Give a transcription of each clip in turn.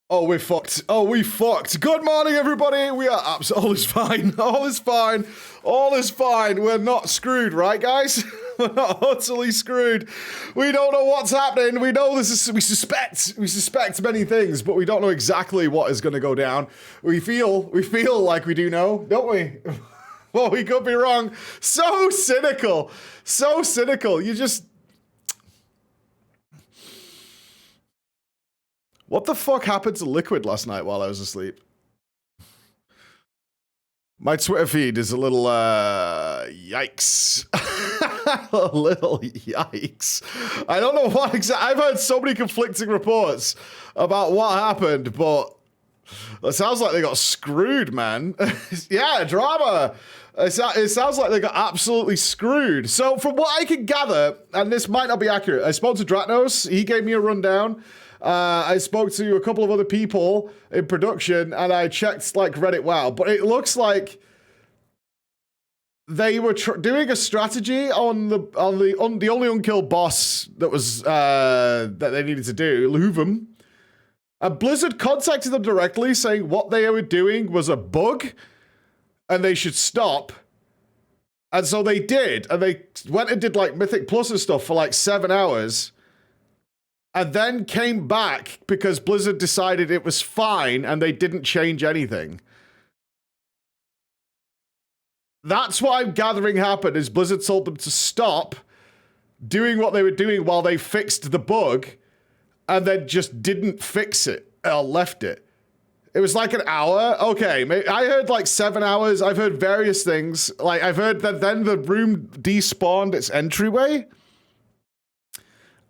Oh, we're fucked. Oh, we fucked. Good morning, everybody. We are all is fine. All is fine. All is fine. We're not screwed, right, guys? We're not utterly screwed. We don't know what's happening. We know this is. We suspect many things, but we don't know exactly what is going to go down. We feel like we do know, don't we? Well, we could be wrong. So cynical. So cynical. You just. What the fuck happened to Liquid last night while I was asleep? My Twitter feed is a little, yikes. A little yikes. I don't know what exactly. I've heard so many conflicting reports about what happened, but it sounds like they got screwed, man. Yeah, drama. It sounds like they got absolutely screwed. So from what I can gather, and this might not be accurate, I spoke to Dratnos. He gave me a rundown. I spoke to a couple of other people in production, and I checked like Reddit WoW, but it looks like they were doing a strategy on the only unkilled boss that was that they needed to do, Luvum. And Blizzard contacted them directly, saying what they were doing was a bug, and they should stop. And so they did, and they went and did like Mythic Plus and stuff for like 7 hours. And then came back because Blizzard decided it was fine and they didn't change anything. That's what I'm gathering happened, is Blizzard told them to stop doing what they were doing while they fixed the bug and then just didn't fix it or left it. It was like an hour. Okay, I heard like 7 hours. I've heard various things. Like I've heard that then the room despawned its entryway.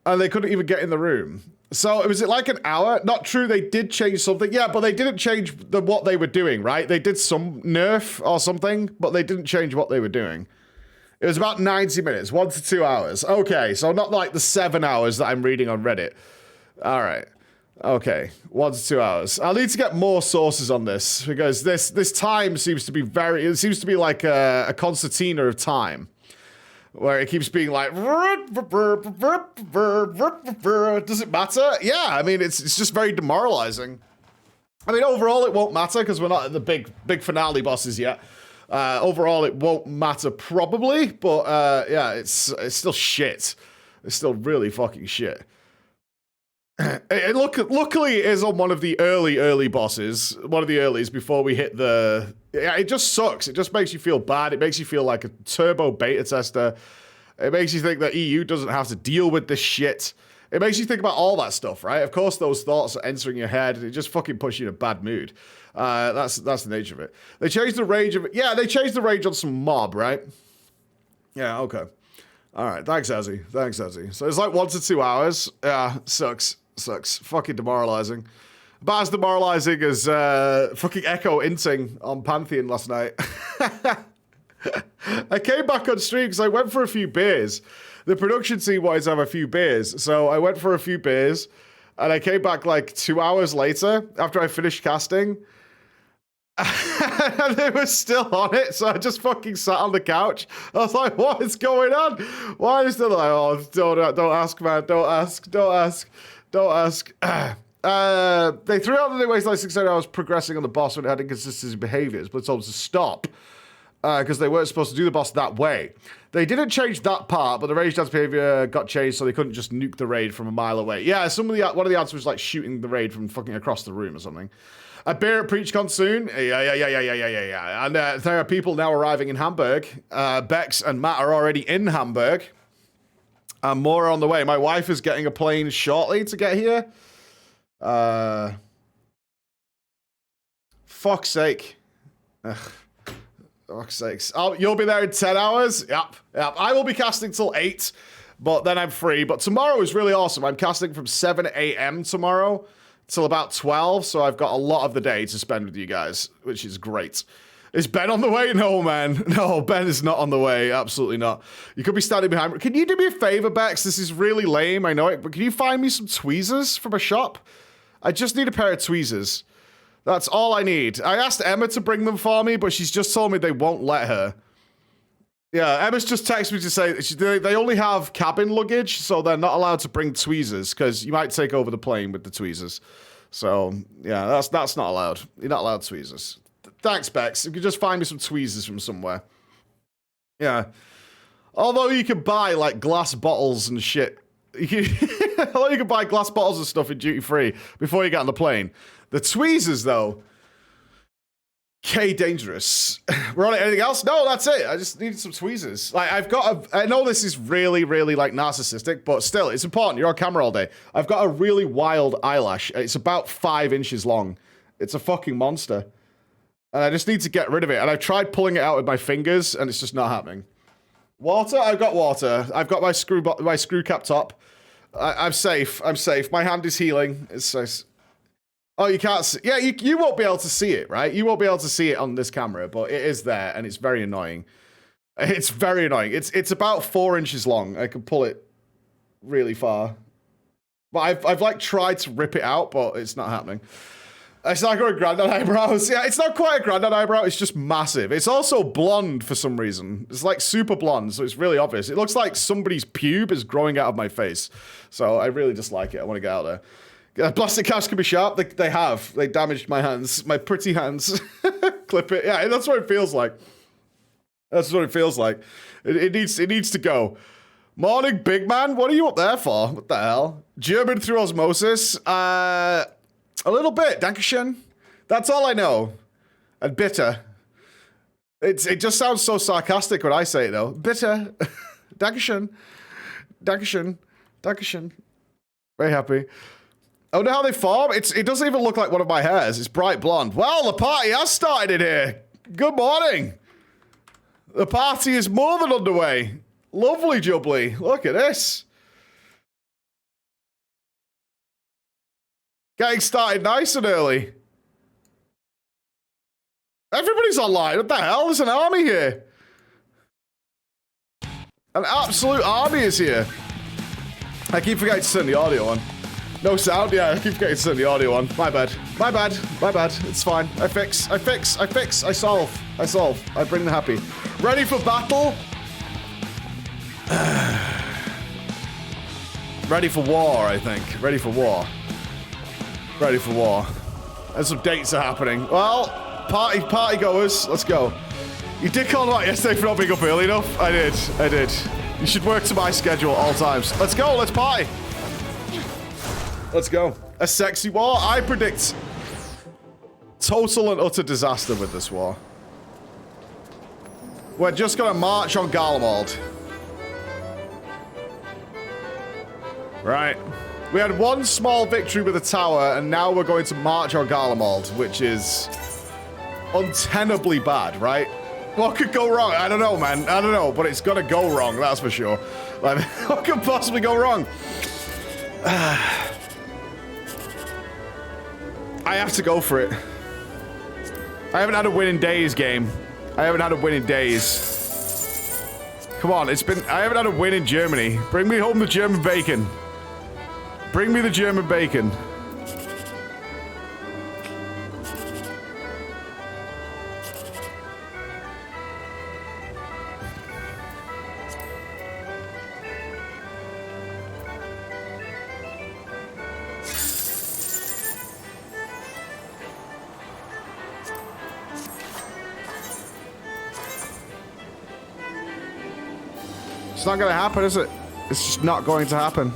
And they couldn't even get in the room. So was it like an hour? Not true, they did change something. Yeah, but they didn't change what they were doing, right? They did some nerf or something, but they didn't change what they were doing. It was about 90 minutes, 1 to 2 hours. Okay, so not like the 7 hours that I'm reading on Reddit. All right. Okay, 1 to 2 hours. I'll need to get more sources on this because this time seems to be it seems to be like a concertina of time. Where it keeps being like, does it matter? Yeah, I mean, it's just very demoralizing. I mean, overall, it won't matter because we're not at the big finale bosses yet. Overall, it won't matter probably, but yeah, it's still shit. It's still really fucking shit. Luckily, it is on one of the early bosses. One of the earlies before we hit the... Yeah, it just sucks. It just makes you feel bad. It makes you feel like a turbo beta tester. It makes you think that EU doesn't have to deal with this shit. It makes you think about all that stuff, right? Of course, those thoughts are entering your head, and it just fucking puts you in a bad mood. That's the nature of it. They changed the range of it. Yeah, they changed the range on some mob, right? Yeah, okay. All right, thanks, Azzy. Thanks, Azzy. So it's like 1 to 2 hours. Yeah, sucks. Sucks. Fucking demoralizing. About as demoralizing as fucking Echo inting on Pantheon last night. I came back on stream because I went for a few beers. The production team wanted to have a few beers, so I went for a few beers, and I came back like 2 hours later after I finished casting. And they were still on it, so I just fucking sat on the couch. I was like, what is going on? Why is they like, oh, don't ask, man, don't ask. They threw out that they wasted like 6 hours progressing on the boss when it had inconsistency behaviors, but told us to stop because they weren't supposed to do the boss that way. They didn't change that part, but the rage dance behavior got changed so they couldn't just nuke the raid from a mile away. Yeah, one of the answers was like shooting the raid from fucking across the room or something. A beer at PreachCon soon. Yeah. And there are people now arriving in Hamburg. Bex and Matt are already in Hamburg. And more are on the way. My wife is getting a plane shortly to get here. Fuck's sake. Ugh. Fuck's sakes. Oh, you'll be there in 10 hours? Yep. I will be casting till 8, but then I'm free. But tomorrow is really awesome. I'm casting from 7 a.m. tomorrow till about 12, so I've got a lot of the day to spend with you guys, which is great. Is Ben on the way? No, man. No, Ben is not on the way. Absolutely not. You could be standing behind. Can you do me a favor, Bex? This is really lame, I know it, but can you find me some tweezers from a shop? I just need a pair of tweezers. That's all I need. I asked Emma to bring them for me, but she's just told me they won't let her. Yeah, Emma's just texted me to say that they only have cabin luggage, so they're not allowed to bring tweezers because you might take over the plane with the tweezers. So yeah, that's not allowed. You're not allowed tweezers. Thanks, Bex. You could just find me some tweezers from somewhere. Yeah. Although you can buy like glass bottles and shit. Although you can buy glass bottles and stuff in duty free before you get on the plane. The tweezers, though. Dangerous. We're on it. Anything else? No, that's it. I just needed some tweezers. Like, I know this is really, really, like, narcissistic, but still, it's important. You're on camera all day. I've got a really wild eyelash. It's about 5 inches long. It's a fucking monster. And I just need to get rid of it. And I've tried pulling it out with my fingers, and it's just not happening. Water? I've got water. I've got my screw cap top. I'm safe. I'm safe. My hand is healing. It's so... Oh, you can't see. Yeah, you won't be able to see it, right? You won't be able to see it on this camera, but it is there, and it's very annoying. It's very annoying. It's about 4 inches long. I can pull it really far. But I've like tried to rip it out, but it's not happening. It's like a granddad eyebrows. Yeah, it's not quite a granddad eyebrow. It's just massive. It's also blonde for some reason. It's like super blonde, so it's really obvious. It looks like somebody's pube is growing out of my face. So I really dislike it. I want to get out there. Plastic caps can be sharp. They have. They damaged my hands. My pretty hands. Clip it. Yeah, that's what it feels like. That's what it feels like. It needs to go. Morning, big man. What are you up there for? What the hell? German through osmosis. A little bit. Dankeschön. That's all I know. And bitter. It just sounds so sarcastic when I say it, though. Bitter. Dankeschön. Dankeschön. Dankeschön. Very happy. I wonder how they form. It doesn't even look like one of my hairs. It's bright blonde. Well, the party has started in here. Good morning. The party is more than underway. Lovely jubbly. Look at this. Getting started nice and early. Everybody's online. What the hell? There's an army here. An absolute army is here. I keep forgetting to turn the audio on. No sound? Yeah, I keep forgetting to turn the audio on. My bad. My bad. My bad. It's fine. I fix. I fix. I fix. I solve. I solve. I bring the happy. Ready for battle? Ready for war, I think. Ready for war. Ready for war. And some dates are happening. Well, party goers. Let's go. You did call out yesterday for not being up early enough. I did. I did. You should work to my schedule at all times. Let's go. Let's party. Let's go. A sexy war. I predict total and utter disaster with this war. We're just gonna march on Garlemald. Right. We had one small victory with the tower, and now we're going to march on Garlemald, which is untenably bad, right? What could go wrong? I don't know, man. I don't know, but it's gonna go wrong, that's for sure. Like, what could possibly go wrong? I have to go for it. I haven't had a win in days, game. I haven't had a win in days. Come on, it's been... I haven't had a win in Germany. Bring me home the German bacon. Bring me the German bacon. It's not going to happen, is it? It's just not going to happen.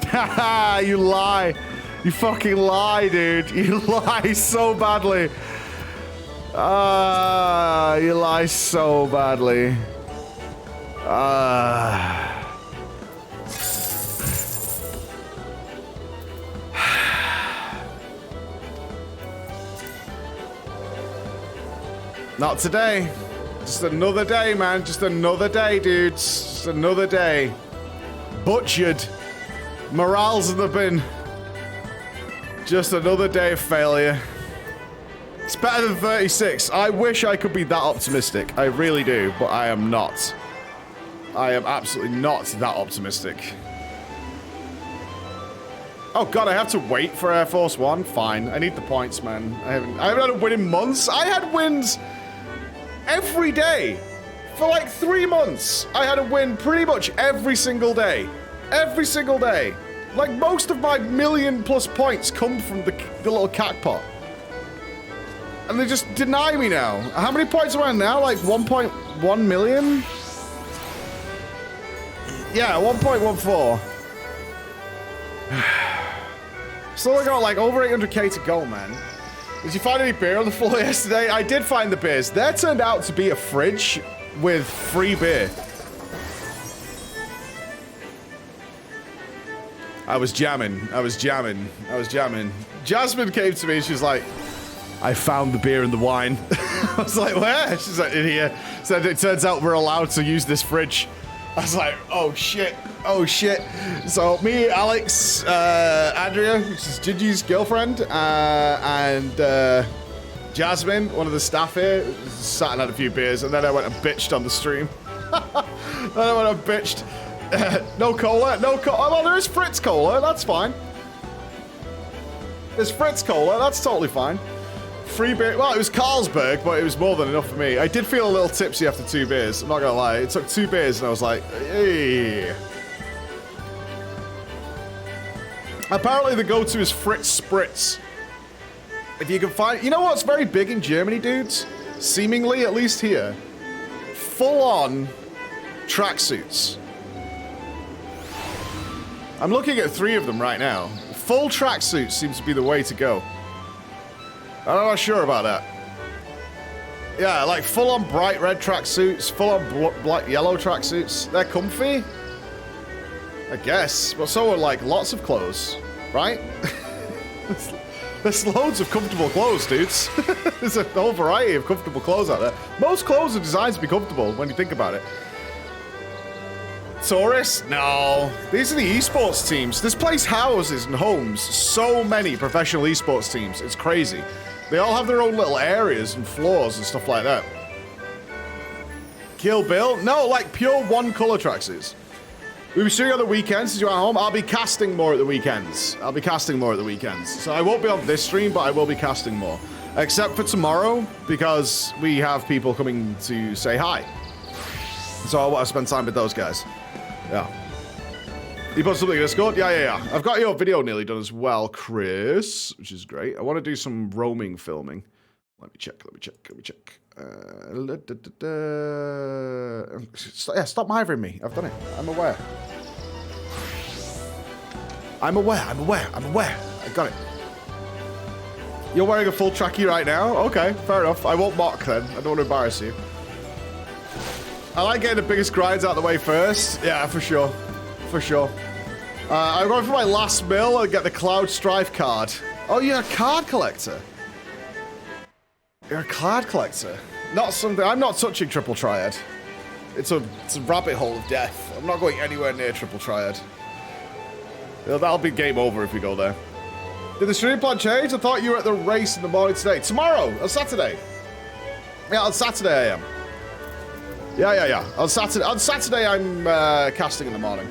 Haha, you lie. You fucking lie, dude. You lie so badly. You lie so badly. Not today. Just another day, man. Just another day, dudes. Just another day. Butchered. Morale's in the bin. Just another day of failure. It's better than 36. I wish I could be that optimistic. I really do, but I am not. I am absolutely not that optimistic. Oh god, I have to wait for Air Force One? Fine. I need the points, man. I haven't had a win in months. I had wins every day. For like 3 months. I had a win pretty much every single day. Every single day. Like most of my million+ points come from the little cat pot. And they just deny me now. How many points am I on now? Like 1.1 million? Yeah, 1.14. Still got like over 800k to go, man. Did you find any beer on the floor yesterday? I did find the beers. There turned out to be a fridge with free beer. I was jamming. Jasmine came to me and she's like, I found the beer and the wine. I was like, where? She's like, in here. Said it turns out we're allowed to use this fridge. I was like, oh shit. So me, Alex, Andrea, which is Gigi's girlfriend, and Jasmine, one of the staff here, sat and had a few beers, and then I went and bitched on the stream. No cola, no cola. Oh, well, there is Fritz Cola, that's fine. There's Fritz Cola, that's totally fine. Free beer, well, it was Carlsberg, but it was more than enough for me. I did feel a little tipsy after 2 beers, I'm not gonna lie. It took 2 beers and I was like, hey. Apparently the go-to is Fritz Spritz. If you can find, you know what's very big in Germany, dudes? Seemingly, at least here. Full-on tracksuits. I'm looking at 3 of them right now. Full tracksuits seems to be the way to go. I'm not sure about that. Yeah, like full-on bright red tracksuits, full-on black yellow tracksuits. They're comfy, I guess. But so are like lots of clothes, right? There's loads of comfortable clothes, dudes. There's a whole variety of comfortable clothes out there. Most clothes are designed to be comfortable when you think about it. Tourists? No. These are the esports teams. This place houses and homes so many professional esports teams. It's crazy. They all have their own little areas and floors and stuff like that. Kill Bill? No, like pure one color tracksuits. We'll be shooting on the weekends since you're at home. I'll be casting more at the weekends. So I won't be on this stream, but I will be casting more. Except for tomorrow, because we have people coming to say hi. So I want to spend time with those guys. Yeah. You put something in Discord? Yeah. I've got your video nearly done as well, Chris, which is great. I want to do some roaming filming. Let me check. Yeah, stop mithering me. I've done it. I'm aware. I got it. You're wearing a full trackie right now? Okay, fair enough. I won't mock then. I don't want to embarrass you. I like getting the biggest grinds out of the way first. Yeah, for sure. I'm going for my last mill and get the Cloud Strife card. Oh, you're a card collector. Not something. I'm not touching Triple Triad. It's a rabbit hole of death. I'm not going anywhere near Triple Triad. That'll be game over if we go there. Did the stream plan change? I thought you were at the race in the morning today. Tomorrow, on Saturday. Yeah, on Saturday I am. Yeah. On Saturday I'm casting in the morning.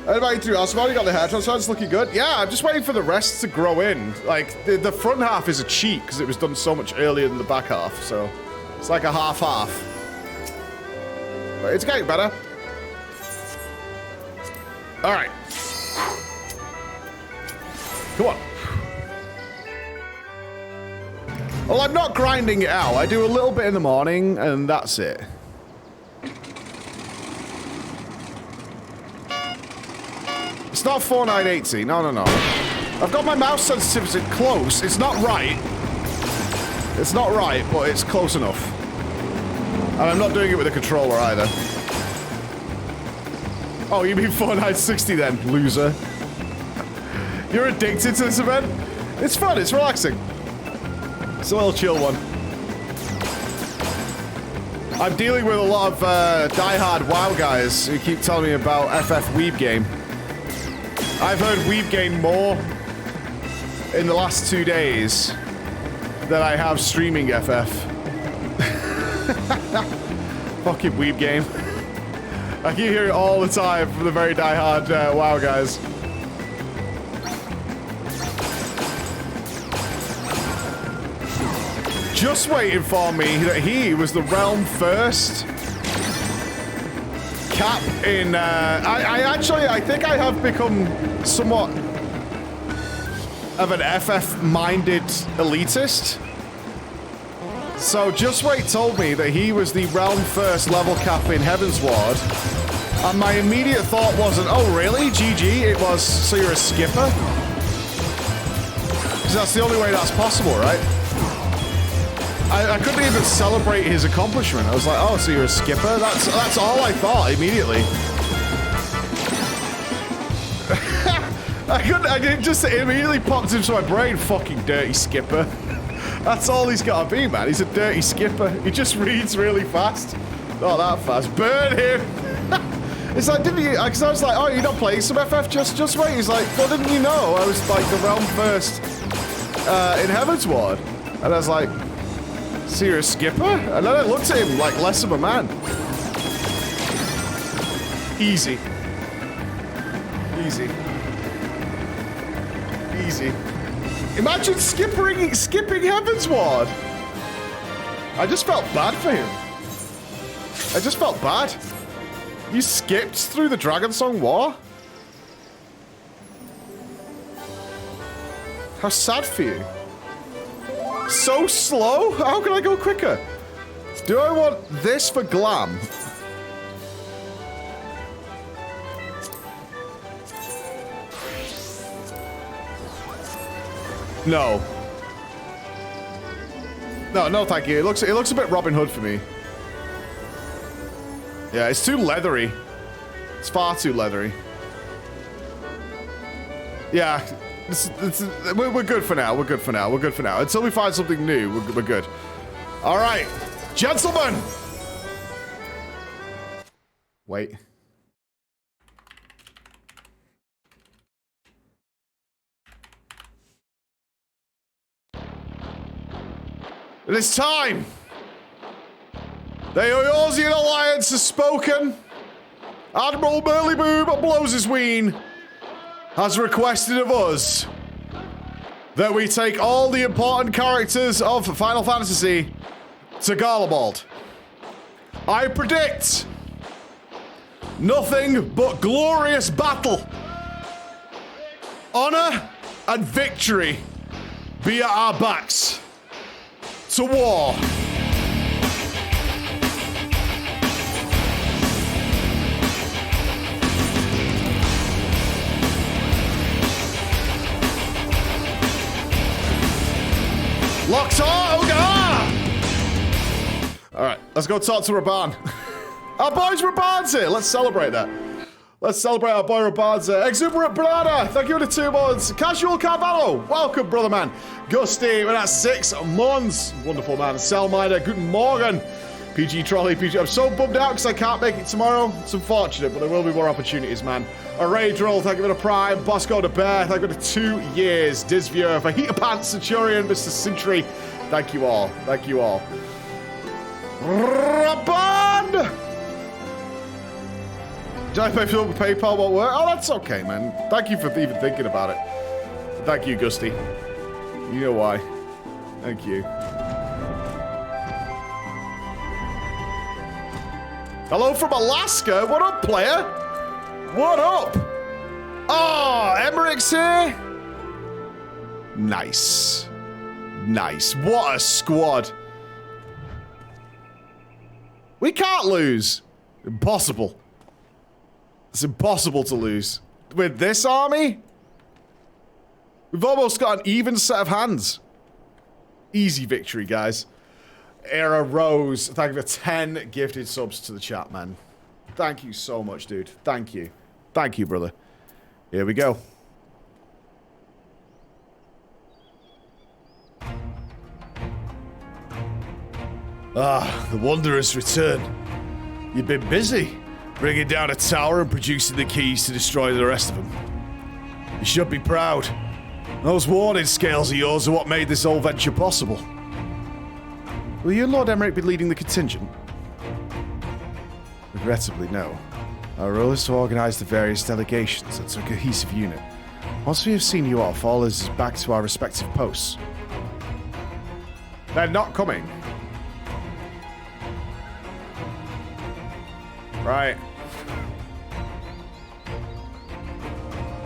How about you two? I've already got the hair transplant. It's looking good. Yeah, I'm just waiting for the rest to grow in. Like, the front half is a cheat because it was done so much earlier than the back half. So, it's like a half-half. But it's getting better. All right. Come on. Well, I'm not grinding it out. I do a little bit in the morning, and that's it. It's not 4980. No. I've got my mouse sensitivity close. It's not right. But it's close enough. And I'm not doing it with a controller either. Oh, you mean 4960 then, loser? You're addicted to this event? It's fun, it's relaxing. It's a little chill one. I'm dealing with a lot of die-hard WoW guys who keep telling me about FF Weeb Game. I've heard Weeb Game more in the last 2 days than I have streaming FF. Fucking Weeb Game. I keep hearing it all the time from the very die-hard WoW guys. just waiting for me that he was the realm first cap in, I think I have become somewhat of an FF-minded elitist. So Just Wait told me that he was the realm first level cap in Heavensward, and my immediate thought wasn't, oh really, GG, it was, so you're a skipper? Because that's the only way that's possible, right? I couldn't even celebrate his accomplishment. I was like, oh, so you're a skipper? That's all I thought immediately. It immediately popped into my brain, fucking dirty skipper. That's all he's got to be, man. He's a dirty skipper. He just reads really fast. Not that fast. Burn him! It's like, didn't you? Because I was like, oh, you're not playing some FF? Just wait. He's like, well, didn't you know I was like the realm first in Heavensward? And I was like, so you're a skipper? And then I looked at him like less of a man. Easy. Easy. Easy. Imagine skipping Heavensward. I just felt bad for him. I just felt bad. You skipped through the Dragonsong War? How sad for you. So slow? How can I go quicker? Do I want this for glam? No. No, thank you. It looks a bit Robin Hood for me. Yeah, it's too leathery. It's far too leathery. Yeah, we're good for now. We're good for now. We're good for now. Until we find something new, we're good. All right, gentlemen. Wait. It is time. The Eorzean Alliance has spoken. Admiral Burlyboom blows his ween has requested of us that we take all the important characters of Final Fantasy to Garlemald. I predict nothing but glorious battle, honor, and victory be at our backs. To war. Locked on! Alright, let's go talk to Raban. Our boy's Raban's here! Let's celebrate that. Let's celebrate our boy Raban's here. Exuberant Banana, thank you for the 2 months. Casual Carvalho, welcome, brother man. Gusty, we're at 6 months. Wonderful, man. Selminer, guten Morgen. PG Trolley, PG. I'm so bummed out because I can't make it tomorrow. It's unfortunate, but there will be more opportunities, man. Array Drill, thank you for the Prime. Bosco the Bear, thank you for the 2 years. Disviewer, Fajita Pants, Centurion, Mr. Sintry. Thank you all. Thank you all. Raban! Did I pay for PayPal won't work? Oh, that's okay, man. Thank you for even thinking about it. Thank you, Gusty. You know why. Thank you. Hello from Alaska. What up, player? What up? Oh, Emmerich's here. Nice. Nice. What a squad. We can't lose. Impossible. It's impossible to lose. With this army? We've almost got an even set of hands. Easy victory, guys. Era Rose, thank you for 10 gifted subs to the chat, man. Thank you so much, dude. Thank you. Thank you, brother. Here we go. Ah, the Wanderers return. You've been busy bringing down a tower and producing the keys to destroy the rest of them. You should be proud. Those warning scales of yours are what made this whole venture possible. Will you and Lord Emmerich be leading the contingent? Regrettably, no. Our role is to organize the various delegations into a cohesive unit. Once we have seen you off, all is back to our respective posts. They're not coming. Right.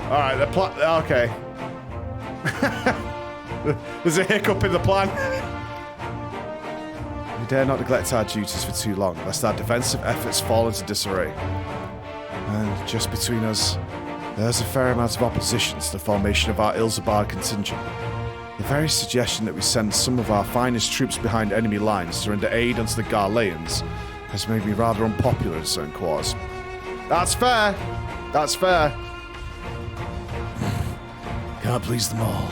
Alright, okay. There's a hiccup in the plan. We dare not neglect our duties for too long, lest our defensive efforts fall into disarray. And just between us, there's a fair amount of opposition to the formation of our Ilzabard contingent. The very suggestion that we send some of our finest troops behind enemy lines to render aid unto the Garleans has made me rather unpopular in certain quarters. That's fair. That's fair. Can't please them all.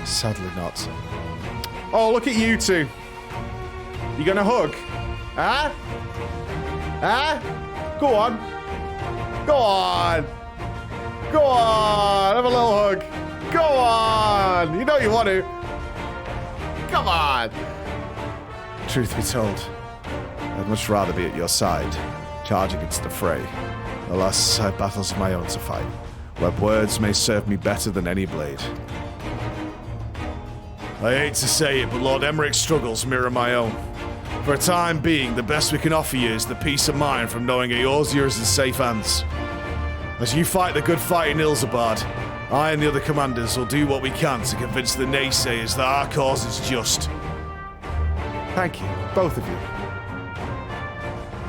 Sadly not. Oh, look at you two. You gonna hug? Huh? Huh? Go on. Go on. Go on. Have a little hug. Go on. You know you want to. Come on. Truth be told, I'd much rather be at your side, charging into the fray. Alas, I have battles of my own to fight, where words may serve me better than any blade. I hate to say it, but Lord Emmerich's struggles mirror my own. For a time being, the best we can offer you is the peace of mind from knowing Eorzea is in safe hands. As you fight the good fight in Ilzabard, I and the other commanders will do what we can to convince the naysayers that our cause is just. Thank you, both of you.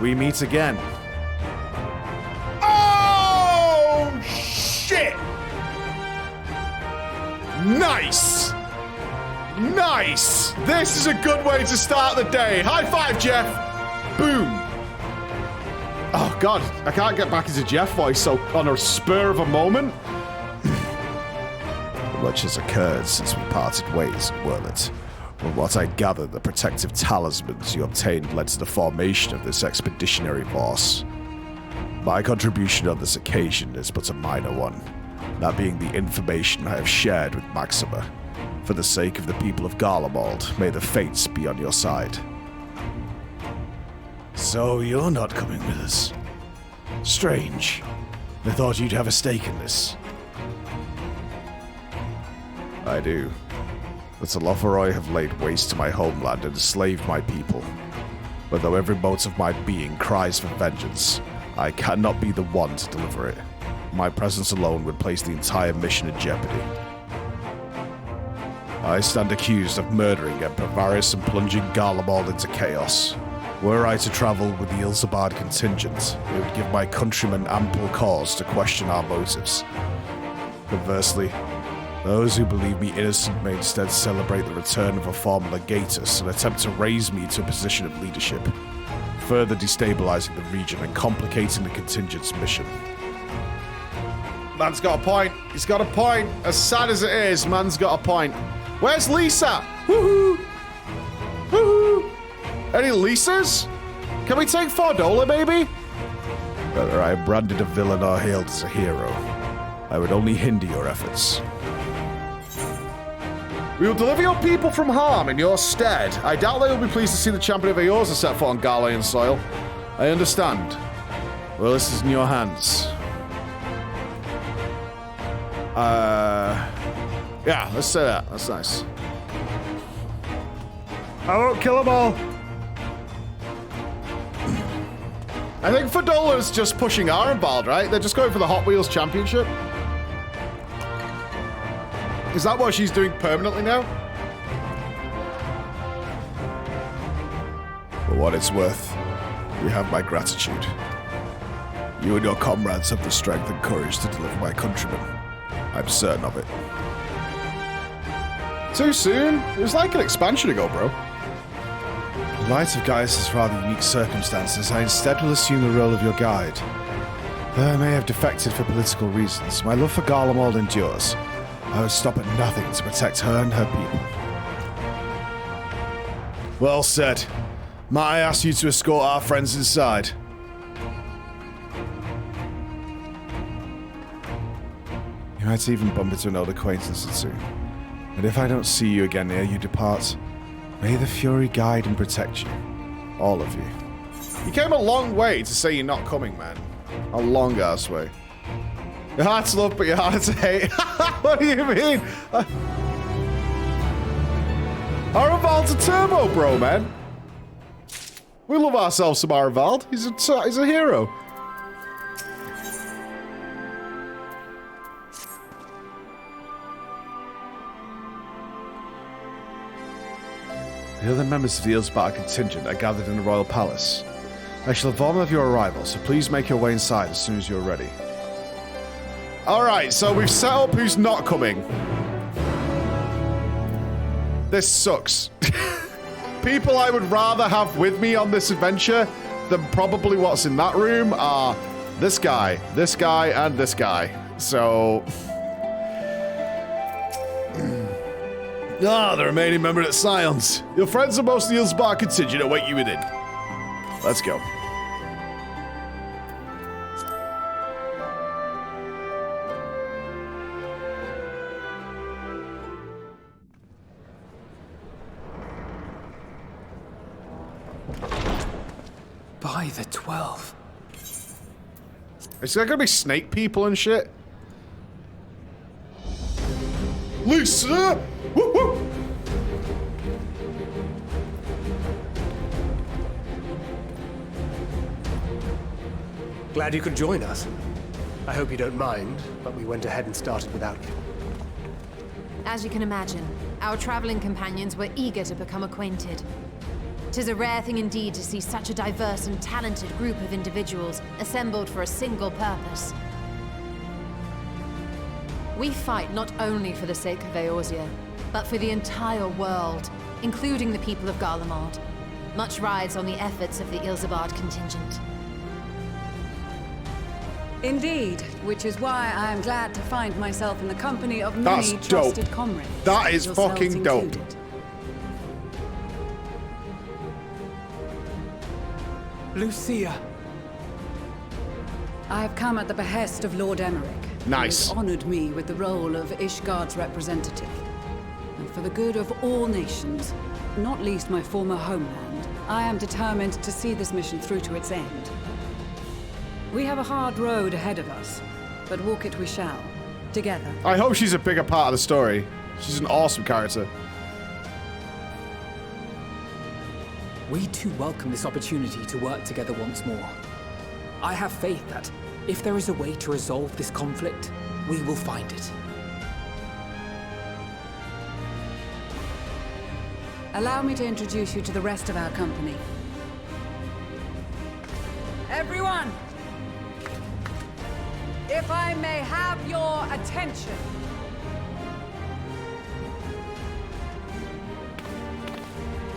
We meet again. Oh, shit! Nice! Nice! This is a good way to start the day. High five, Jeff! Boom! Oh, God, I can't get back into Jeff voice so on a spur of a moment. Much has occurred since we parted ways in Werlet. From what I gather, the protective talismans you obtained led to the formation of this expeditionary force. My contribution on this occasion is but a minor one, that being the information I have shared with Maxima. For the sake of the people of Garlemald, may the fates be on your side. So you're not coming with us? Strange. I thought you'd have a stake in this. I do. But the Lotharoy have laid waste to my homeland and enslaved my people. But though every mote of my being cries for vengeance, I cannot be the one to deliver it. My presence alone would place the entire mission in jeopardy. I stand accused of murdering Emperor Varys and plunging Garlemald into chaos. Were I to travel with the Ilzabard contingent, it would give my countrymen ample cause to question our motives. Conversely, those who believe me innocent may instead celebrate the return of a former Legatus and attempt to raise me to a position of leadership, further destabilizing the region and complicating the contingent's mission. Man's got a point. He's got a point. As sad as it is, man's got a point. Where's Lisa? Woohoo! Woohoo! Any Lisas? Can we take Fordola, maybe? Whether I am branded a villain or hailed as a hero, I would only hinder your efforts. We will deliver your people from harm in your stead. I doubt they will be pleased to see the champion of Eorzea set foot on Garlean soil. I understand. Well, this is in your hands. Yeah, let's say that. That's nice. I won't kill them all. I think Fodola's just pushing Arambald, right? They're just going for the Hot Wheels Championship. Is that what she's doing permanently now? For what it's worth, you have my gratitude. You and your comrades have the strength and courage to deliver my countrymen. I'm certain of it. Too soon? It was like an expansion ago, bro. In light of Gaius' rather unique circumstances, I instead will assume the role of your guide. Though I may have defected for political reasons, my love for Garlemald endures. I would stop at nothing to protect her and her people. Well said. Might I ask you to escort our friends inside? You might even bump into an old acquaintance or two. And if I don't see you again ere you depart, may the Fury guide and protect you. All of you. You came a long way to say you're not coming, man. A long ass way. Your heart's love, but your heart's hate. What do you mean? Aravald's a turbo bro, man. We love ourselves some Aravald. He's a hero. The other members of the Ilsbar contingent are gathered in the royal palace. I shall inform them of your arrival, so please make your way inside as soon as you're ready. Alright, so we've set up who's not coming. This sucks. People I would rather have with me on this adventure than probably what's in that room are this guy, and this guy. So... the remaining member at Scions. Your friends and most of the Ilsbar contingent await you within. Let's go. By the 12. Is there gonna be snake people and shit? Lisa! Woo woo! Glad you could join us. I hope you don't mind, but we went ahead and started without you. As you can imagine, our traveling companions were eager to become acquainted. 'Tis a rare thing indeed to see such a diverse and talented group of individuals assembled for a single purpose. We fight not only for the sake of Eorzea, but for the entire world, including the people of Garlemald. Much rides on the efforts of the Ilsabard contingent. Indeed, which is why I am glad to find myself in the company of many trusted comrades. That is yourselves fucking dope. included. Lucia. I have come at the behest of Lord Emmerich. Nice. Who has honored me with the role of Ishgard's representative. And for the good of all nations, not least my former homeland, I am determined to see this mission through to its end. We have a hard road ahead of us, but walk it we shall, together. I hope she's a bigger part of the story. She's an awesome character. We too welcome this opportunity to work together once more. I have faith that, if there is a way to resolve this conflict, we will find it. Allow me to introduce you to the rest of our company. Everyone! If I may have your attention.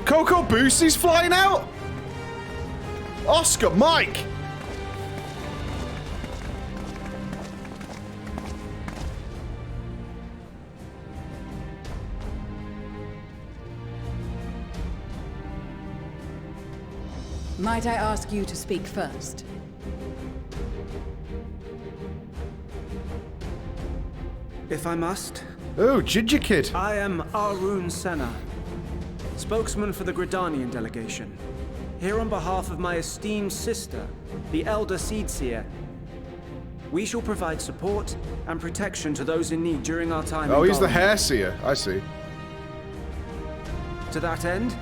Coco Boosie's flying out? Oscar, Mike! Might I ask you to speak first? If I must. Oh, Ginger Kid. I am Arun Senna, spokesman for the Gridanian delegation. Here on behalf of my esteemed sister, the Elder Seedseer. We shall provide support and protection to those in need during our time in Oh, he's the Garlemald. hair seer. I see. To that end,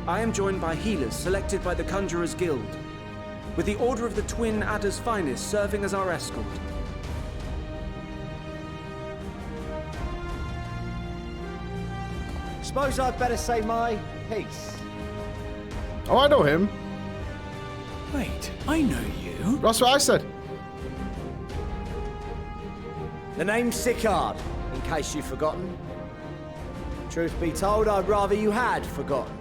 I am joined by healers selected by the Conjurers Guild, with the Order of the Twin Adder's Finest serving as our escort. Suppose I'd better say my piece. Oh, I know him. Wait, I know you. That's what I said. The name's Sicard, in case you've forgotten. Truth be told, I'd rather you had forgotten.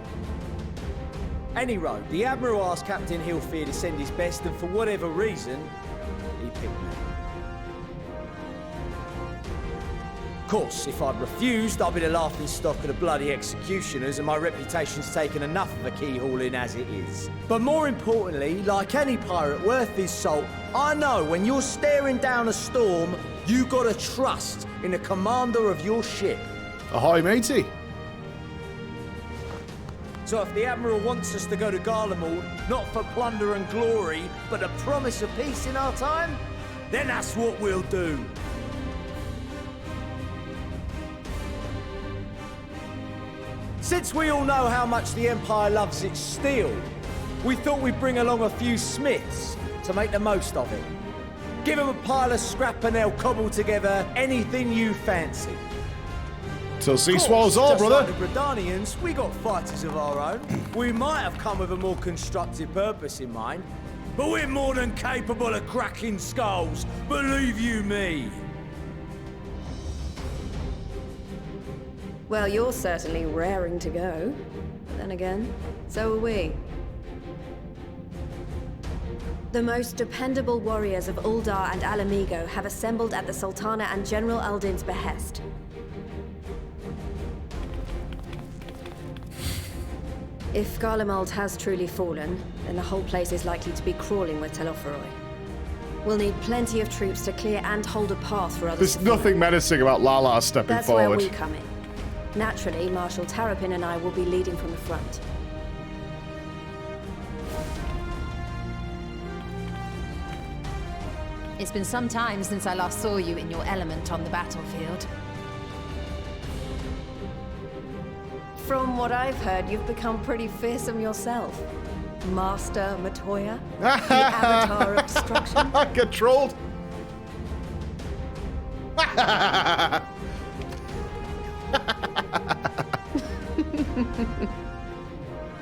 Any road, the Admiral asked Captain Hillfear to send his best, and for whatever reason, he picked me. Of course, if I'd refused, I'd be the laughing stock of the bloody executioners, and my reputation's taken enough of a keyhauling as it is. But more importantly, like any pirate worth his salt, I know when you're staring down a storm, you gotta trust in the commander of your ship. Ahoy, matey. So if the Admiral wants us to go to Garlemald, not for plunder and glory, but the promise of peace in our time, then that's what we'll do. Since we all know how much the Empire loves its steel, we thought we'd bring along a few smiths to make the most of it. Give them a pile of scrap and they'll cobble together anything you fancy. Till sea swallows all, brother. Like the Gridanians, we got fighters of our own. We might have come with a more constructive purpose in mind, but we're more than capable of cracking skulls, believe you me. Well, you're certainly raring to go. But then again, so are we. The most dependable warriors of Uldar and Alamigo have assembled at the Sultana and General Aldin's behest. If Garlemald has truly fallen, then the whole place is likely to be crawling with Telophoroi. We'll need plenty of troops to clear and hold a path for others. There's to follow. nothing menacing about Lala stepping That's forward. where we come in. Naturally, Marshal Terrapin and I will be leading from the front. It's been some time since I last saw you in your element on the battlefield. From what I've heard, you've become pretty fearsome yourself. Master Matoya, the avatar of destruction. Controlled.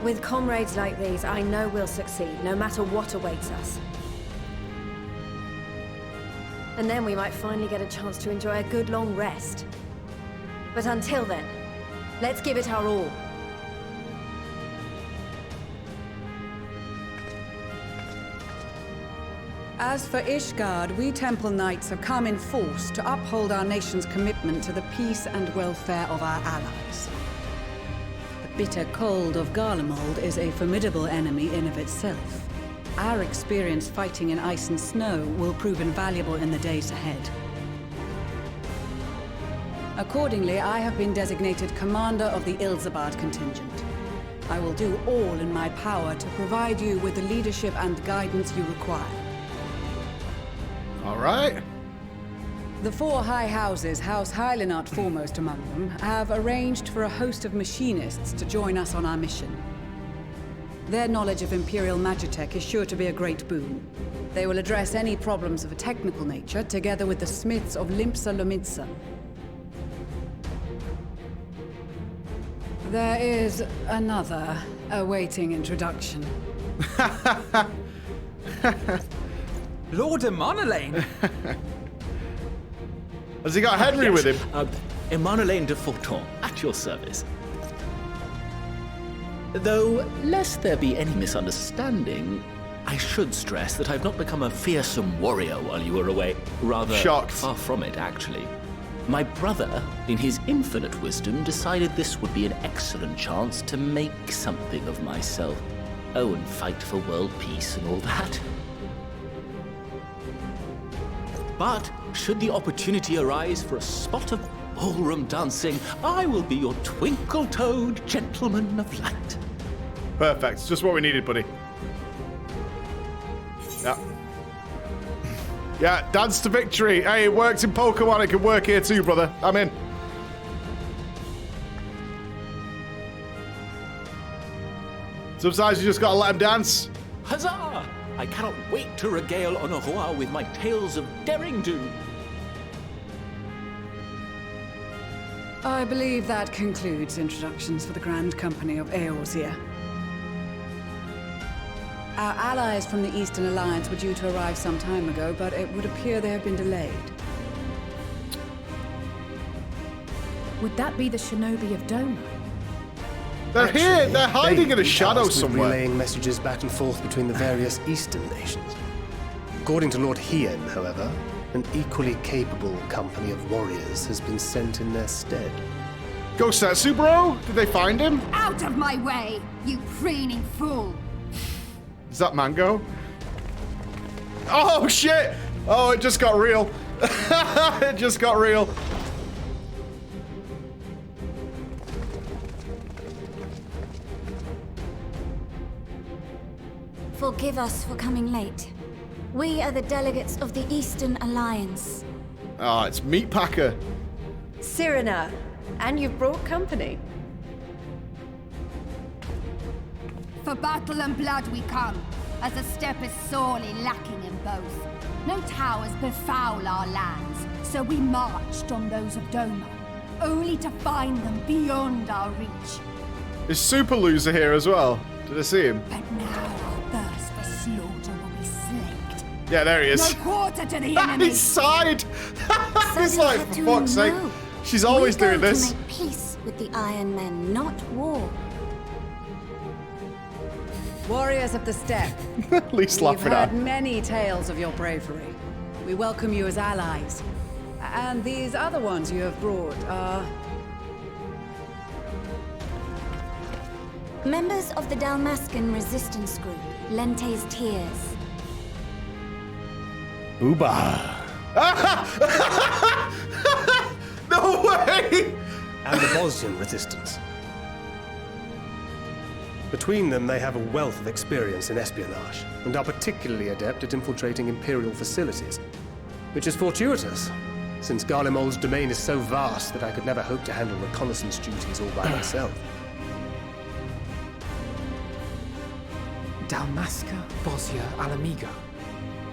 With comrades like these, I know we'll succeed, no matter what awaits us. And then we might finally get a chance to enjoy a good long rest. But until then, let's give it our all. As for Ishgard, we Temple Knights have come in force to uphold our nation's commitment to the peace and welfare of our allies. The bitter cold of Garlemald is a formidable enemy in of itself. Our experience fighting in ice and snow will prove invaluable in the days ahead. Accordingly, I have been designated commander of the Ilzabad contingent. I will do all in my power to provide you with the leadership and guidance you require. All right. The four high houses, House Hylinart foremost among them, have arranged for a host of machinists to join us on our mission. Their knowledge of imperial magitech is sure to be a great boon. They will address any problems of a technical nature, together with the smiths of Limpsa Lomitsa. There is another awaiting introduction. Lord Emanolain! Has he got Henry Yes, with him? Emanolain de Forton, at your service. Though, lest there be any misunderstanding, I should stress that I've not become a fearsome warrior while you were away. Rather, Shocked. far from it, actually. My brother, in his infinite wisdom, decided this would be an excellent chance to make something of myself. Oh, and fight for world peace and all that. But, should the opportunity arise for a spot of ballroom dancing, I will be your twinkle-toed gentleman of light. Perfect. Just what we needed, buddy. Yeah. Yeah, dance to victory. Hey, it works in Pokemon. It can work here too, brother. I'm in. Sometimes you just gotta let him dance. Huzzah! I cannot wait to regale Honohua with my tales of daring-do. I believe that concludes introductions for the Grand Company of Eorzea. Our allies from the Eastern Alliance were due to arrive some time ago, but it would appear they have been delayed. Would that be the shinobi of Doma? They're here. They're hiding they've in a been shadow tasked with somewhere. relaying messages back and forth between the various eastern nations. According to Lord Hien, however, an equally capable company of warriors has been sent in their stead. Go Setsu, bro. Did they find him? Out of my way, you preening fool! Is that Mango? Oh, shit. Oh, it just got real. It just got real. Forgive us for coming late. We are the delegates of the Eastern Alliance. Oh, it's Meatpacker. Cyrena, and you've brought company. For battle and blood we come, as the steppe is sorely lacking in both. No towers befoul our lands, so we marched on those of Doma, only to find them beyond our reach. Is Super Loser here as well? Did I see him? But now our thirst for slaughter will be slaked. Yeah, there he is. No quarter to the enemy. He sighed! He's like, for fuck's sake. She's always doing this. To make peace with the Iron Men, not war. Warriors of the steppe. At least We've laughing at heard many tales of your bravery. We welcome you as allies. And these other ones you have brought are... Members of the Dalmascan resistance group, Lente's Tears. Booba. No way! And the Bosnian resistance. Between them, they have a wealth of experience in espionage, and are particularly adept at infiltrating imperial facilities, which is fortuitous, since Garlemald's domain is so vast that I could never hope to handle reconnaissance duties all by myself. Dalmasca, Bosnia, Alamigo.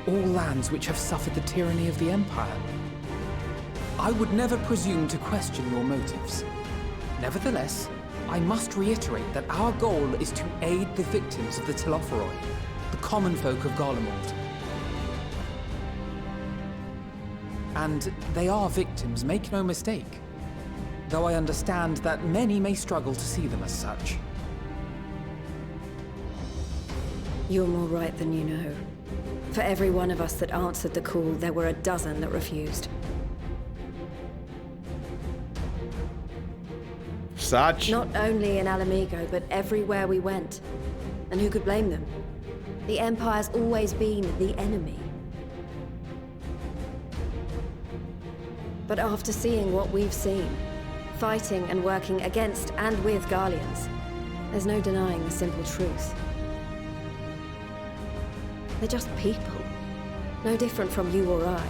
All lands which have suffered the tyranny of the Empire. I would never presume to question your motives. Nevertheless, I must reiterate that our goal is to aid the victims of the Telophoroi, the common folk of Garlemald. And they are victims, make no mistake. Though I understand that many may struggle to see them as such. You're more right than you know. For every one of us that answered the call, there were a dozen that refused. Such. Not only in Alamigo, but everywhere we went. And who could blame them? The Empire's always been the enemy. But after seeing what we've seen, fighting and working against and with Garleans, there's no denying the simple truth. They're just people. No different from you or I.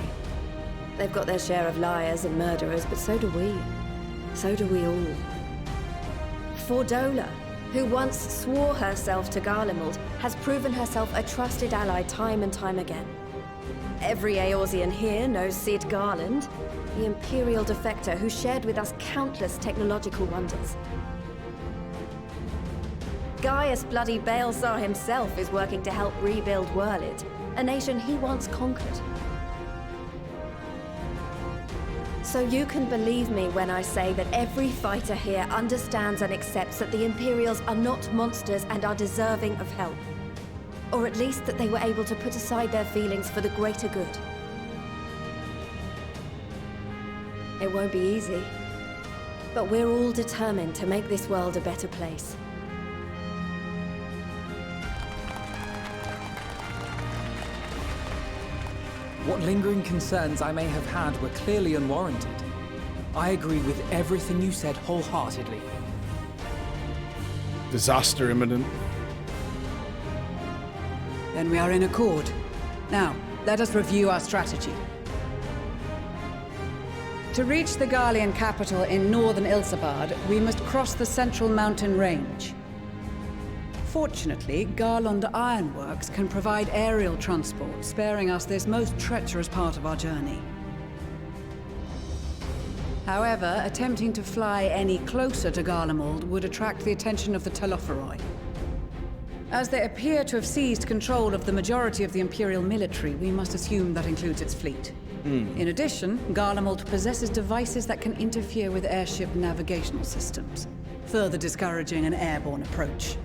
They've got their share of liars and murderers, but so do we. So do we all. Fordola, who once swore herself to Garlemald, has proven herself a trusted ally time and time again. Every Eorzean here knows Cid Garland, the imperial defector who shared with us countless technological wonders. Gaius bloody Baelsar himself is working to help rebuild Werlid, a nation he once conquered. So you can believe me when I say that every fighter here understands and accepts that the Imperials are not monsters and are deserving of help. Or at least that they were able to put aside their feelings for the greater good. It won't be easy, but we're all determined to make this world a better place. What lingering concerns I may have had were clearly unwarranted. I agree with everything you said wholeheartedly. Disaster imminent. Then we are in accord. Now, let us review our strategy. To reach the Garlean capital in northern Ilsabard, we must cross the central mountain range. Fortunately, Garlond Ironworks can provide aerial transport, sparing us this most treacherous part of our journey. However, attempting to fly any closer to Garlemald would attract the attention of the Telophoroi. As they appear to have seized control of the majority of the Imperial military, we must assume that includes its fleet. In addition, Garlemald possesses devices that can interfere with airship navigational systems, further discouraging an airborne approach.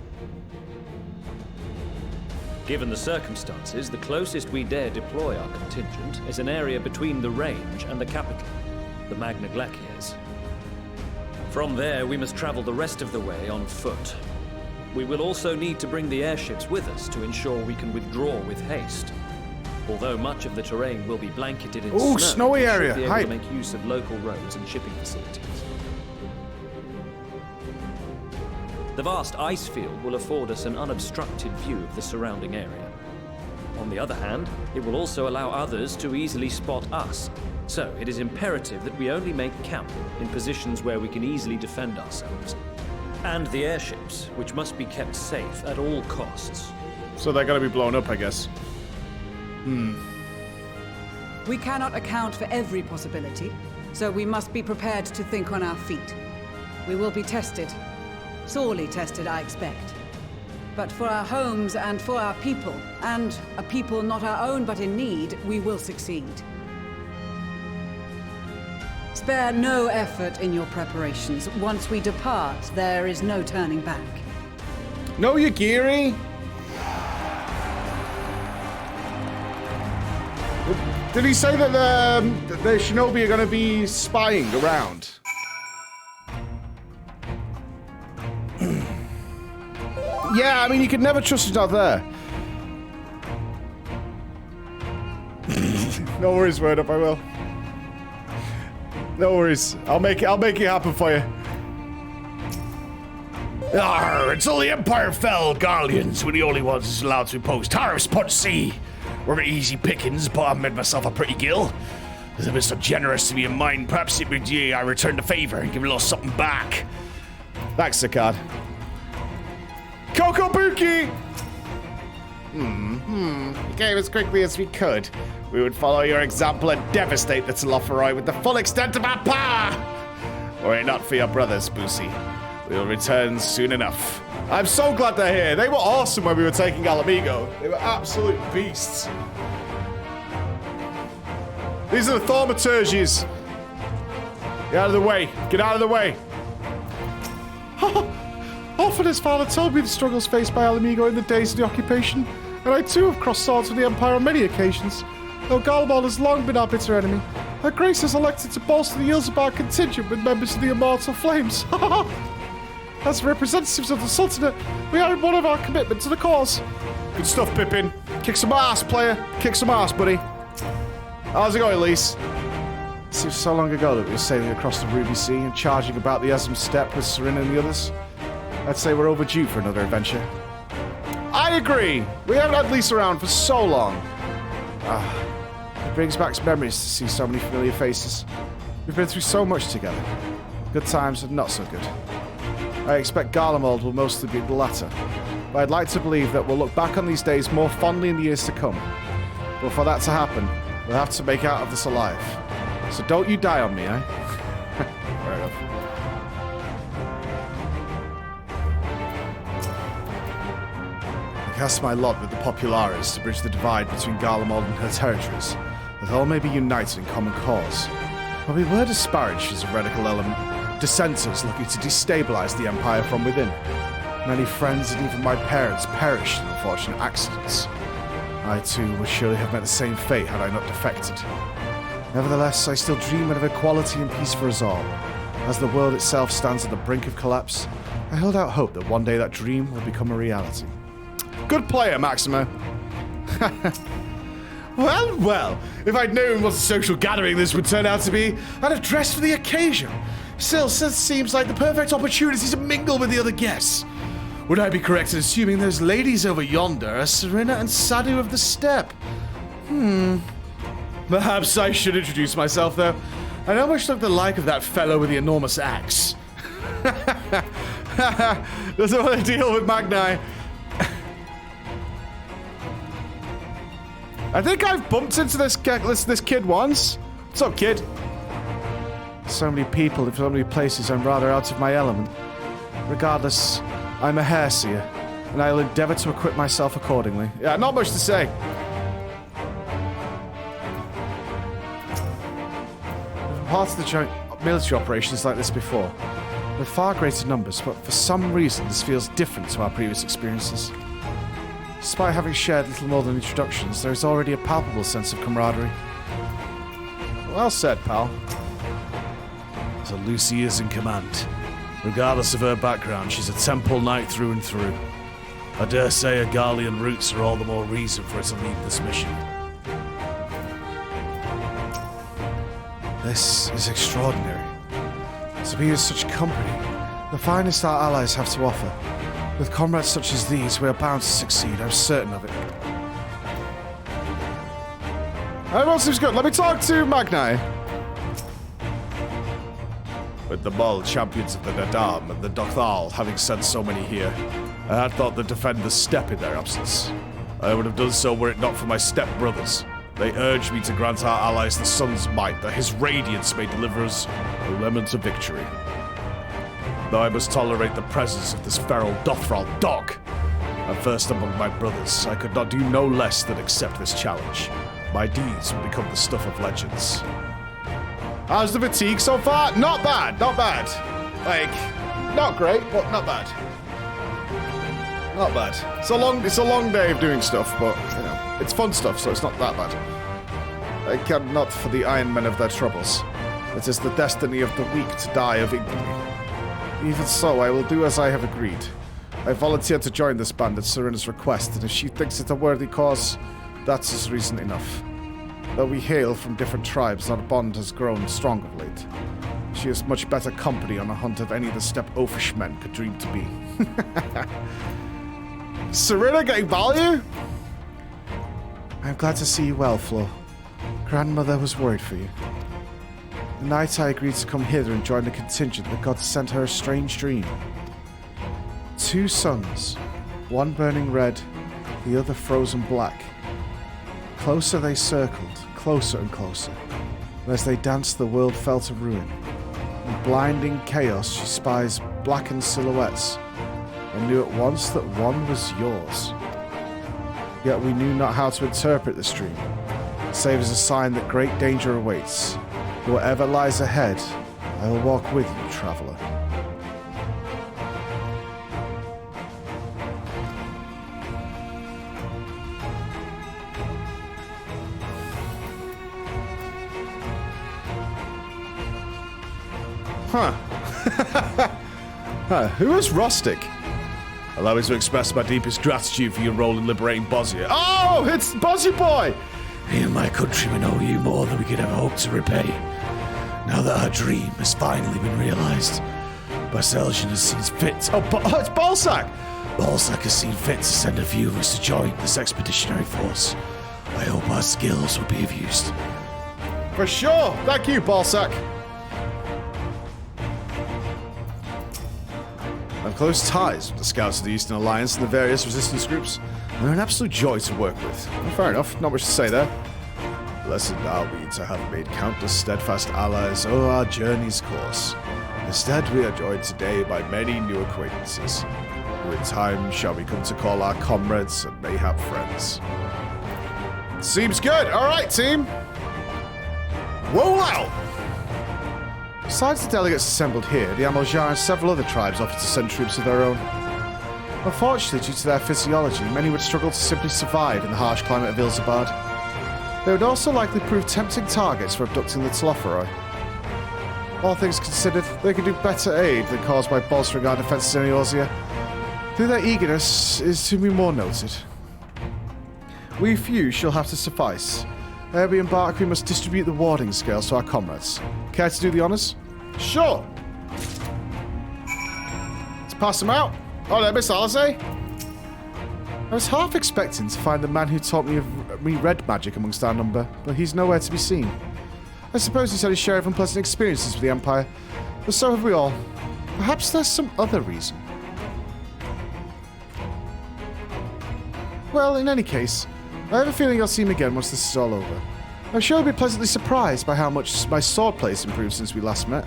Given the circumstances, the closest we dare deploy our contingent is an area between the range and the capital, the Magna Glaciers. From there, we must travel the rest of the way on foot. We will also need to bring the airships with us to ensure we can withdraw with haste. Although much of the terrain will be blanketed in snow, snowy we area. should be able Hi. to make use of local roads and shipping facilities. The vast ice field will afford us an unobstructed view of the surrounding area. On the other hand, it will also allow others to easily spot us. So it is imperative that we only make camp in positions where we can easily defend ourselves. And the airships, which must be kept safe at all costs. So they're going to be blown up, I guess. We cannot account for every possibility, so we must be prepared to think on our feet. We will be tested. Sorely tested, I expect. But for our homes and for our people, and a people not our own but in need, we will succeed. Spare no effort in your preparations. Once we depart, there is no turning back. No, Yagiri! Did he say that the shinobi are going to be spying around? Yeah, I mean, you could never trust who's not there. No worries, word up, I will. No worries. I'll make it happen for you. Arr, until the Empire fell, Garleans were the only ones allowed to impose tariffs put to sea. Were easy pickings, but I made myself a pretty gill. As I've been so generous to me in mind, perhaps it would I return the favor and give a little something back. Thanks, Sakad. Kokobuki! You came as quickly as we could. We would follow your example and devastate the Telophoroi with the full extent of our power! Were it not for your brothers, Boosie, we will return soon enough. I'm so glad they're here. They were awesome when we were taking Alamigo. They were absolute beasts. These are the thaumaturges. Get out of the way. Get out of the way. Often his father told me the struggles faced by Alamigo in the days of the occupation, and I too have crossed swords with the Empire on many occasions. Though Garlemald has long been our bitter enemy, Her Grace has elected to bolster the Ilzabar contingent with members of the Immortal Flames. As representatives of the Sultanate, we are in one of our commitment to the cause. Good stuff, Pippin. Kick some ass, player. Kick some ass, buddy. How's it going, Lise? It seems so long ago that we were sailing across the Ruby Sea and charging about the Esm Steppe with Serena and the others. I'd say we're overdue for another adventure. I agree. We haven't had Lisa around for so long. It brings back memories to see so many familiar faces. We've been through so much together. Good times and not so good. I expect Garlemald will mostly be the latter, but I'd like to believe that we'll look back on these days more fondly in the years to come. But for that to happen, we'll have to make out of this alive. So don't you die on me, eh? Fair enough. I cast my lot with the Populares to bridge the divide between Garlemald and her territories, that all may be united in common cause. But we were disparaged as a radical element, dissenters looking to destabilize the Empire from within. Many friends and even my parents perished in unfortunate accidents. I too would surely have met the same fate had I not defected. Nevertheless, I still dream of equality and peace for us all. As the world itself stands at the brink of collapse, I hold out hope that one day that dream will become a reality. Good player, Maximo. Well, well, if I'd known what a social gathering this would turn out to be, I'd have dressed for the occasion. Still, this seems like the perfect opportunity to mingle with the other guests. Would I be correct in assuming those ladies over yonder are Serena and Sadu of the Steppe? Perhaps I should introduce myself, though. I know much look the like of that fellow with the enormous axe. Doesn't want to deal with Magni. I think I've bumped into this kid once. What's up, kid? So many people in so many places, I'm rather out of my element. Regardless, I'm a hairseer, and I'll endeavor to equip myself accordingly. Yeah, not much to say. I've been part of the joint military operations like this before, with far greater numbers, but for some reason this feels different to our previous experiences. Despite having shared little more than introductions, there is already a palpable sense of camaraderie. Well said, pal. So Lucy is in command. Regardless of her background, she's a Temple Knight through and through. I dare say her Garlean roots are all the more reason for her to lead this mission. This is extraordinary. To be in such company, the finest our allies have to offer. With comrades such as these, we are bound to succeed, I'm certain of it. Everyone seems good. Let me talk to Magni. With the Mull champions of the Nadam and the Dothal having sent so many here, I had thought to defend the steppe in their absence. I would have done so were it not for my step-brothers. They urged me to grant our allies the sun's might, that his radiance may deliver us a remnant of victory. Though I must tolerate the presence of this feral Dothral dog, and first among my brothers, I could not do no less than accept this challenge. My deeds will become the stuff of legends. How's the fatigue so far? Not bad, not bad. Like, not great, but not bad. Not bad. It's a long day of doing stuff, but, you know, it's fun stuff, so it's not that bad. I care not for the Iron Men of their troubles. It is the destiny of the weak to die of ignominy. Even so, I will do as I have agreed. I volunteered to join this band at Serena's request, and if she thinks it a worthy cause, that is reason enough. Though we hail from different tribes, our bond has grown strong of late. She is much better company on a hunt of any of the steppe oafish men could dream to be. Serena getting value? I'm glad to see you well, Flo. Grandmother was worried for you. The night I agreed to come hither and join the contingent, the gods sent her a strange dream. 2 suns, one burning red, the other frozen black. Closer they circled, closer and closer. And as they danced, the world fell to ruin. In blinding chaos, she spies blackened silhouettes, and knew at once that one was yours. Yet we knew not how to interpret this dream, save as a sign that great danger awaits. Whatever lies ahead, I will walk with you, traveler. Who is Rustic? Allow me to express my deepest gratitude for your role in liberating Bosnia. Oh, it's Bosnia Boy! Me and my countrymen owe you more than we could ever hope to repay. Now that our dream has finally been realized, Barcelsian has seen fit. Oh, it's Balsac! Balsac has seen fit to send a few of us to join this expeditionary force. I hope our skills will be of use. For sure! Thank you, Balsac! I have close ties with the scouts of the Eastern Alliance and the various resistance groups. They're an absolute joy to work with. Well, fair enough, not much to say there. Blessed are we to have made countless steadfast allies o'er our journey's course. Instead, we are joined today by many new acquaintances, who in time shall we come to call our comrades and mayhap friends. Seems good. All right, team. Roll out! Besides the delegates assembled here, the Amaljar and several other tribes offered to send troops of their own. Unfortunately, due to their physiology, many would struggle to simply survive in the harsh climate of Ilzabad. They would also likely prove tempting targets for abducting the Telophoroi. All things considered, they could do better aid than caused by bolstering our defences in Eorzea. Though their eagerness is to be more noted. We few shall have to suffice. Ere we embark, we must distribute the warding scales to our comrades. Care to do the honours? Sure! Let's pass them out. Oh, there, Miss Alizé. I was half expecting to find the man who taught me red magic amongst our number, but he's nowhere to be seen. I suppose he's had his share of unpleasant experiences with the Empire, but so have we all. Perhaps there's some other reason. Well, in any case, I have a feeling I'll see him again once this is all over. I'm sure I'll be pleasantly surprised by how much my swordplay has improved since we last met.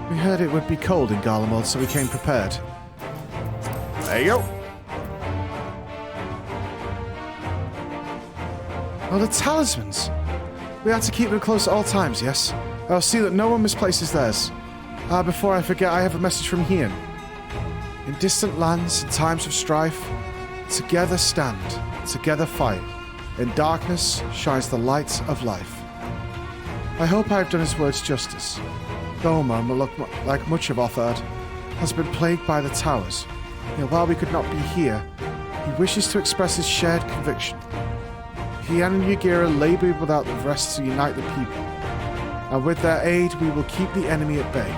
We heard it would be cold in Garlemald, so we came prepared. There you go. Oh, the talismans. We had to keep them close at all times, yes? I'll see that no one misplaces theirs. Before I forget, I have a message from Hien. In distant lands, in times of strife, together stand, together fight. In darkness shines the light of life. I hope I have done his words justice. Doma, like much of Othard, has been plagued by the towers. Yet while we could not be here, he wishes to express his shared conviction. Hien and Yagira labour without the rest to unite the people, and with their aid we will keep the enemy at bay.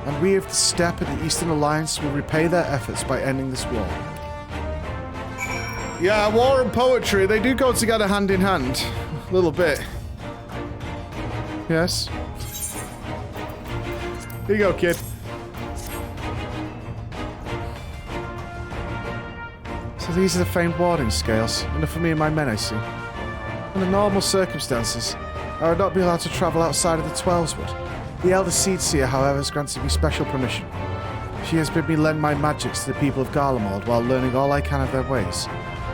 And we of the Steppe and the Eastern Alliance will repay their efforts by ending this war. Yeah, war and poetry, they do go together hand in hand. A little bit. Yes. Here you go, kid. So these are the famed warding scales. Enough for me and my men, I see. Under normal circumstances, I would not be allowed to travel outside of the 12's wood. The Elder Seedseer, however, has granted me special permission. She has bid me lend my magics to the people of Garlemald while learning all I can of their ways.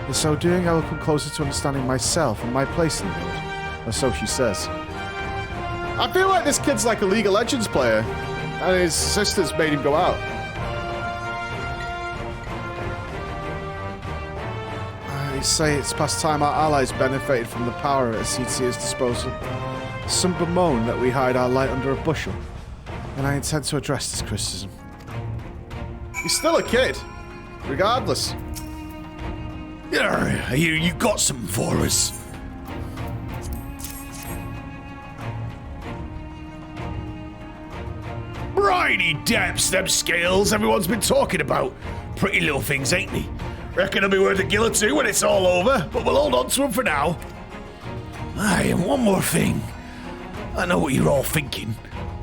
In so doing, I will come closer to understanding myself and my place in the world. Or so she says. I feel like this kid's like a League of Legends player, and his sisters made him go out. They say it's past time our allies benefited from the power at Seedseer's disposal. Some bemoan that we hide our light under a bushel, and I intend to address this criticism. He's still a kid, regardless. I hear you got something for us. Briny depths, them scales everyone's been talking about. Pretty little things, ain't they? Reckon they'll be worth a gill or two when it's all over, but we'll hold on to them for now. Aye, and one more thing. I know what you're all thinking.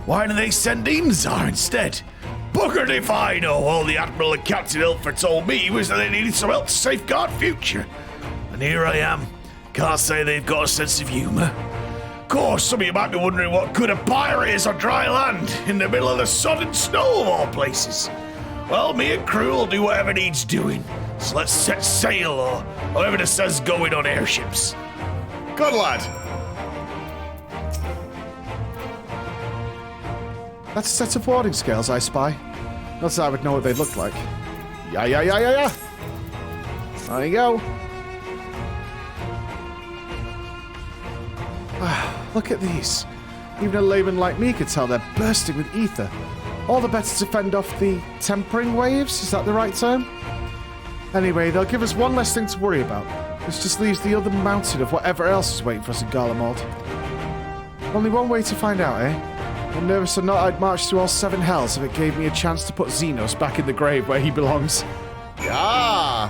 Why don't they send Inzar instead? Buggered if I know. All the Admiral and Captain Ilford told me was that they needed some help to safeguard future. And here I am. Can't say they've got a sense of humour. Of course, some of you might be wondering what good a pirate is on dry land, in the middle of the sun and snow of all places. Well, me and crew will do whatever needs doing. So let's set sail, or however it says going on airships. Good lad. That's a set of warding scales I spy. Not that I would know what they'd look like. Yeah. There you go. Look at these. Even a layman like me could tell they're bursting with ether. All the better to fend off the tempering waves, is that the right term? Anyway, they'll give us one less thing to worry about. This just leaves the other mountain of whatever else is waiting for us in Garlemald. Only one way to find out, eh? I'm nervous or not, I'd march through all 7 hells if it gave me a chance to put Xenos back in the grave where he belongs. Yeah!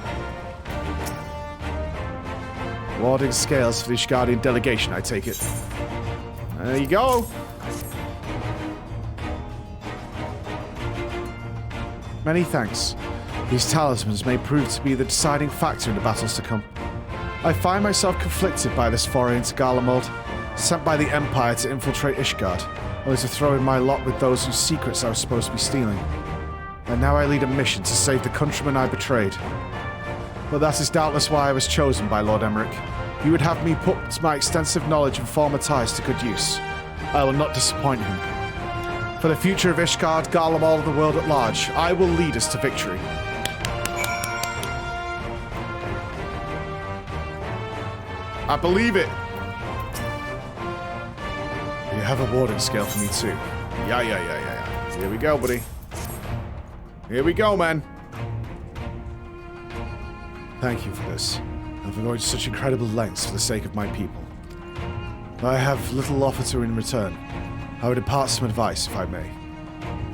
Warding scales for the Ishgardian delegation, I take it. There you go. Many thanks. These talismans may prove to be the deciding factor in the battles to come. I find myself conflicted by this foray into Garlemald, sent by the Empire to infiltrate Ishgard, only to throw in my lot with those whose secrets I was supposed to be stealing. And now I lead a mission to save the countrymen I betrayed. But that is doubtless why I was chosen by Lord Emmerich. He would have me put my extensive knowledge and former ties to good use. I will not disappoint him. For the future of Ishgard, Garlemald, and the world at large, I will lead us to victory. I believe it. You have a warding scale for me too. Yeah. Here we go, buddy. Here we go, man. Thank you for this, and for going to such incredible lengths for the sake of my people. I have little offer to in return. I would impart some advice, if I may.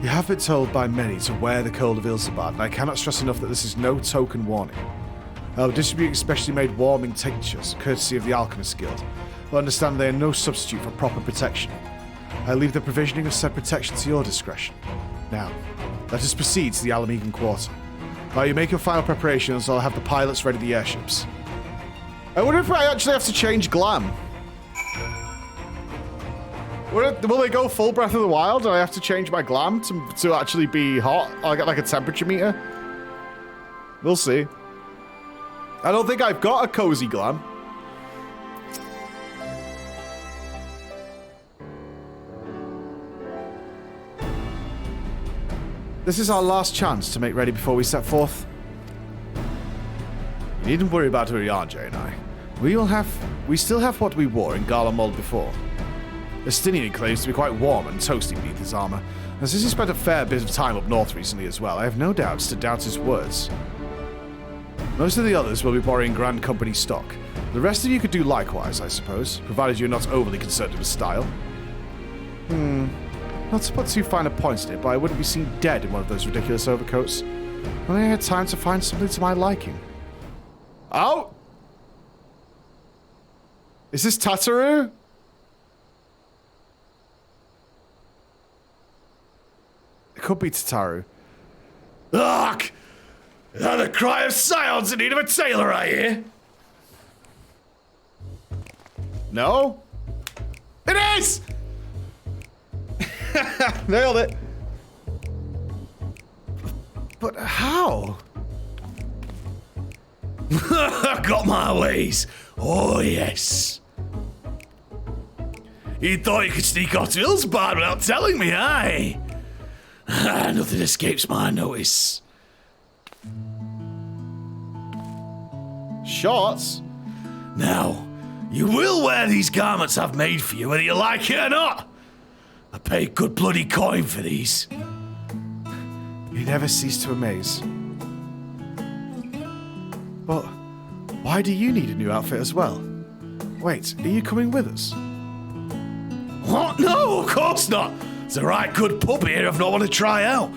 You have been told by many to wear the cold of Ilsabard, and I cannot stress enough that this is no token warning. I will distribute specially made warming tinctures, courtesy of the Alchemist Guild, but understand they are no substitute for proper protection. I leave the provisioning of said protection to your discretion. Now, let us proceed to the Alamegan Quarter. While you make your final preparations, I'll have the pilots ready the airships. I wonder if I actually have to change glam. Will they go full Breath of the Wild and I have to change my glam to actually be hot? I'll get like a temperature meter. We'll see. I don't think I've got a cozy glam. This is our last chance to make ready before we set forth. You needn't worry about Urianger and I. We still have what we wore in Garlemald before. Licinia claims to be quite warm and toasty beneath his armor, and since he spent a fair bit of time up north recently as well, I have no doubts to doubt his words. Most of the others will be borrowing Grand Company stock. The rest of you could do likewise, I suppose, provided you're not overly concerned with style. Not to put too fine a point in it, but I wouldn't be seen dead in one of those ridiculous overcoats. Only I had time to find something to my liking. Oh! Is this Tataru? It could be Tataru. Ugh! Is that the cry of scions in need of a tailor, I hear? No? It is! Nailed it. But how? Got my ways. Oh, yes. You thought you could sneak off to Hillsbard without telling me, aye? Nothing escapes my notice. Shorts? Now, you will wear these garments I've made for you, whether you like it or not. I paid good bloody coin for these. You never cease to amaze. But why do you need a new outfit as well? Wait, are you coming with us? What? No, of course not. It's a right good pub here I've not want to try out.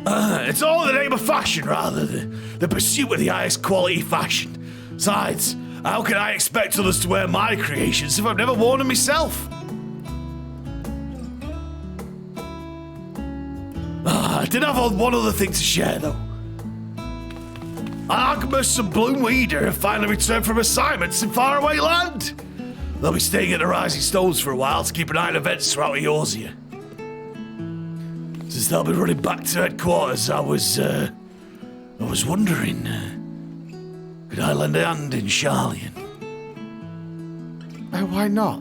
It's all in the name of fashion, rather, the pursuit of the highest quality fashion. Besides, how can I expect others to wear my creations if I've never worn them myself? I did have one other thing to share, though. Artemis and Bloomweeder have finally returned from assignments in faraway land. They'll be staying at the Rising Stones for a while to keep an eye on events throughout Eorzea. Since they'll be running back to headquarters, I was wondering, could I lend a hand in Charlian? Oh, why not?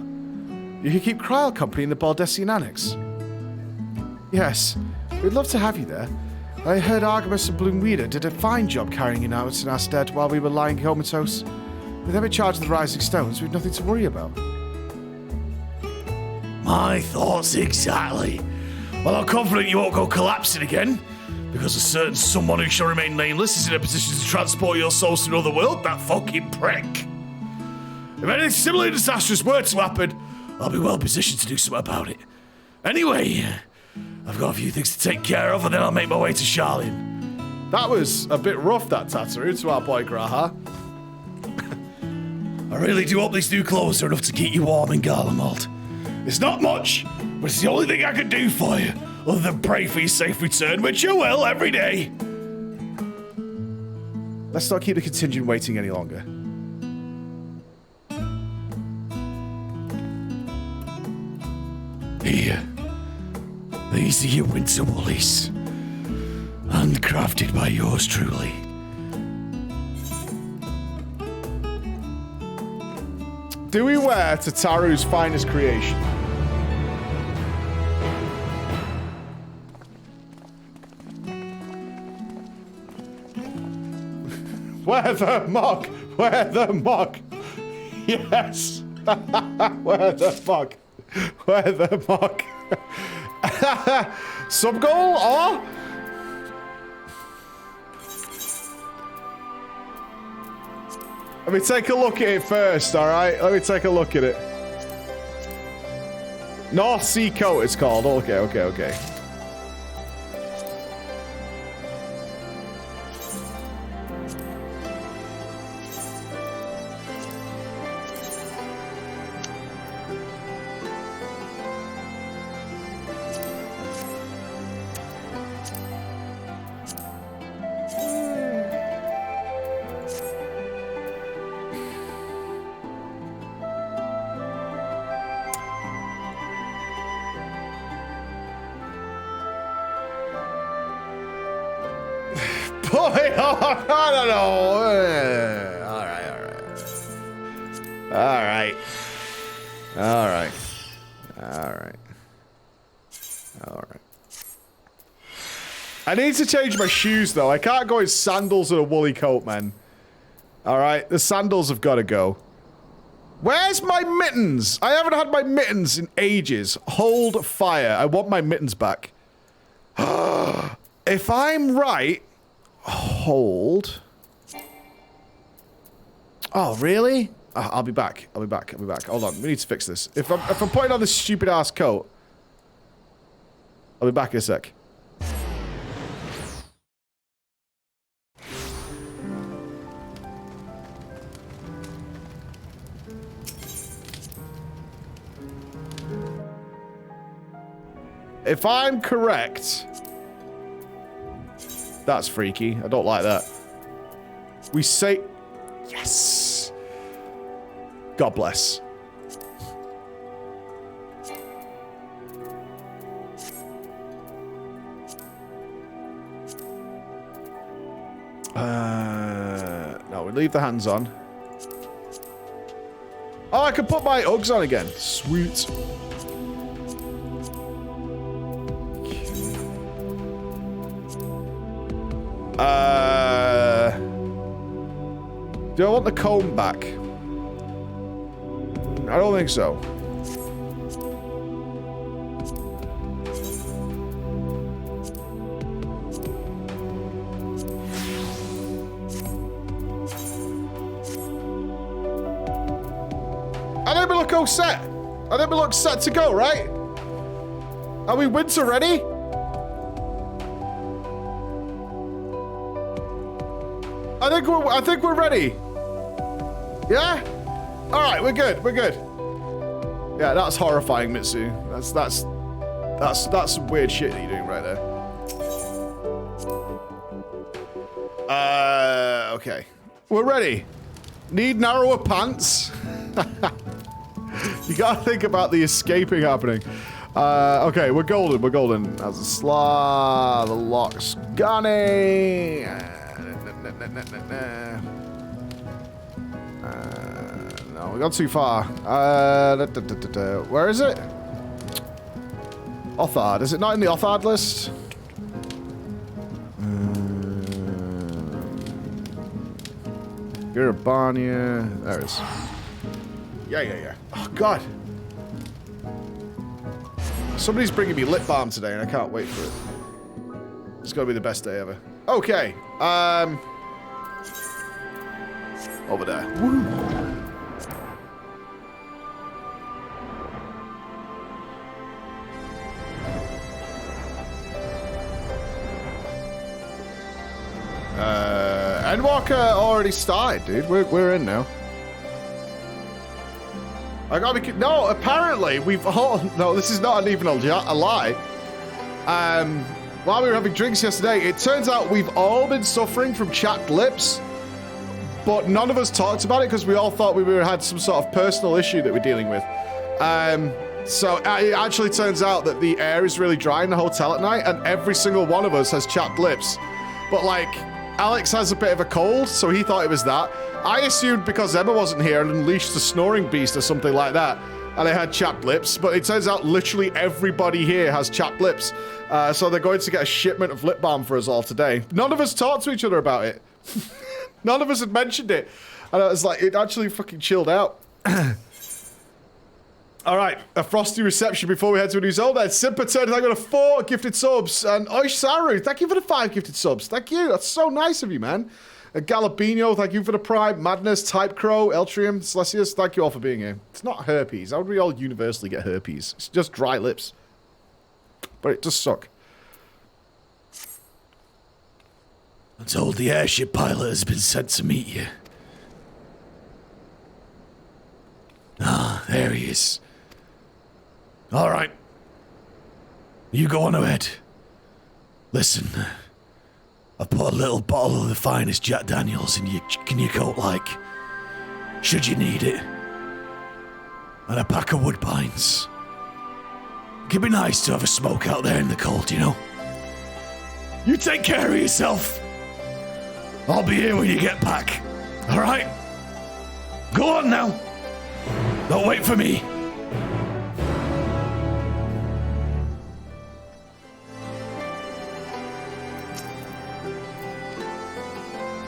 You can keep Kryl company in the Baldessian Annex. Yes, we'd love to have you there. I heard Artemis and Bloomweeder did a fine job carrying you out in our stead while we were lying comatose. With them in charge of the Rising Stones, we've nothing to worry about. My thoughts exactly. Well, I'm confident you won't go collapsing again, because a certain someone who shall remain nameless is in a position to transport your souls to another world, that fucking prick. If anything similarly disastrous were to happen, I'll be well positioned to do something about it. Anyway, I've got a few things to take care of, and then I'll make my way to Charlian. That was a bit rough, that Tataru, to our boy Graha. I really do hope these new clothes are enough to keep you warm in Garlemald. It's not much, but it's the only thing I can do for you, other than pray for your safe return, which I will every day. Let's not keep the contingent waiting any longer. Here. These are your winter woolies. Handcrafted by yours truly. Do we wear Tataru's finest creation? Wear the mock! Wear the mock! Yes! Wear the mock! Wear the mock! Sub goal or? Let me take a look at it first, alright? Let me take a look at it. North Sea Coat it's called. Okay. I don't know. All right. I need to change my shoes, though. I can't go in sandals and a woolly coat, man. All right, the sandals have got to go. Where's my mittens? I haven't had my mittens in ages. Hold fire. I want my mittens back. If I'm right... Hold. Oh, really? I'll be back. Hold on, we need to fix this. If I'm putting on this stupid ass coat, I'll be back in a sec. If I'm correct... That's freaky. I don't like that. We say... Yes! God bless. No, we leave the hands on. Oh, I can put my Uggs on again. Sweet. Do I want the comb back? I don't think so. I think we look all set. I think we look set to go, right? Are we winter ready? I think we're ready. Yeah? Alright, we're good, we're good. Yeah, that's horrifying, Mitsu. That's some weird shit that you're doing right there. Okay. We're ready. Need narrower pants. You gotta think about the escaping happening. Okay, we're golden, we're golden. As a slaw, the lock's gunning. No, we got too far. Where is it? Othard. Is it not in the Othard list? Garlemald. There it is. Yeah. Oh, God. Somebody's bringing me lip balm today, and I can't wait for it. It's gonna be the best day ever. Okay. Over there. Woo. Endwalker already started, dude. We're in now. I gotta be... No, apparently we've all... No, this is not even a lie. While we were having drinks yesterday, it turns out we've all been suffering from chapped lips, but none of us talked about it because we all thought we had some sort of personal issue that we're dealing with. So it actually turns out that the air is really dry in the hotel at night, and every single one of us has chapped lips. But like, Alex has a bit of a cold, so he thought it was that. I assumed because Emma wasn't here and unleashed the snoring beast or something like that, and I had chapped lips, but it turns out literally everybody here has chapped lips. So they're going to get a shipment of lip balm for us all today. None of us talked to each other about it. None of us had mentioned it. And I was like, it actually fucking chilled out. All right, a frosty reception before we head to a new zone then. Simper turned, I got 4 gifted subs. And Oish Saru, thank you for the 5 gifted subs. Thank you, that's so nice of you, man. Galabino, thank you for the Prime. Madness, Type Crow, Eltrium, Celestius, thank you all for being here. It's not herpes. How would we all universally get herpes? It's just dry lips. But it does suck. I'm told the airship pilot has been sent to meet you. Ah, there he is. All right. You go on ahead. Listen, I've put a little bottle of the finest Jack Daniels in your coat, like, should you need it. And a pack of woodbines. It'd be nice to have a smoke out there in the cold, you know? You take care of yourself. I'll be here when you get back. All right? Go on now. Don't wait for me.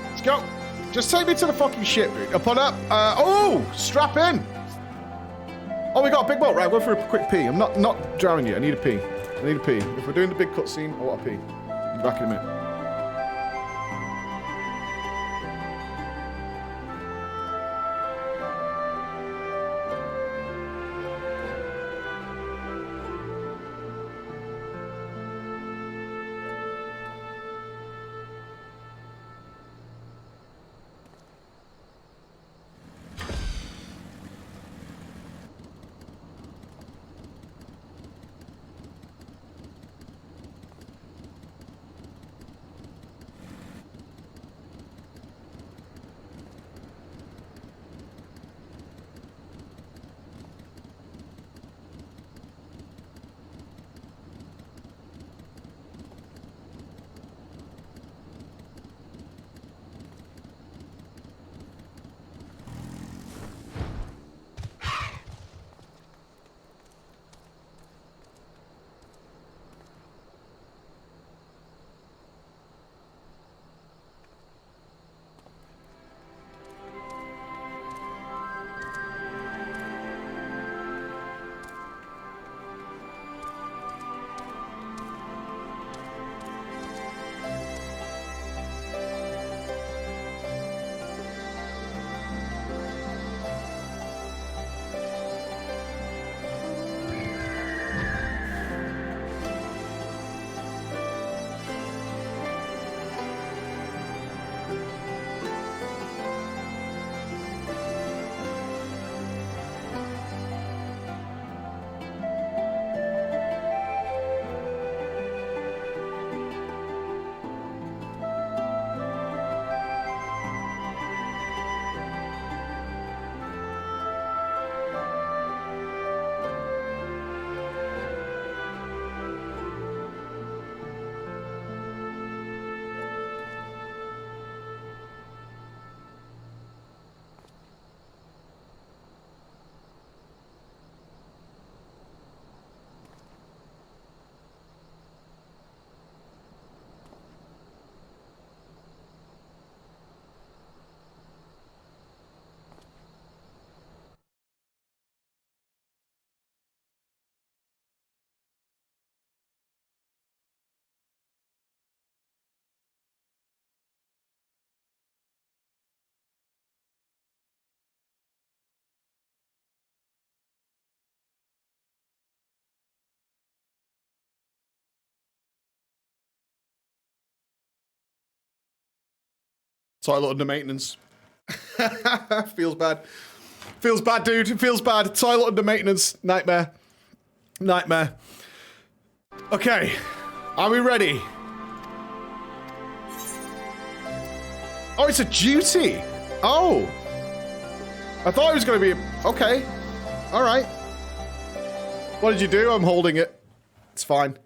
Let's go. Just take me to the fucking ship, dude. Upon up. Oh, strap in. Oh, we got a big boat. Right, go for a quick pee. I'm not drowning you. I need a pee. I need a pee. If we're doing the big cutscene, I want a pee. I'll be back in a minute. Toilet under maintenance. Feels bad. Feels bad, dude. It feels bad. Toilet under maintenance. Nightmare. Nightmare. Okay. Are we ready? Oh, it's a duty. Oh. I thought it was going to be... Okay. All right. What did you do? I'm holding it. It's fine.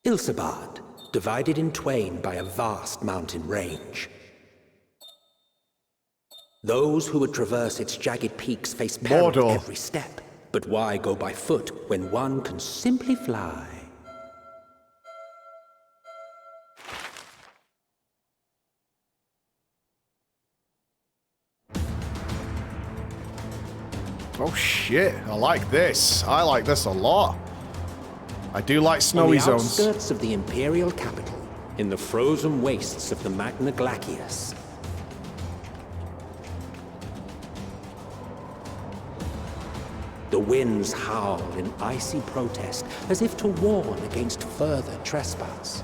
Ilsabad, divided in twain by a vast mountain range. Those who would traverse its jagged peaks face peril at every step. But why go by foot when one can simply fly? Oh shit, I like this. I like this a lot. I do like snowy zones. On the outskirts of the imperial capital, in the frozen wastes of the Magna Glacius. The winds howl in icy protest, as if to warn against further trespass.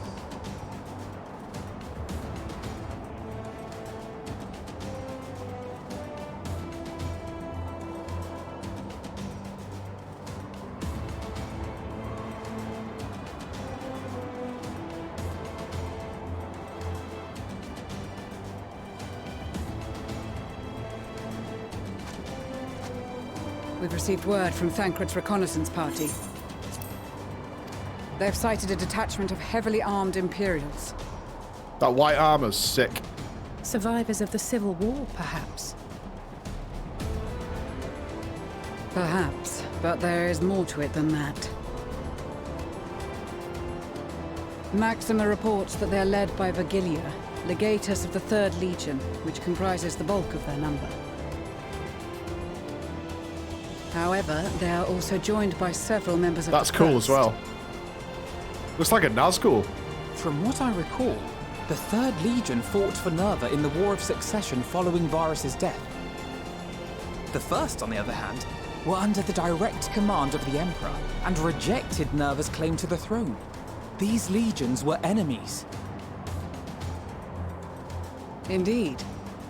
We've received word from Thancred's reconnaissance party. They've sighted a detachment of heavily armed Imperials. That white armor's sick. Survivors of the Civil War, perhaps? Perhaps, but there is more to it than that. Maxima reports that they're led by Vergilia, Legatus of the 3rd Legion, which comprises the bulk of their number. However, they are also joined by several members of That's the cool First. as well. Looks like a Nazgul. From what I recall, the 3rd Legion fought for Nerva in the War of Succession following Varus's death. The First, on the other hand, were under the direct command of the Emperor and rejected Nerva's claim to the throne. These legions were enemies. Indeed.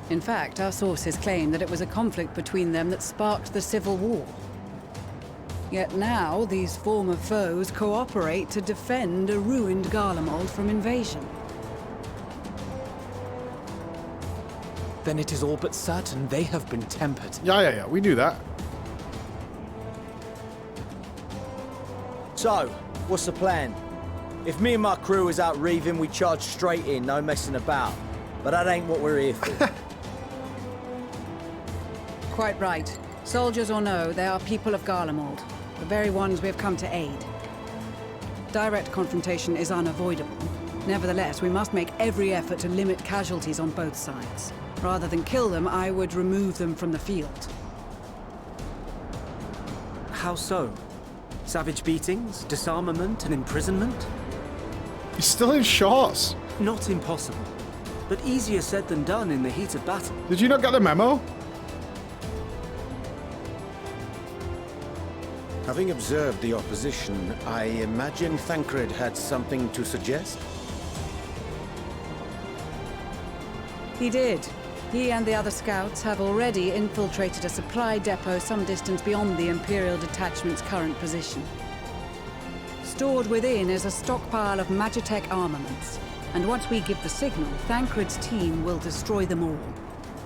In fact, our sources claim that it was a conflict between them that sparked the Civil War. Yet now, these former foes cooperate to defend a ruined Garlemald from invasion. Then it is all but certain they have been tempered. Yeah, we knew that. So, what's the plan? If me and my crew is out reaving, we charge straight in, no messing about. But that ain't what we're here for. Quite right. Soldiers or no, they are people of Garlemald, the very ones we have come to aid. Direct confrontation is unavoidable. Nevertheless, we must make every effort to limit casualties on both sides. Rather than kill them, I would remove them from the field. How so? Savage beatings, disarmament, and imprisonment? He's still in shorts. Not impossible, but easier said than done in the heat of battle. Did you not get the memo? Having observed the opposition, I imagine Thancred had something to suggest? He did. He and the other scouts have already infiltrated a supply depot some distance beyond the Imperial detachment's current position. Stored within is a stockpile of Magitech armaments, and once we give the signal, Thancred's team will destroy them all.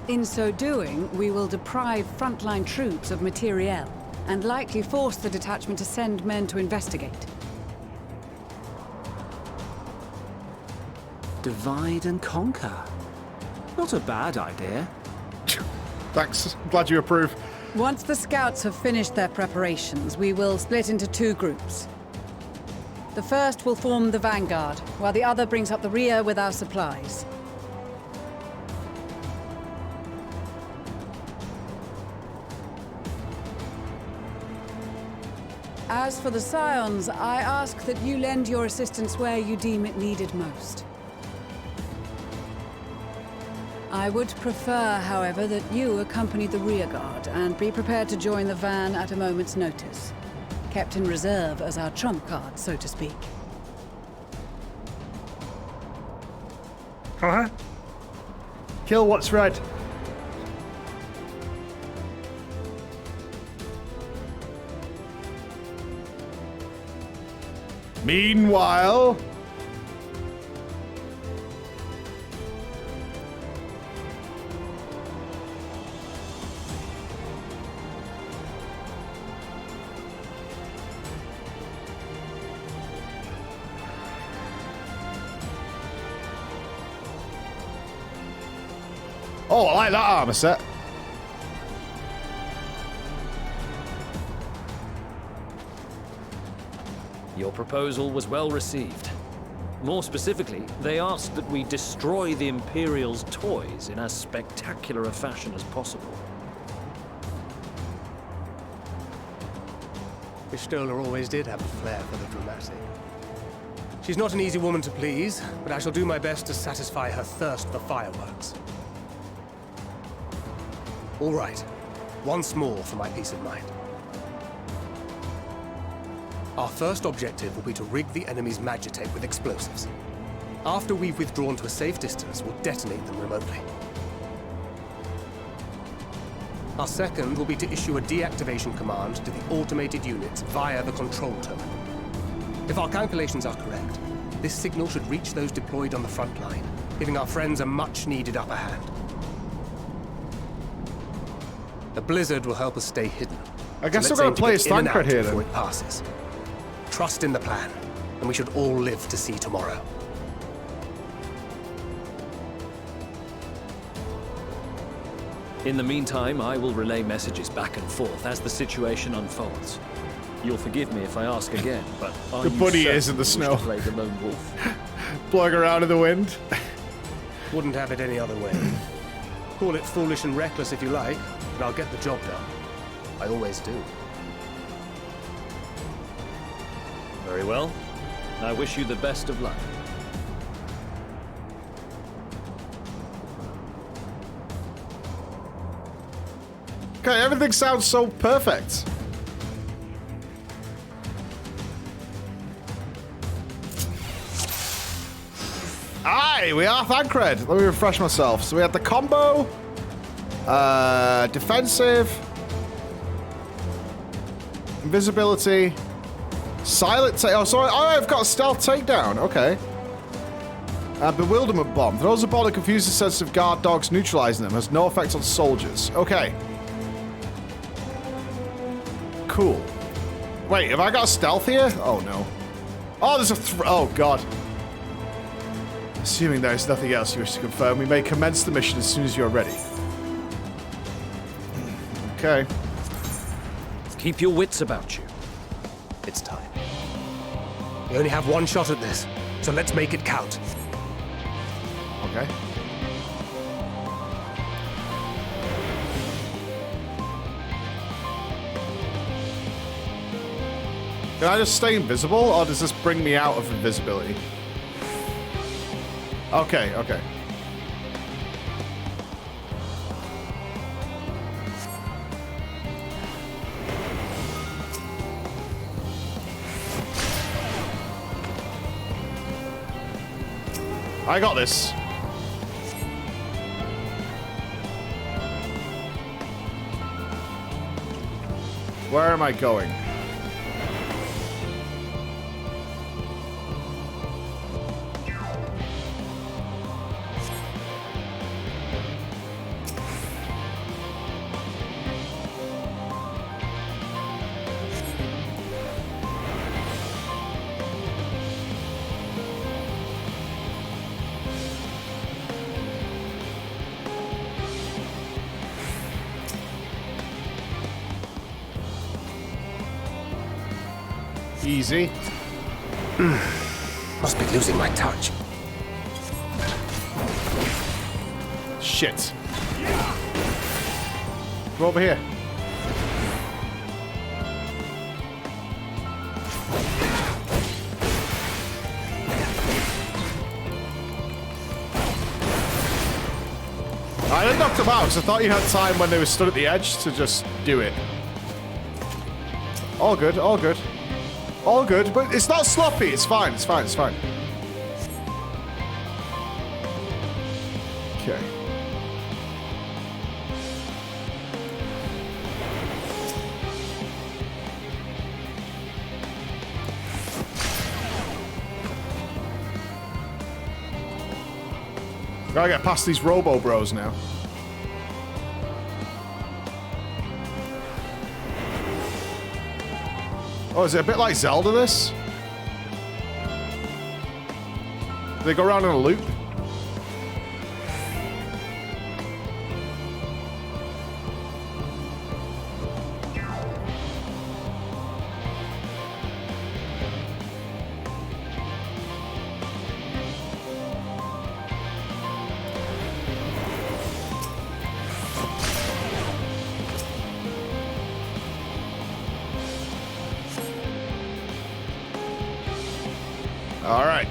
In so doing, we will deprive frontline troops of materiel, and likely force the detachment to send men to investigate. Divide and conquer. Not a bad idea. Thanks. Glad you approve. Once the scouts have finished their preparations, we will split into 2 groups. The first will form the vanguard, while the other brings up the rear with our supplies. As for the Scions, I ask that you lend your assistance where you deem it needed most. I I would prefer, however, that you accompany the rearguard and be prepared to join the van at a moment's notice. Kept in reserve as our trump card, so to speak. Uh-huh. Kill what's red. Meanwhile... Oh, I like that armor set. Your proposal was well received. More specifically, they asked that we destroy the Imperial's toys in as spectacular a fashion as possible. Pistola always did have a flair for the dramatic. She's not an easy woman to please, but I shall do my best to satisfy her thirst for fireworks. All right, once more for my peace of mind. Our first objective will be to rig the enemy's Magitate with explosives. After we've withdrawn to a safe distance, we'll detonate them remotely. Our second will be to issue a deactivation command to the automated units via the control terminal. If our calculations are correct, this signal should reach those deployed on the front line, giving our friends a much-needed upper hand. The blizzard will help us stay hidden. I guess so we're going to play as in and Thancred out here, before then. it passes. Trust in the plan, and we should all live to see tomorrow. In the meantime, I will relay messages back and forth as the situation unfolds. You'll forgive me if I ask again, but are The you bunny certain is in the you wish snow. to play the lone wolf? Blowing around in the wind. Wouldn't have it any other way. Call it foolish and reckless if you like, but I'll get the job done. I always do. Very well. I wish you the best of luck. Okay, everything sounds so perfect. Aye, we are Thancred. Let me refresh myself. So we had the combo, defensive, invisibility, silent take. Oh, sorry. Oh, I've got a stealth takedown. Okay. Bewilderment bomb. Throws a ball that confuses sensitive guard dogs, neutralizing them. Has no effect on soldiers. Okay. Cool. Wait, have I got a stealth here? Oh, no. Oh, there's a oh, God. Assuming there is nothing else you wish to confirm, we may commence the mission as soon as you're ready. Okay. Keep your wits about you. It's time. We only have one shot at this, so let's make it count. Okay. Can I just stay invisible, or does this bring me out of invisibility? Okay, okay. I got this. Where am I going? Easy. Must be losing my touch. Shit. Come over here. knocked them out because I thought you had time when they were stood at the edge to just do it. All good, all good. All good, but it's not sloppy. It's fine, it's fine, it's fine. Okay. Gotta get past these Robo Bros now. Oh, is it a bit like Zelda, this? Do they go around in a loop? All right.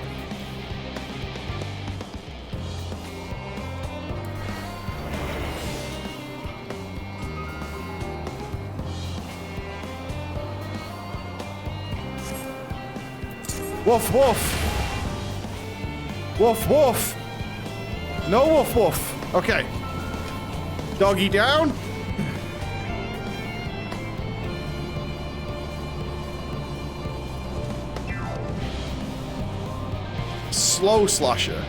Woof, woof. Woof, woof. No woof, woof. Okay. Doggy down. Slow slasher.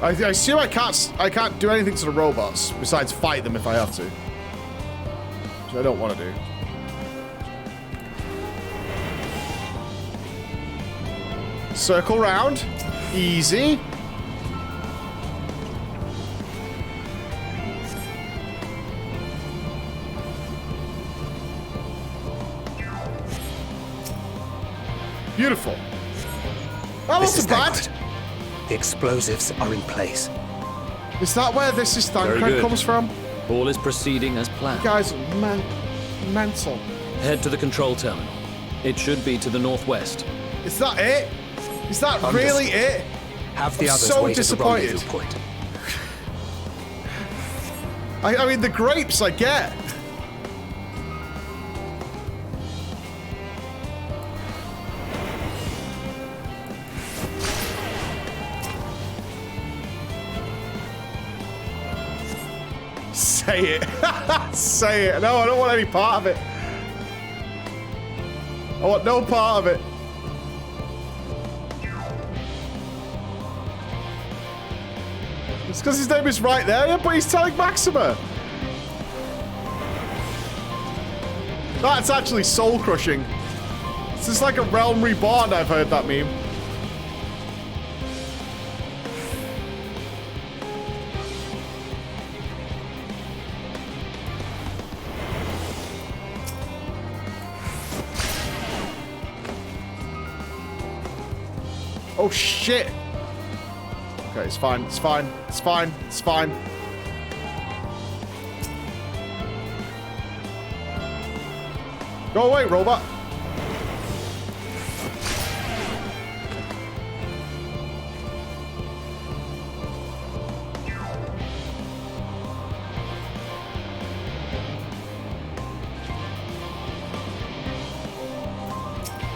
I assume I can't do anything to the robots besides fight them if I have to. Which I don't want to do. Circle round. Easy. Beautiful. That wasn't bad. The explosives are in place. Is that where this is Thancred comes from? All is proceeding as planned. You guys are mental. Head to the control terminal. It should be to the northwest. Is that it? Is that really it? Have the I'm others so wait disappointed. at the rendezvous point. I mean, the grapes I get. Say it. Say it. No, I don't want any part of it. I want no part of it. It's because his name is right there, yeah, but he's telling Maxima. That's actually soul crushing. This is like a Realm Reborn, I've heard that meme. Oh shit! Okay, it's fine, it's fine, it's fine, it's fine. Go away, robot!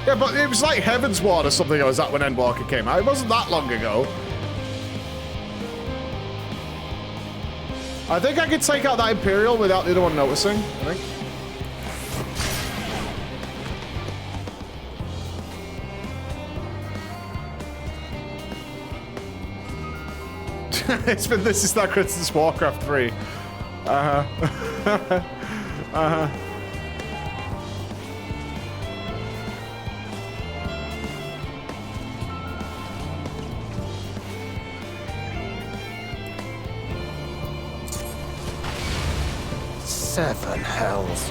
Yeah, but it was like Heaven's Ward or something I was at when Endwalker came out. It wasn't that long ago. I think I could take out that Imperial without the other one noticing, I think. It's been This Is That Quintus Warcraft 3. Uh-huh. Uh-huh. Seven hells.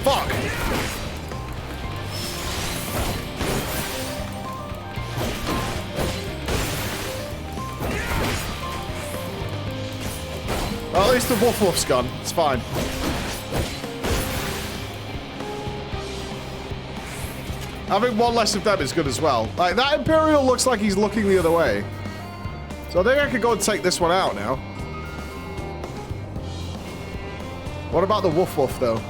Fuck! least the woof woof's gone. It's fine. Having one less of them is good as well. Like, that Imperial looks like he's looking the other way. So I think I could go and take this one out now. What about the woof woof, though?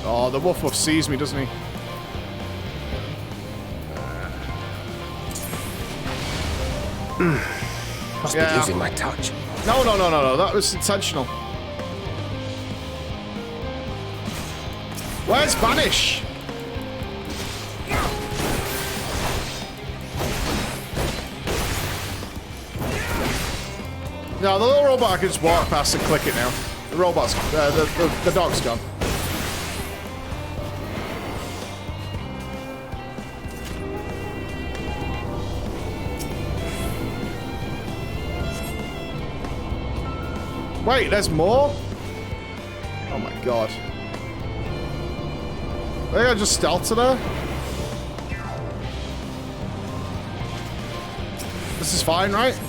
Oh, the woof woof sees me, doesn't he? Must be losing my touch. No. That was intentional. Where's Vanish? No, the little robot can just walk past and click it now. The robot's, the dog's gone. Wait, there's more? Oh my god. I think I just stealthed her. This is fine, right?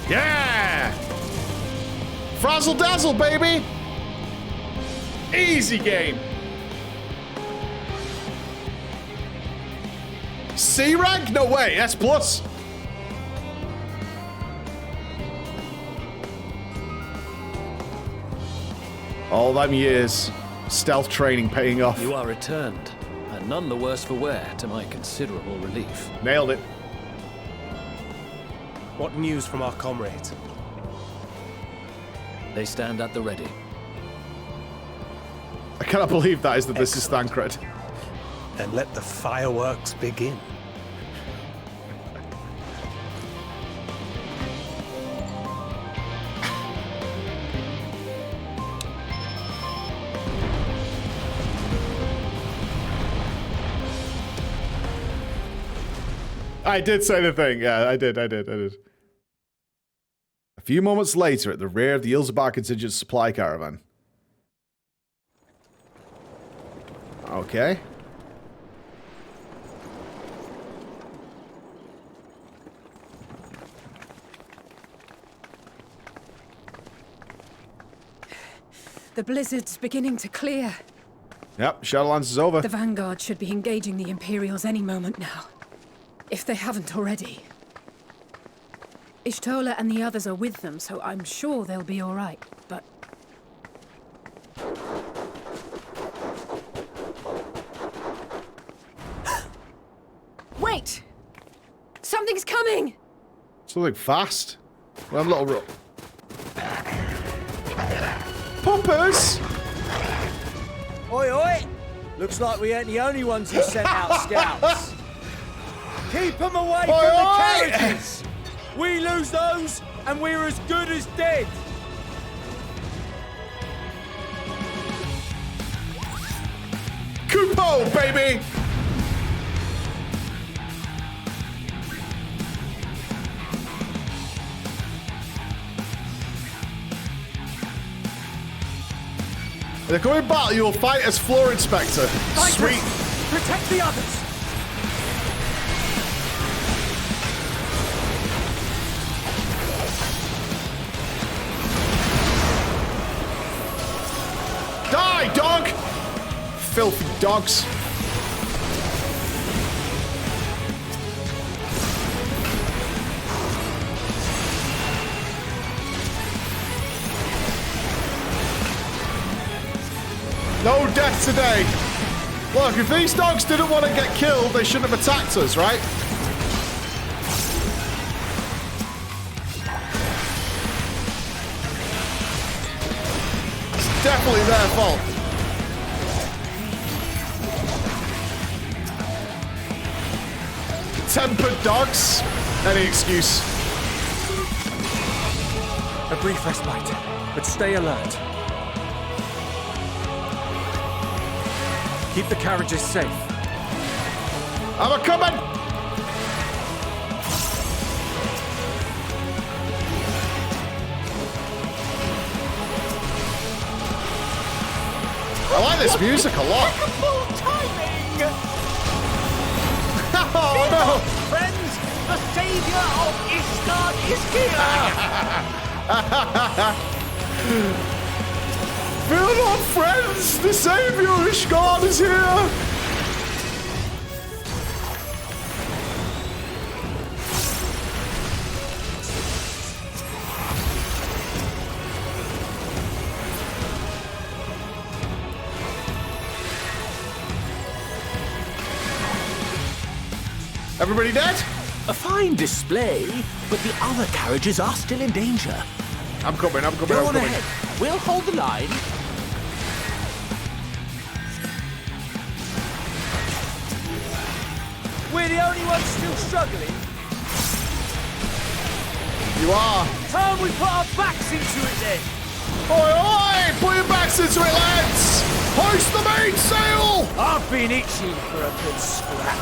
Yeah! Frazzle dazzle, baby! Easy game. C rank? No way, S plus. All them years, stealth training paying off. You are returned, and none the worse for wear, to my considerable relief. Nailed it. What news from our comrades? They stand at the ready. I cannot believe that is that this is Thancred. Then let the fireworks begin. I did say the thing. Yeah, I did. A few moments later, at the rear of the Ilzabar contingent supply caravan. Okay. The blizzard's beginning to clear. Yep, Shadowlands is over. The Vanguard should be engaging the Imperials any moment now. If they haven't already. Ishtola and the others are with them, so I'm sure they'll be all right, but... Wait! Something's coming! Something fast. Well, I'm a little Poppers! Oi, oi! Looks like we ain't the only ones who sent out scouts. Keep them away from the carriages! We lose those, and we're as good as dead! Kupo, baby! In the coming battle, you will fight as Floor Inspector. Sweet. Protect the others! Die, dog! Filthy dogs. No death today. Look, if these dogs didn't want to get killed, they shouldn't have attacked us, right? It's definitely their fault. Tempered dogs. Any excuse. A brief respite, but stay alert. Keep the carriages safe. I'm a-coming! I like this music a lot. Oh no! Friends, the savior of Ishgard is here! Fear not, friends! The savior of Ishgard is here! Everybody dead? A fine display, but the other carriages are still in danger. I'm coming. Go on ahead. We'll hold the line. We're the only ones still struggling. You are. Time we put our backs into it then. Oi, oi! Put your backs into it, lads! Hoist the mainsail! I've been itching for a good scrap.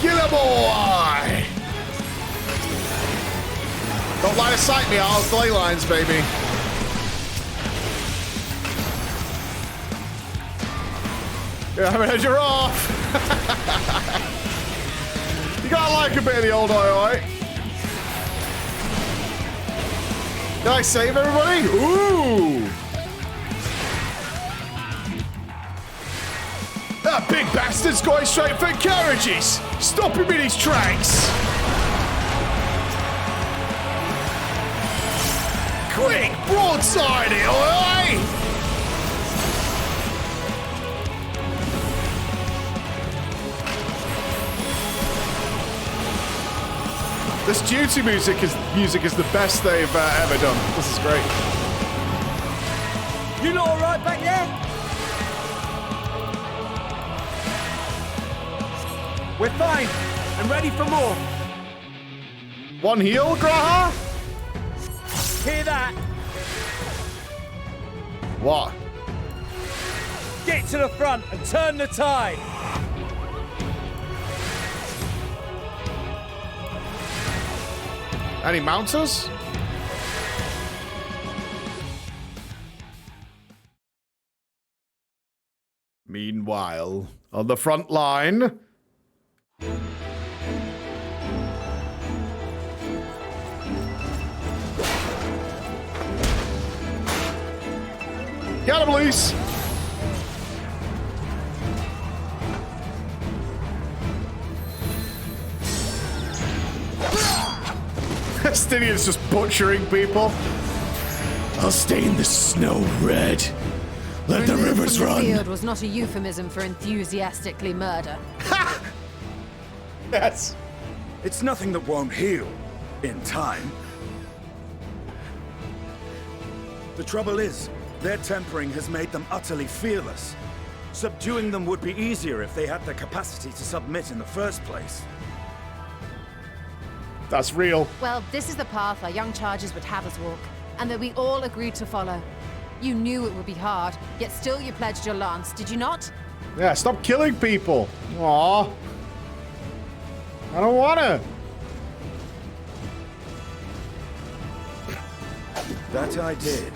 Killer boy! Don't line of sight me, I'll delay lines, baby. Yeah, I mean, you're off! You gotta like a bit of the old IOI. Did I save everybody? Ooh! That big bastard's going straight for carriages! Stop him in his tracks! Quick, broadside it, oi! This duty music is the best they've ever done. This is great. You lot all right back there? We're fine and ready for more. One heal, Graha? Hear that? What? Get to the front and turn the tide. Any mounters? Meanwhile, on the front line. Got him, Elise! Estinian's just butchering people. I'll stain the snow red. Let the rivers from the run. Field was not a euphemism for enthusiastically murder. Yes. It's nothing that won't heal in time. The trouble is, their tempering has made them utterly fearless. Subduing them would be easier if they had the capacity to submit in the first place. That's real. Well, this is the path our young charges would have us walk, and that we all agreed to follow. You knew it would be hard, yet still you pledged your lance, did you not? Yeah, stop killing people. Aww. I don't wanna. That I did.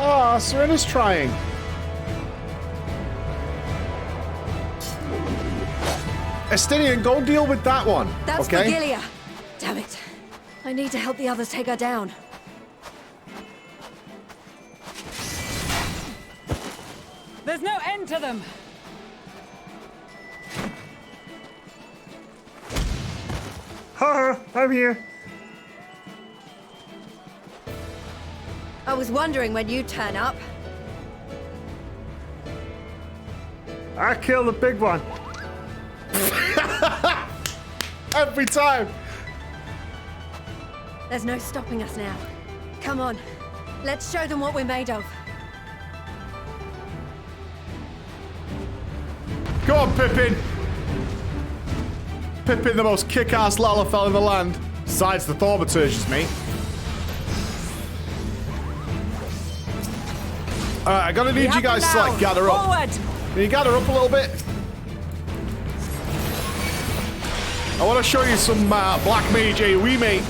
Oh, Serena's trying. Estinian, go deal with that one. That's okay? Vigilia. Damn it. I need to help the others take her down. There's no end to them! Haha, I'm here. I was wondering when you'd turn up. I killed the big one. Every time. There's no stopping us now. Come on. Let's show them what we're made of. Go on, Pippin. Pippin, the most kick-ass Lalafell in the land. Besides the thaumaturges, mate. Alright, I'm gonna need you guys to like gather up. Forward. Can you gather up a little bit? I want to show you some Black Mage AoE, mate.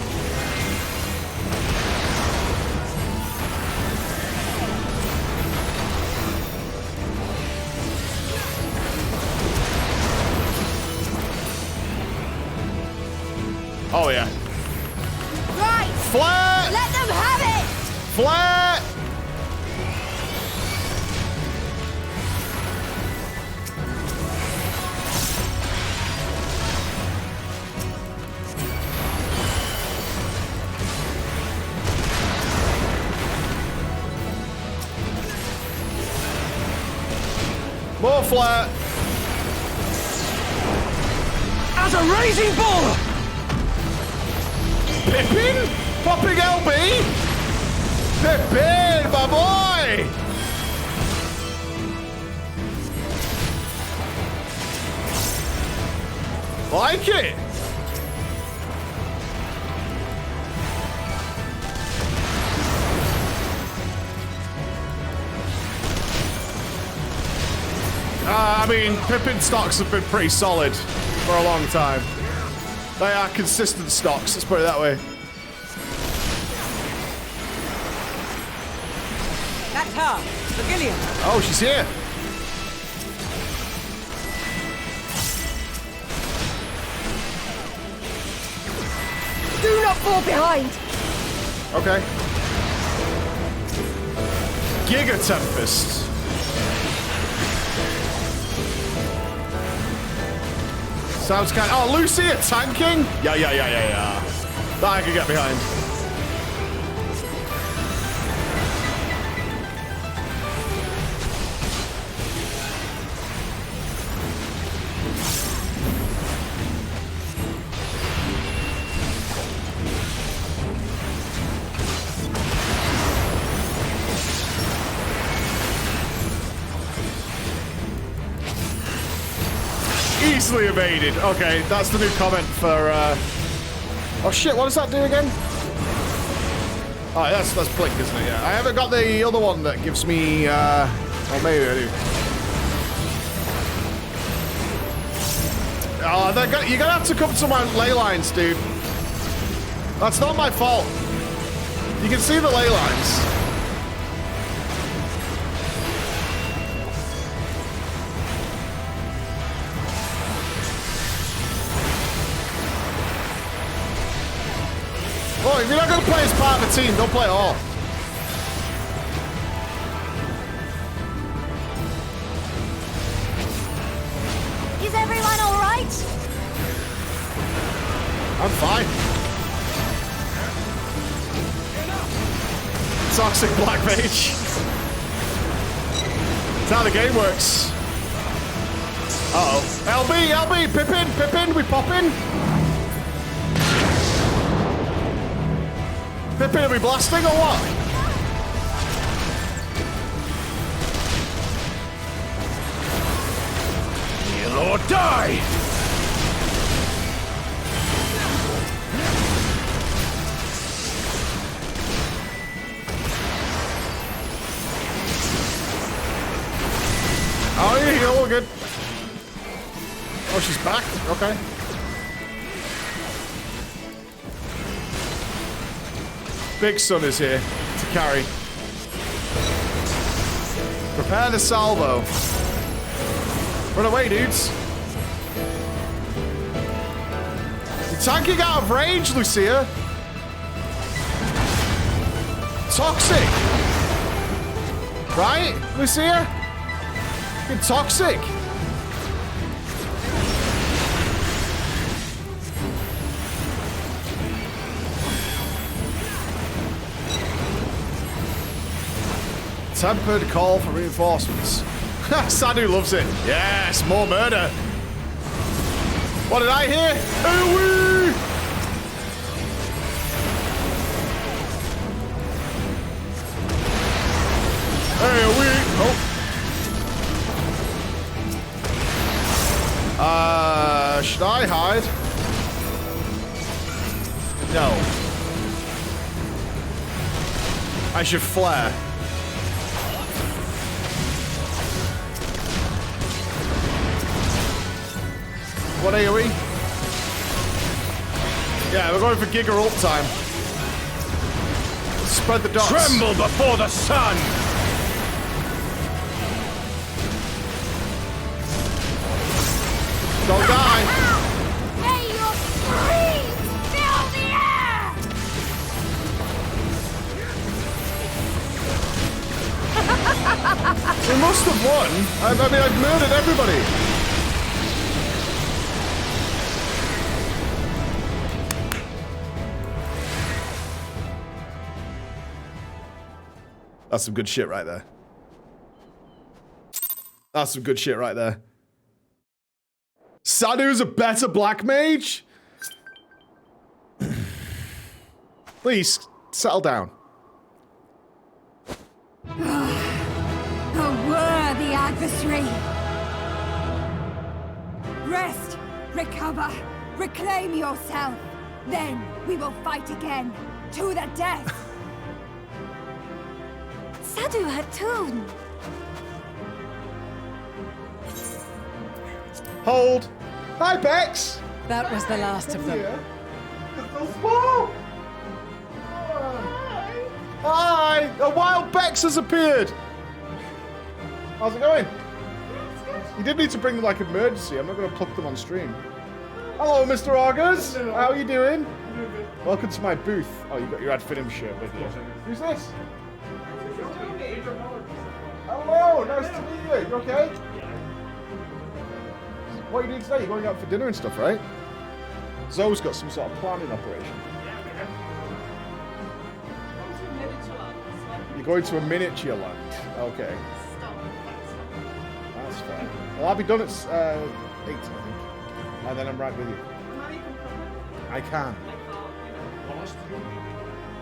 Oh, yeah. Right! Flare! Let them have it! Flare! More flare! As a raging bull! Pippin? Popping LB? Pippin, my boy! Like it? I mean, Pippin stocks have been pretty solid for a long time. They are consistent stocks, let's put it that way. That's her, Virgilian. Oh, she's here. Do not fall behind! Okay. Giga Tempest. Sounds kind of... Oh, Lucia tanking? Yeah. That I can get behind. Easily evaded. Okay, that's the new comment for, Oh shit, what does that do again? Oh, that's Blink, isn't it? Yeah. I haven't got the other one that gives me, or maybe I do. Oh, you're gonna have to come to my ley lines, dude. That's not my fault. You can see the ley lines. Oh, if you're not going to play as part of a team, don't play at all. Is everyone all right? I'm fine. Toxic Black Mage. That's how the game works. Uh-oh. LB, Pippin, we poppin'? Pippin, are we blasting or what? Kill or die! Oh, yeah, you're all good. Oh, she's back? Okay. Big Sun is here to carry. Prepare the salvo. Run away, dudes. You're tanking out of range, Lucia. Toxic. Right, Lucia? You're toxic. Tempered call for reinforcements. Sadu loves it. Yes, more murder. What did I hear? Ooh-wee! Hey-wee! Oh. Should I hide? No. I should flare. What are we? Yeah, we're going for Giga ult time. Spread the dots. Tremble before the sun! Don't die. May your screams fill the air! We must have won. I mean, I've murdered everybody. That's some good shit right there. That's some good shit right there. Sadu's a better black mage? Please, settle down. A worthy adversary. Rest, recover, reclaim yourself. Then we will fight again, to the death. Sadu Hatun. Hold. Hi, Bex. That was the last of them. Hi. A wild Bex has appeared. How's it going? You did need to bring like emergency. I'm not going to pluck them on stream. Hello, Mr. Augers. How are you doing? Welcome to my booth. Oh, you got your Ad Finum shirt with you. Who's this? Hello, nice to meet you. You okay? What are you doing today? You're going out for dinner and stuff, right? Zoe's got some sort of planning operation. You're going to a miniature land. Okay. That's fine. Well, I'll be done at 8, I think. And then I'm right with you. I can.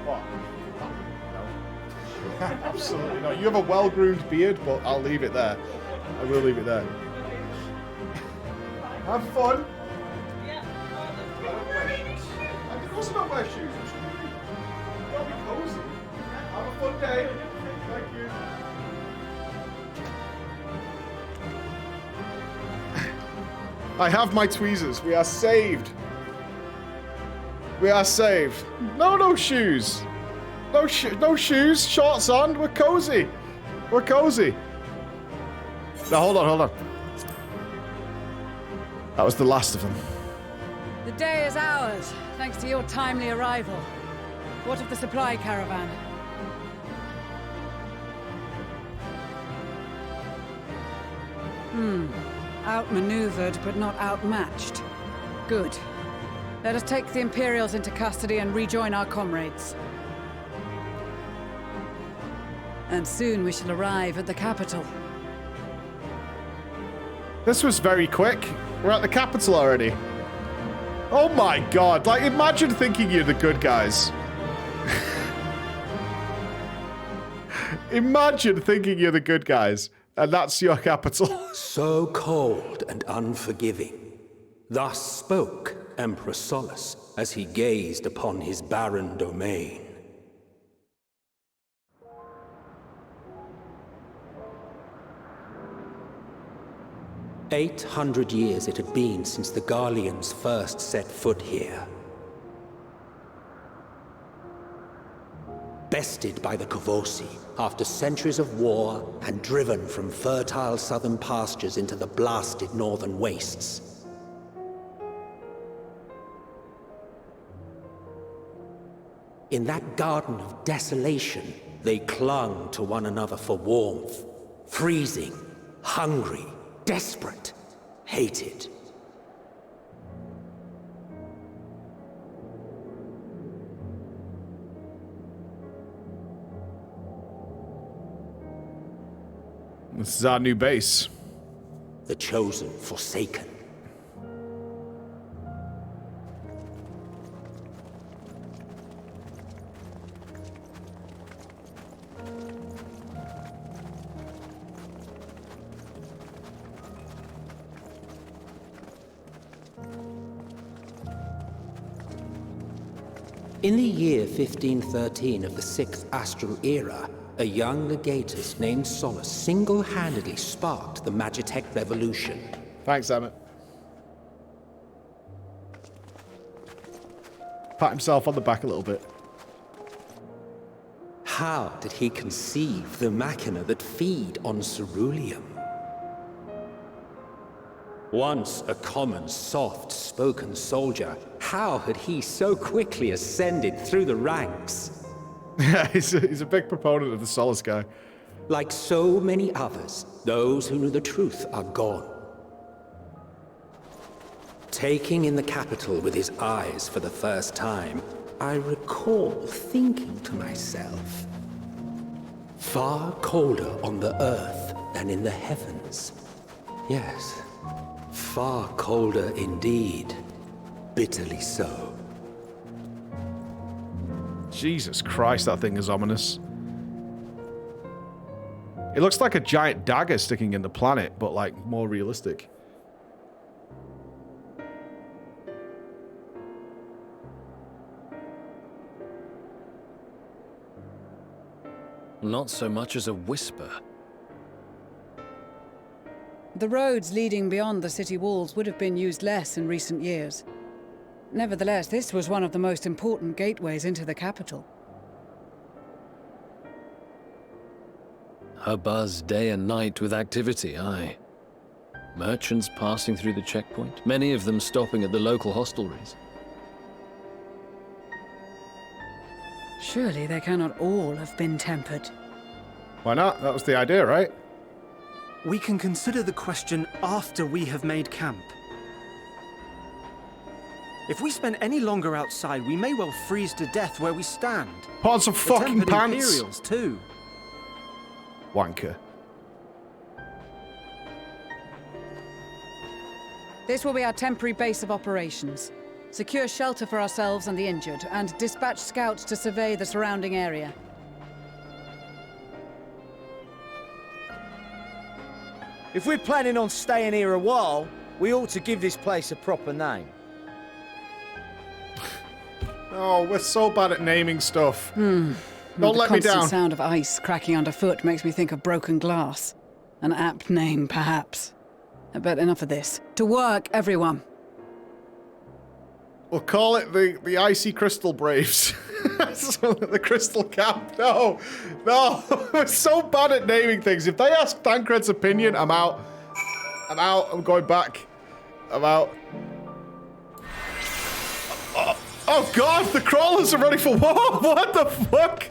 What? No. Absolutely not. You have a well-groomed beard, but I'll leave it there. I will leave it there. Have fun. Yeah. I can also not wear shoes. Gotta be cozy. Have a fun day. Thank you. I have my tweezers. We are saved. We are saved. No shoes. No shoes. Shorts on. We're cozy. We're cozy. Now hold on. That was the last of them. The day is ours, thanks to your timely arrival. What of the supply caravan? Outmaneuvered, but not outmatched. Good. Let us take the Imperials into custody and rejoin our comrades. And soon we shall arrive at the capital. This was very quick. We're at the capital already. Oh my god, like imagine thinking you're the good guys. Imagine thinking you're the good guys, and that's your capital. So cold and unforgiving. Thus spoke Emperor Solus as he gazed upon his barren domain. "800 years it had been since the Garleans first set foot here. Bested by the Kavosi after centuries of war and driven from fertile southern pastures into the blasted northern wastes. In that garden of desolation, they clung to one another for warmth, freezing, hungry, desperate, hated. This is our new base. The chosen forsaken. In the year 1513 of the 6th Astral Era, a young legatus named Solus single-handedly sparked the Magitech Revolution. Thanks, Emmett. Pat himself on the back a little bit. How did he conceive the machina that feed on ceruleum? Once a common, soft-spoken soldier, how had he so quickly ascended through the ranks? Yeah, he's a big proponent of the Solus guy. Like so many others, those who knew the truth are gone. Taking in the capital with his eyes for the first time, I recall thinking to myself, far colder on the earth than in the heavens. Yes, far colder indeed. Bitterly so. Jesus Christ, that thing is ominous. It looks like a giant dagger sticking in the planet, but like more realistic. Not so much as a whisper. The roads leading beyond the city walls would have been used less in recent years. Nevertheless, this was one of the most important gateways into the capital. A buzz day and night with activity, aye. Merchants passing through the checkpoint, many of them stopping at the local hostelries. Surely they cannot all have been tempered. Why not? That was the idea, right? We can consider the question after we have made camp. If we spend any longer outside, we may well freeze to death where we stand. Put on some fucking tempered pants. Imperials, too. Wanker. This will be our temporary base of operations. Secure shelter for ourselves and the injured, and dispatch scouts to survey the surrounding area. If we're planning on staying here a while, we ought to give this place a proper name. Oh, we're so bad at naming stuff. Don't let me down. The constant sound of ice cracking underfoot makes me think of broken glass. An apt name, perhaps. But enough of this. To work, everyone. We'll call it the Icy Crystal Braves. The Crystal Camp. No. We're so bad at naming things. If they ask Thancred's opinion, I'm out. I'm going back. I'm out. Oh God, the crawlers are ready for war. What the fuck?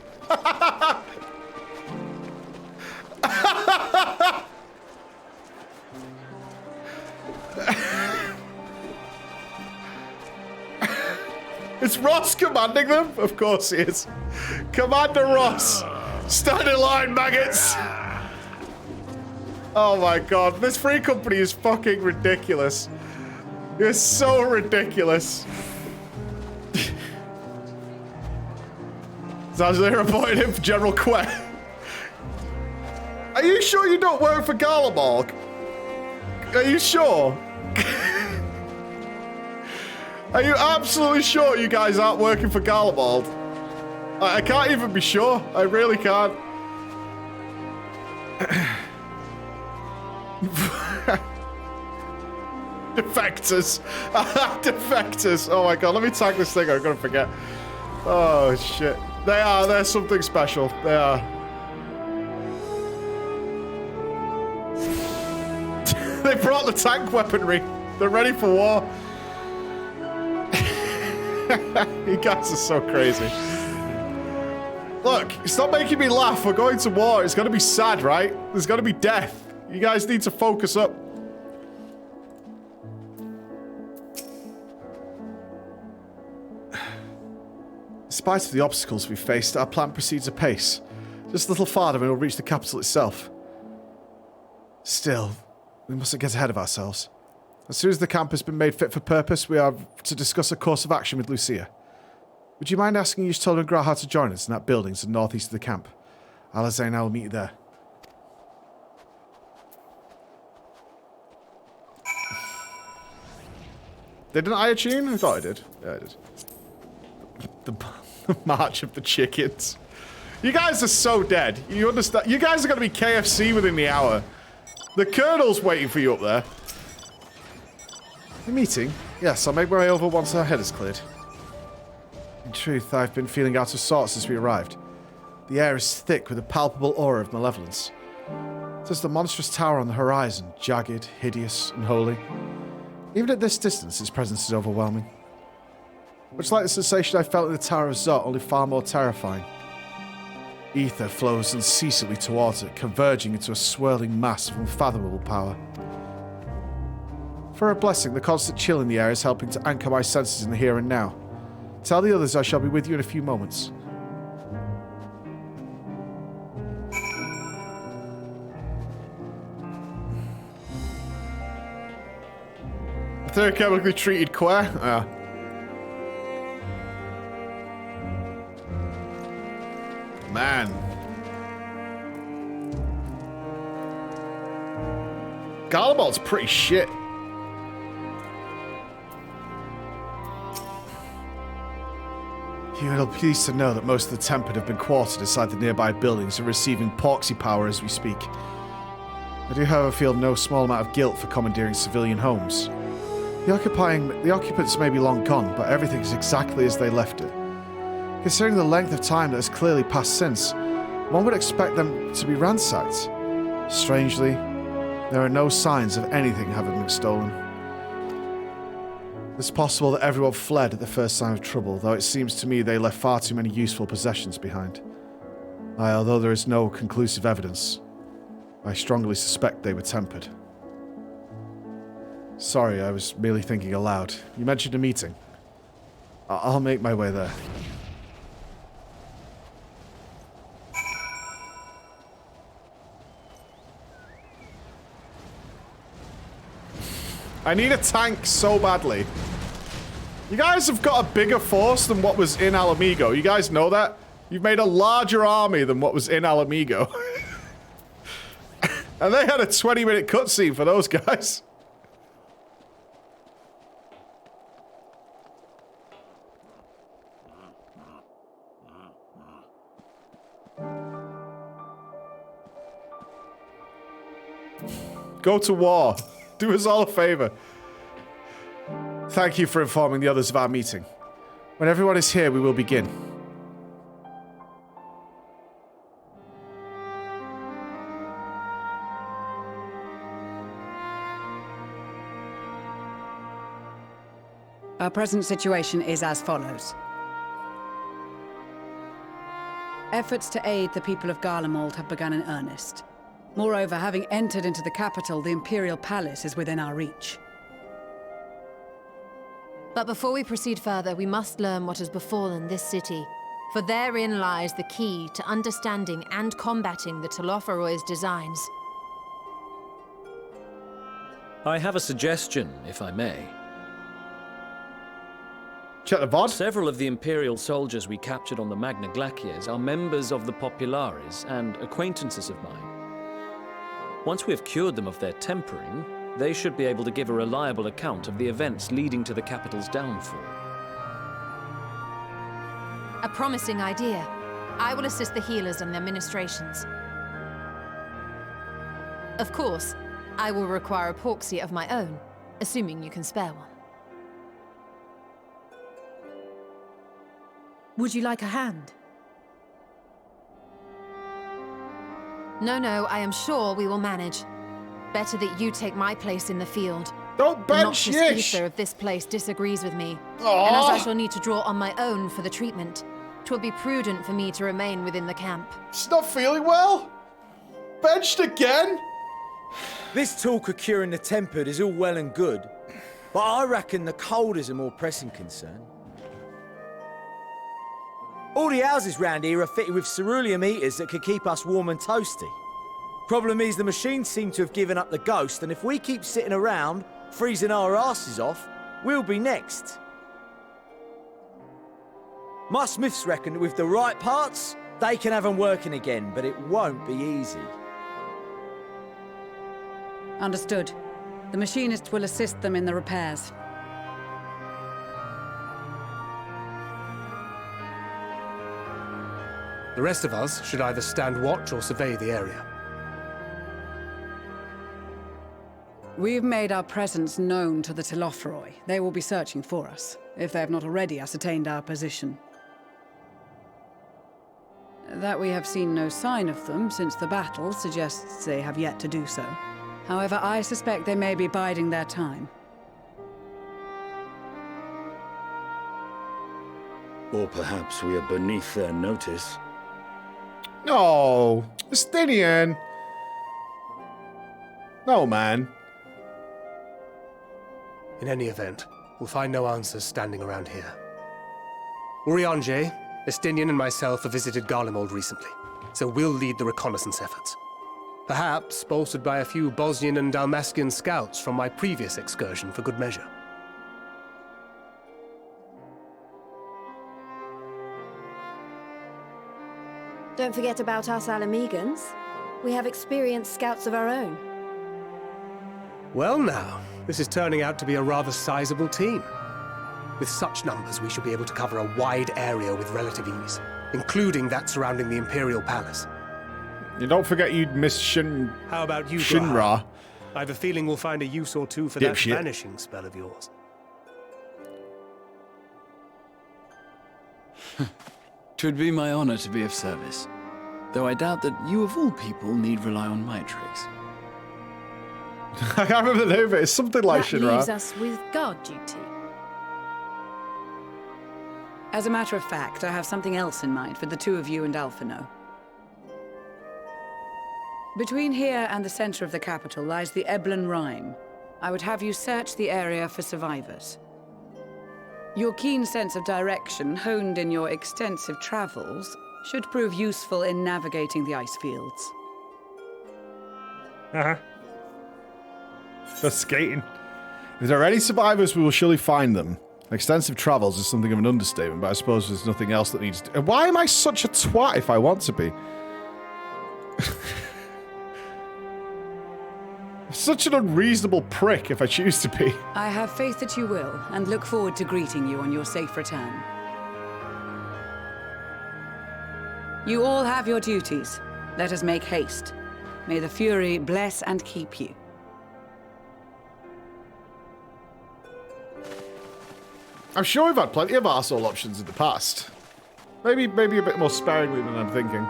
Is Ross commanding them? Of course he is. Commander Ross, stand in line, maggots. Oh my God, this free company is fucking ridiculous. It's so ridiculous. Zazir appointed him for General Quet. Are you sure you don't work for Garlemald? Are you sure? Are you absolutely sure you guys aren't working for Garlemald? I can't even be sure. I really can't. Defectors. Defectors. Oh my God, let me tag this thing. I'm gonna forget. Oh shit. They're something special. They are. They brought the tank weaponry. They're ready for war. You guys are so crazy. Look, stop making me laugh. We're going to war. It's gonna be sad, right? There's gonna be death. You guys need to focus up. In spite of the obstacles we faced, our plan proceeds apace. Just a little farther and we'll reach the capital itself. Still, we mustn't get ahead of ourselves. As soon as the camp has been made fit for purpose, we are to discuss a course of action with Licinia. Would you mind asking Yushtol and Graha to join us in that building to the northeast of the camp? Alizair and I will meet you there. Didn't I attune? I thought I did. Yeah, I did. The March of the Chickens. You guys are so dead. You understand? You guys are going to be KFC within the hour. The Colonel's waiting for you up there. The meeting? Yes, I'll make my way over once our head is cleared. In truth, I've been feeling out of sorts since we arrived. The air is thick with a palpable aura of malevolence. There's the monstrous tower on the horizon, jagged, hideous, and holy. Even at this distance, its presence is overwhelming. Much like the sensation I felt in the Tower of Zot, only far more terrifying. Ether flows unceasingly towards it, converging into a swirling mass of unfathomable power. For a blessing, the constant chill in the air is helping to anchor my senses in the here and now. Tell the others I shall be with you in a few moments. Thermochemically treated queer? Ah. Man. Garlemald's pretty shit. You will be pleased to know that most of the Tempered have been quartered inside the nearby buildings and receiving proxy power as we speak. I do, however, feel no small amount of guilt for commandeering civilian homes. The occupants may be long gone, but everything is exactly as they left it. Considering the length of time that has clearly passed since, one would expect them to be ransacked. Strangely, there are no signs of anything having been stolen. It's possible that everyone fled at the first sign of trouble, though it seems to me they left far too many useful possessions behind. Although there is no conclusive evidence, I strongly suspect they were tempered. Sorry, I was merely thinking aloud. You mentioned a meeting. I'll make my way there. I need a tank so badly. You guys have got a bigger force than what was in Alamigo. You guys know that? You've made a larger army than what was in Alamigo. And they had a 20-minute cutscene for those guys. Go to war. Do us all a favor. Thank you for informing the others of our meeting. When everyone is here, we will begin. Our present situation is as follows. Efforts to aid the people of Garlemald have begun in earnest. Moreover, having entered into the capital, the Imperial Palace is within our reach. But before we proceed further, we must learn what has befallen this city. For therein lies the key to understanding and combating the Telophoroid's designs. I have a suggestion, if I may. Check the VOD. Several of the Imperial soldiers we captured on the Magna Glaciers are members of the Populares and acquaintances of mine. Once we have cured them of their tempering, they should be able to give a reliable account of the events leading to the capital's downfall. A promising idea. I will assist the healers and their ministrations. Of course, I will require a proxy of my own, assuming you can spare one. Would you like a hand? No, I am sure we will manage. Better that you take my place in the field. Don't bench the ether of this place disagrees with me. Aww. And as I shall need to draw on my own for the treatment, 'twill be prudent for me to remain within the camp. She's not feeling well? Benched again? This talk of curing the tempered is all well and good, but I reckon the cold is a more pressing concern. All the houses round here are fitted with ceruleum heaters that could keep us warm and toasty. Problem is, the machines seem to have given up the ghost, and if we keep sitting around, freezing our asses off, we'll be next. My smiths reckon that with the right parts, they can have them working again, but it won't be easy. Understood. The machinists will assist them in the repairs. The rest of us should either stand watch or survey the area. We've made our presence known to the Telophoroi. They will be searching for us, if they have not already ascertained our position. That we have seen no sign of them since the battle suggests they have yet to do so. However, I suspect they may be biding their time. Or perhaps we are beneath their notice. No, Licinia. No, man. In any event, we'll find no answers standing around here. Urianger, Estinian and myself have visited Garlemald recently, so we'll lead the reconnaissance efforts. Perhaps bolstered by a few Bosnian and Dalmatian scouts from my previous excursion for good measure. Don't forget about us Alamegans. We have experienced scouts of our own. Well now, this is turning out to be a rather sizable team. With such numbers, we should be able to cover a wide area with relative ease, including that surrounding the Imperial Palace. You don't forget you'd miss How about you, Shinra? Graham? I have a feeling we'll find a use or two for that Dipshit. vanishing spell of yours. 'Twould be my honor to be of service, though I doubt that you of all people need rely on my tricks. I can't remember the name of it. It's something like That leaves Shinra. us with guard duty. As a matter of fact, I have something else in mind for the two of you and Alphino. Between here and the center of the capital lies the Eblan Rime. I would have you search the area for survivors. Your keen sense of direction, honed in your extensive travels, should prove useful in navigating the ice fields. Uh-huh. For skating. If there are any survivors, we will surely find them. Extensive travels is something of an understatement, but I suppose there's nothing else that needs to... Why am I such a twat if I want to be? Such an unreasonable prick if I choose to be. I have faith that you will, and look forward to greeting you on your safe return. You all have your duties. Let us make haste. May the Fury bless and keep you. I'm sure we've had plenty of arsehole options in the past. Maybe a bit more sparingly than I'm thinking.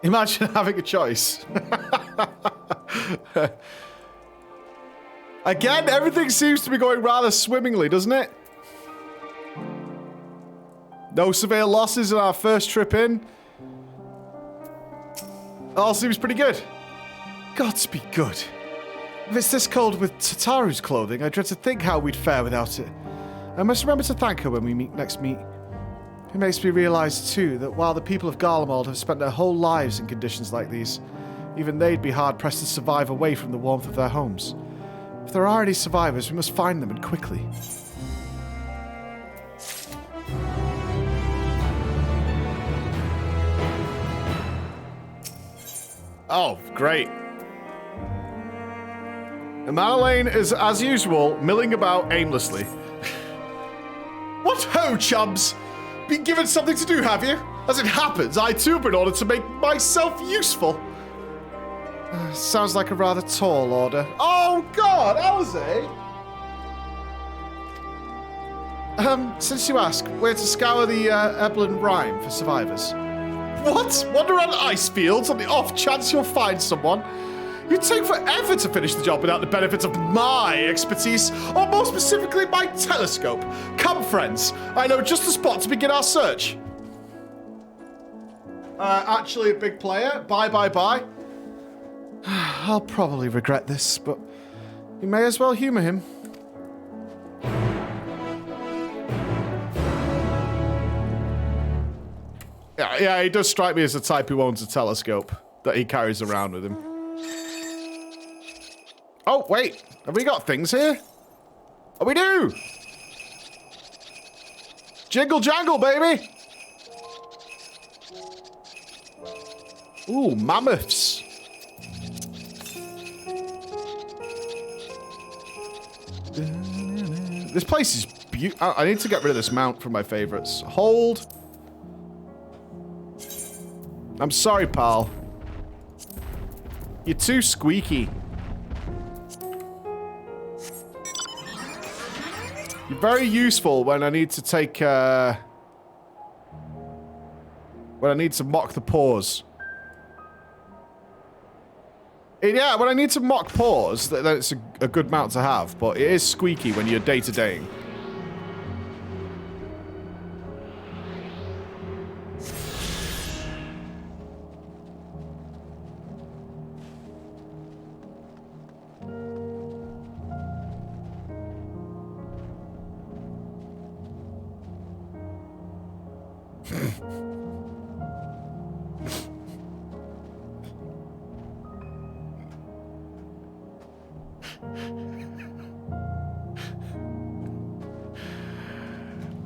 Imagine having a choice. Again, everything seems to be going rather swimmingly, doesn't it? No severe losses in our first trip in. All seems pretty good. Gods be good. If it's this cold with Tataru's clothing, I dread to think how we'd fare without it. I must remember to thank her when we next meet. It makes me realize, too, that while the people of Garlemald have spent their whole lives in conditions like these, even they'd be hard-pressed to survive away from the warmth of their homes. If there are any survivors, we must find them, and quickly. Oh, great. Madeleine is, as usual, milling about aimlessly. What ho, chums! Been given something to do, have you? As it happens, I too have been ordered to make myself useful. Sounds like a rather tall order. Oh God, Elsie! Since you ask, we're to scour the Eblan Rime for survivors. What? Wander around ice fields on the off chance you'll find someone? You'd take forever to finish the job without the benefits of my expertise, or more specifically, my telescope. Come, friends. I know just the spot to begin our search. Actually a big player. Bye. I'll probably regret this, but you may as well humor him. Yeah, he does strike me as the type who owns a telescope that he carries around with him. Oh, wait. Have we got things here? Oh, we do! Jingle jangle, baby! Ooh, mammoths. This place is beautiful. I need to get rid of this mount from my favorites. Hold. I'm sorry, pal. You're too squeaky. You're very useful when I need to take, when I need to mock the paws. Yeah, when I need to mock paws, then it's a good mount to have, but it is squeaky when you're day-to-daying.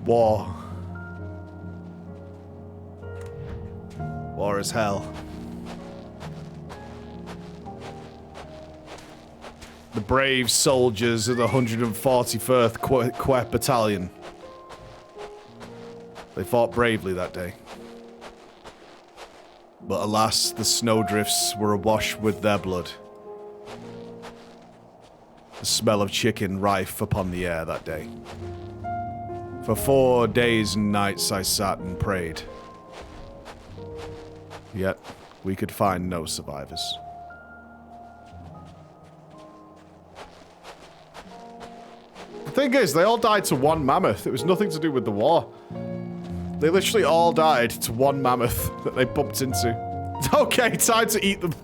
War. War is hell. The brave soldiers of the 141st Quet Battalion. They fought bravely that day. But alas, the snowdrifts were awash with their blood. The smell of chicken rife upon the air that day. For 4 days and nights I sat and prayed. Yet, we could find no survivors. The thing is, they all died to one mammoth. It was nothing to do with the war. They literally all died to one mammoth that they bumped into. Okay, time to eat them.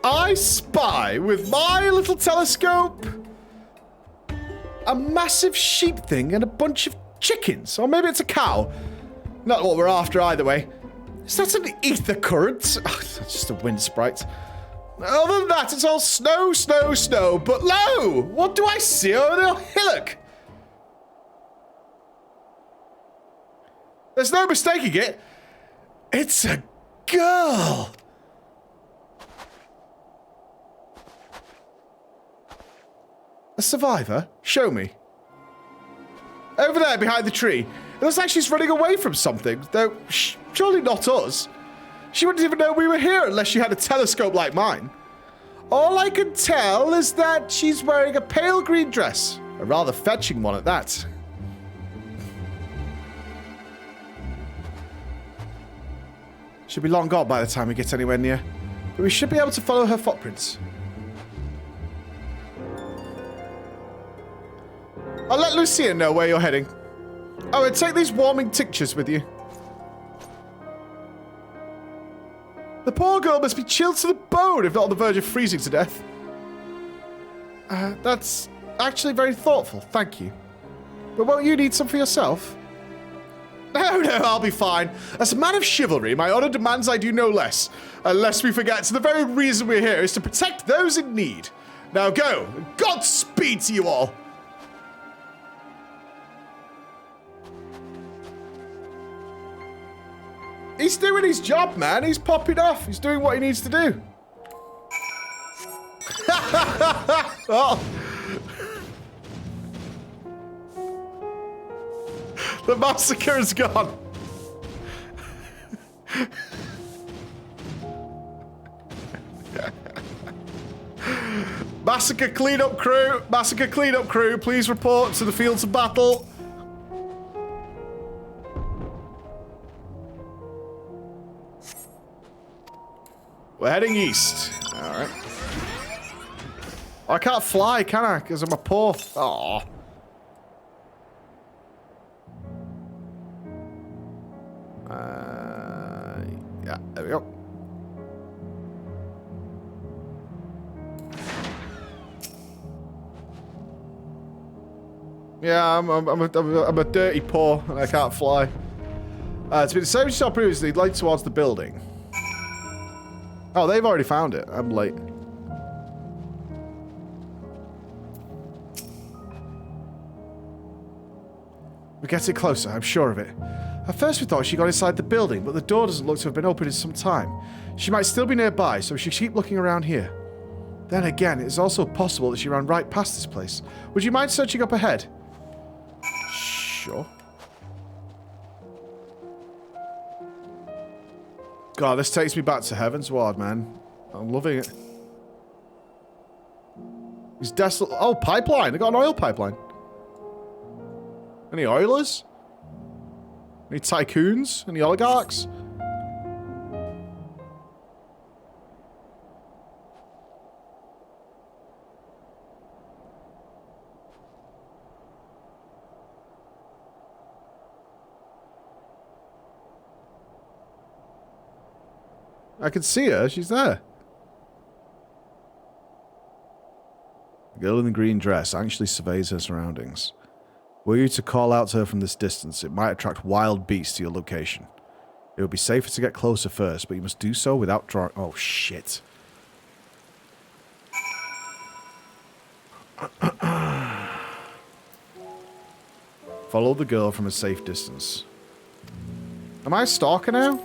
I spy with my little telescope a massive sheep thing and a bunch of chickens. Or maybe it's a cow. Not what we're after either way. Is that an ether current? Oh, that's just a wind sprite. Other than that, it's all snow, snow, snow. But lo! What do I see over the hillock? There's no mistaking it. It's a girl. A survivor? Show me. Over there, behind the tree. It looks like she's running away from something, though surely not us. She wouldn't even know we were here unless she had a telescope like mine. All I can tell is that she's wearing a pale green dress. A rather fetching one at that. She'll be long gone by the time we get anywhere near, but we should be able to follow her footprints. I'll let Lucia know where you're heading. Oh, and take these warming tinctures with you. The poor girl must be chilled to the bone, if not on the verge of freezing to death. That's actually very thoughtful, thank you. But won't you need some for yourself? No, I'll be fine. As a man of chivalry, my honor demands I do no less. Unless we forget, the very reason we're here is to protect those in need. Now go, and Godspeed to you all. He's doing his job, man. He's popping off. He's doing what he needs to do. Oh. The massacre is gone. Massacre cleanup crew, please report to the fields of battle. We're heading east. Alright. I can't fly, can I? Because I'm a poor... Aww. Yeah, there we go. Yeah, I'm a dirty paw and I can't fly. It's been the same as you saw previously, light towards the building. Oh, they've already found it. I'm late. get it closer, I'm sure of it. At first we thought she got inside the building, but the door doesn't look to have been open in some time. She might still be nearby, so we should keep looking around here. Then again, it is also possible that she ran right past this place. Would you mind searching up ahead? Sure. God, this takes me back to Heaven's Ward, man. I'm loving it. These desolate... Oh, pipeline! They got an oil pipeline. Any oilers? Any tycoons? Any oligarchs? I can see her. She's there. The girl in the green dress anxiously surveys her surroundings. Were you to call out to her from this distance, it might attract wild beasts to your location. It would be safer to get closer first, but you must do so without drawing... Oh, shit. Follow the girl from a safe distance. Am I a stalker now?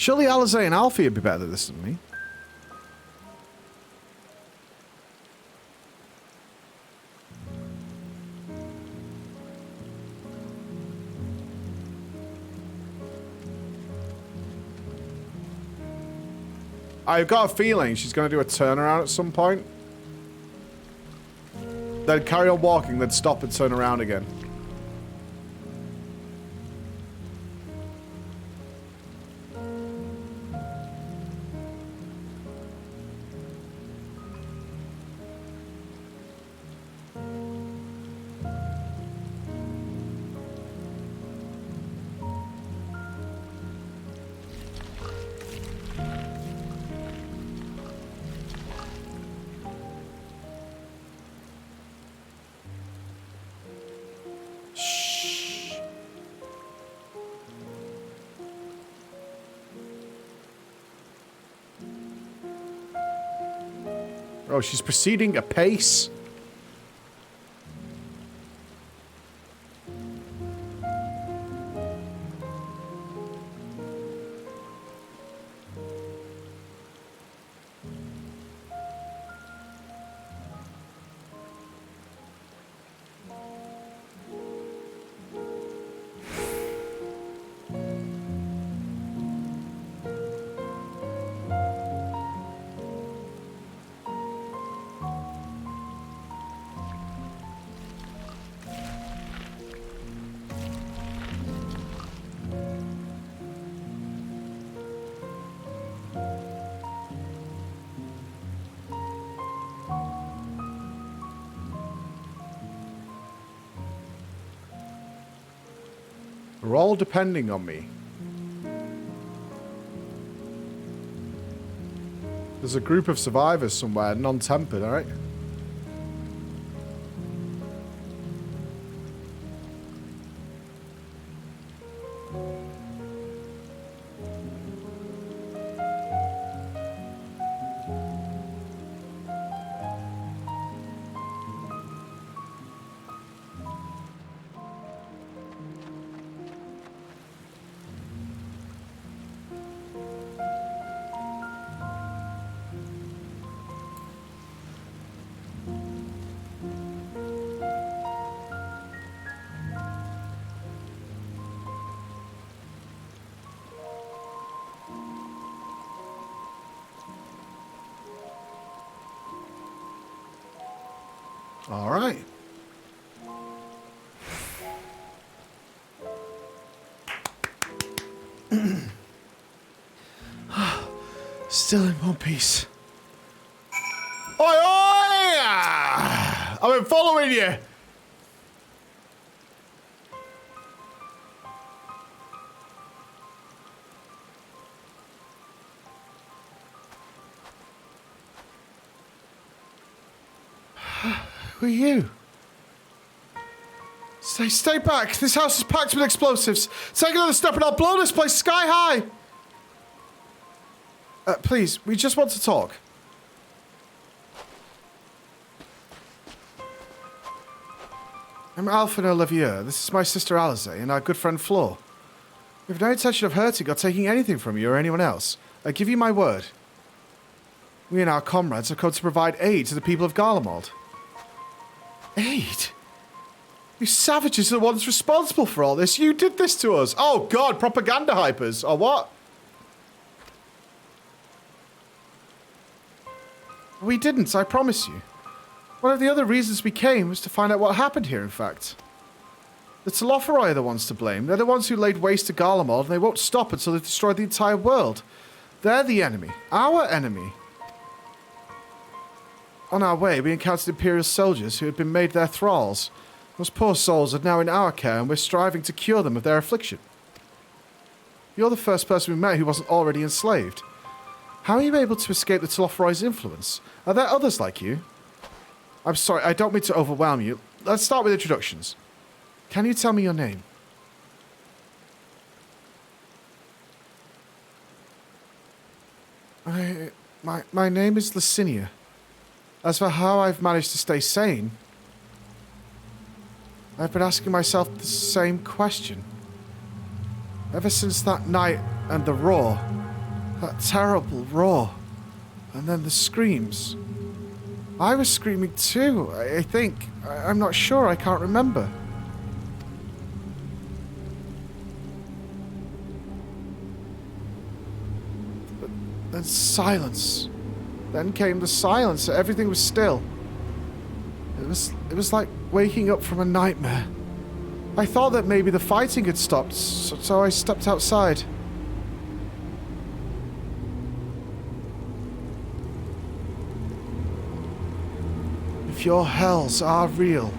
Surely Alizé and Alfie would be better at this than me. I've got a feeling she's going to do a turnaround at some point. Then carry on walking, then stop and turn around again. Oh, she's proceeding apace. They're all depending on me. There's a group of survivors somewhere, non-tempered, alright? All right. Still in one piece. Oi, oi! I've been following you. Who are you? Stay back. This house is packed with explosives. Take another step and I'll blow this place sky high. Please, we just want to talk. I'm Alpha Olivier. This is my sister Alize and our good friend Flor. We have no intention of hurting or taking anything from you or anyone else. I give you my word. We and our comrades have come to provide aid to the people of Garlemald. Aid? You savages are the ones responsible for all this. You did this to us. Oh god, propaganda hypers. Or what? We didn't, I promise you. One of the other reasons we came was to find out what happened here, in fact. The Telophori are the ones to blame. They're the ones who laid waste to Garlemald, and they won't stop until they've destroyed the entire world. They're the enemy. Our enemy. On our way, we encountered Imperial soldiers who had been made their thralls. Those poor souls are now in our care, and we're striving to cure them of their affliction. You're the first person we met who wasn't already enslaved. How are you able to escape the Telophori's influence? Are there others like you? I'm sorry, I don't mean to overwhelm you. Let's start with introductions. Can you tell me your name? My name is Licinia. As for how I've managed to stay sane, I've been asking myself the same question. Ever since that night and the roar, that terrible roar, and then the screams. I was screaming too, I think. I'm not sure, I can't remember. But then silence. Then came the silence, everything was still. It was like waking up from a nightmare. I thought that maybe the fighting had stopped, so I stepped outside. If your hells are real,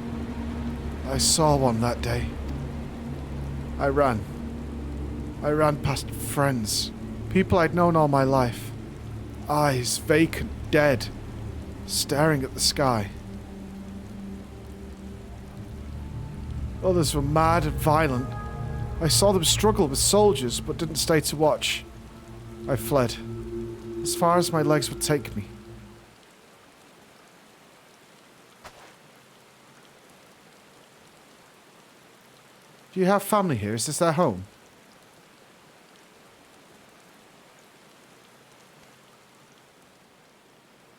I saw one that day. I ran past friends, people I'd known all my life. Eyes vacant, dead, staring at the sky. Others were mad and violent. I saw them struggle with soldiers, but didn't stay to watch. I fled, as far as my legs would take me. Do you have family here? Is this their home?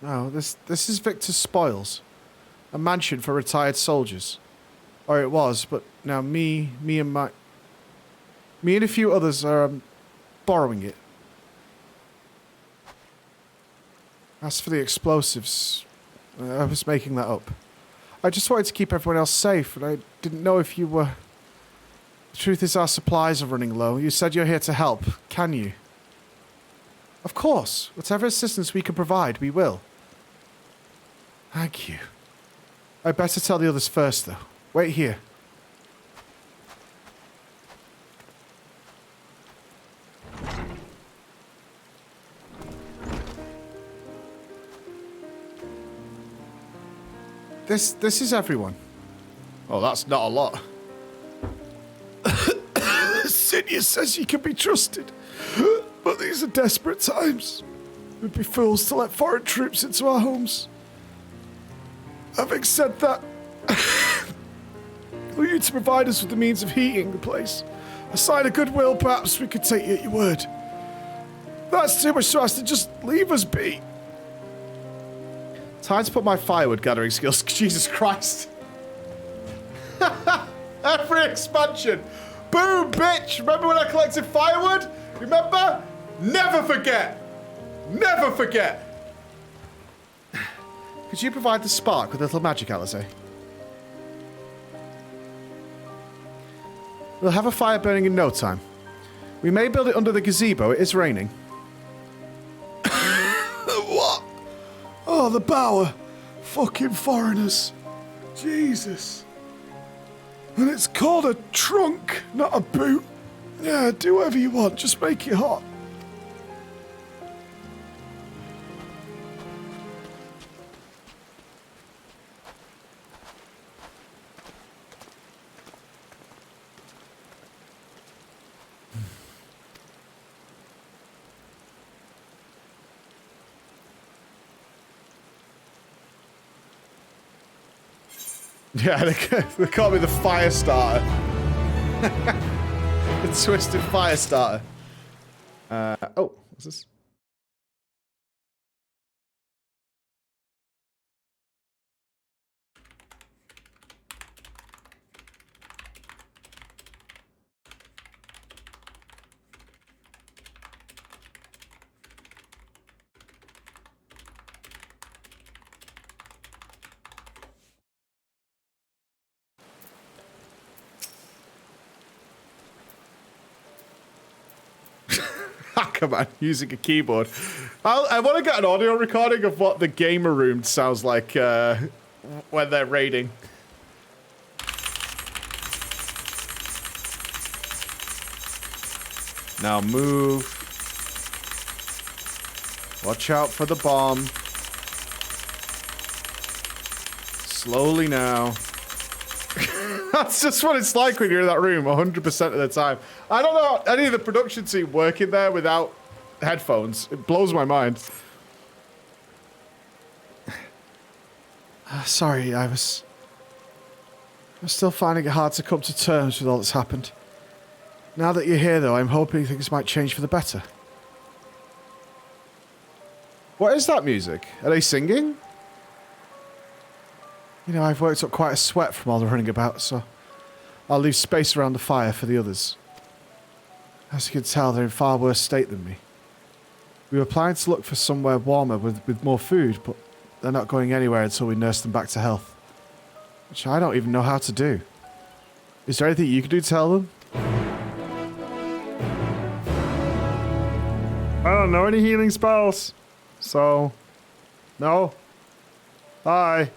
No, this is Victor's spoils. A mansion for retired soldiers. Or it was, but now me and a few others are borrowing it. As for the explosives, I was making that up. I just wanted to keep everyone else safe, and I didn't know if you were... The truth is our supplies are running low. You said you're here to help. Can you? Of course. Whatever assistance we can provide, we will. Thank you. I'd better tell the others first, though. Wait here. This is everyone. Oh, that's not a lot. Licinia says you can be trusted, but these are desperate times. We'd be fools to let foreign troops into our homes. Having said that, were you to provide us with the means of heating the place? A sign of goodwill, perhaps we could take you at your word. That's too much to ask to just leave us be. Time to put my firewood gathering skills. Jesus Christ. Every expansion. Boom, bitch! Remember when I collected firewood? Remember? Never forget! Never forget! Could you provide the spark with a little magic, Alize? We'll have a fire burning in no time. We may build it under the gazebo. It is raining. What? Oh, the bower. Fucking foreigners. Jesus. And it's called a trunk, not a boot. Yeah, do whatever you want. Just make it hot. Yeah, they call me the fire starter. The twisted fire starter. Oh, what's this? Come on, using a keyboard. I want to get an audio recording of what the gamer room sounds like when they're raiding. Now move. Watch out for the bomb. Slowly now. That's just what it's like when you're in that room 100% of the time. I don't know any of the production team working there without headphones. It blows my mind. Sorry, I'm still finding it hard to come to terms with all that's happened. Now that you're here, though, I'm hoping things might change for the better. What is that music? Are they singing? You know, I've worked up quite a sweat from all the running about, so I'll leave space around the fire for the others. As you can tell, they're in far worse state than me. We were planning to look for somewhere warmer with more food, but they're not going anywhere until we nurse them back to health. Which I don't even know how to do. Is there anything you can do to tell them? I don't know any healing spells. So, no. Bye.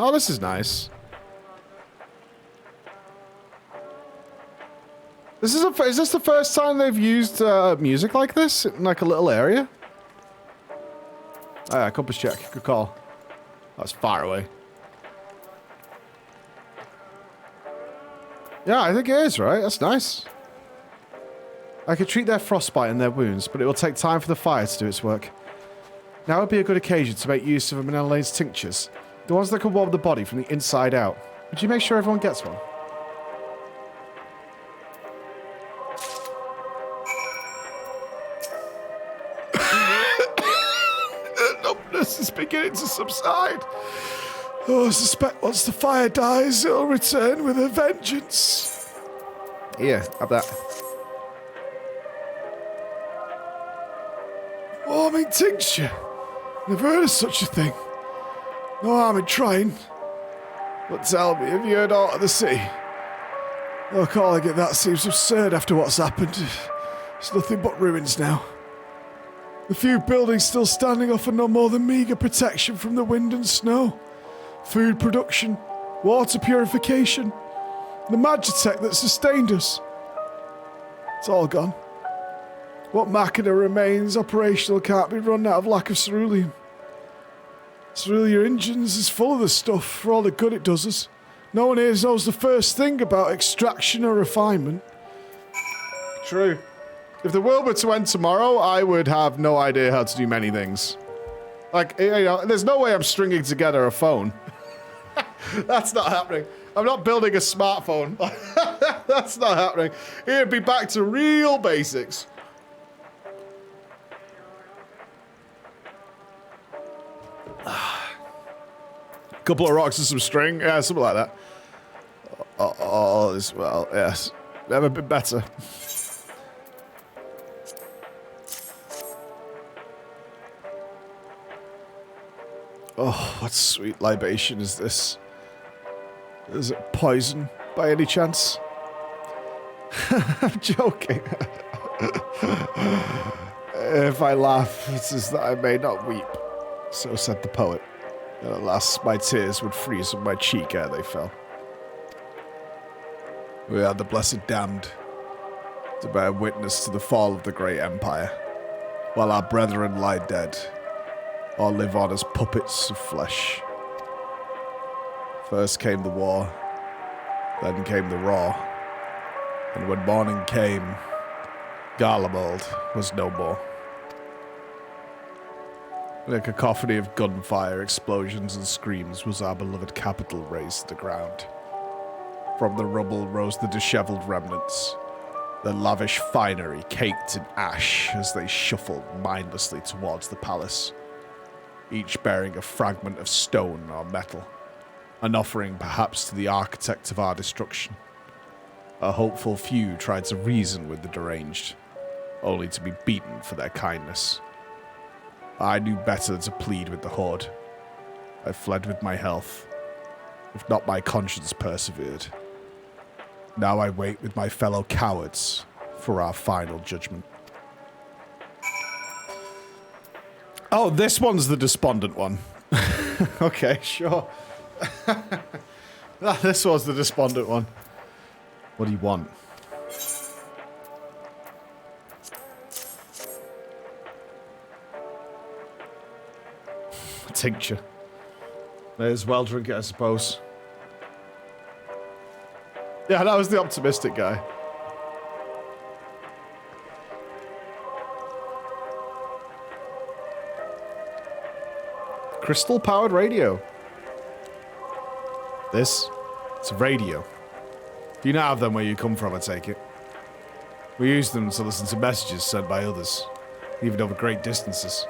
Oh, this is nice. Is this the first time they've used music like this in like a little area? Oh, yeah, compass check. Good call. That's far away. Yeah, I think it is, right? That's nice. I could treat their frostbite and their wounds, but it will take time for the fire to do its work. Now would be a good occasion to make use of Manelane's tinctures. The ones that can warm the body from the inside out. Would you make sure everyone gets one? Numbness is beginning to subside. Oh, I suspect once the fire dies, it'll return with a vengeance. Here, have that. Warming tincture. Never heard of such a thing. No harm in trying. But tell me, have you heard aught of the city? Oh, calling it that seems absurd after what's happened. It's nothing but ruins now. The few buildings still standing offer no more than meagre protection from the wind and snow. Food production, water purification, the magitech that sustained us. It's all gone. What machina remains operational can't be run out of lack of cerulean. Cerulean engines is full of the stuff for all the good it does us. No one here knows the first thing about extraction or refinement. True. If the world were to end tomorrow, I would have no idea how to do many things. Like, you know, there's no way I'm stringing together a phone. That's not happening. I'm not building a smartphone. That's not happening. It'd be back to real basics. Couple of rocks and some string. Yeah, something like that. All is well, yes. Never been better. Oh, what sweet libation is this? Is it poison by any chance? I'm joking. If I laugh, it is that I may not weep. So said the poet. And alas, my tears would freeze on my cheek ere they fell. We are the blessed damned, to bear witness to the fall of the great empire, while our brethren lie dead, or live on as puppets of flesh. First came the war, then came the raw, And when morning came, Garlemald was no more. In a cacophony of gunfire, explosions, and screams was our beloved capital razed to the ground. From the rubble rose the disheveled remnants, their lavish finery caked in ash as they shuffled mindlessly towards the palace, each bearing a fragment of stone or metal, an offering perhaps to the architect of our destruction. A hopeful few tried to reason with the deranged, only to be beaten for their kindness. I knew better than to plead with the horde. I fled with my health, if not my conscience persevered. Now I wait with my fellow cowards for our final judgment. Oh, this one's the despondent one. Okay, sure. This was the despondent one. What do you want? A tincture. May as well drink it, I suppose. Yeah, that was the optimistic guy. Crystal-powered radio. It's a radio. Do you not have them where you come from, I take it? We use them to listen to messages sent by others, even over great distances.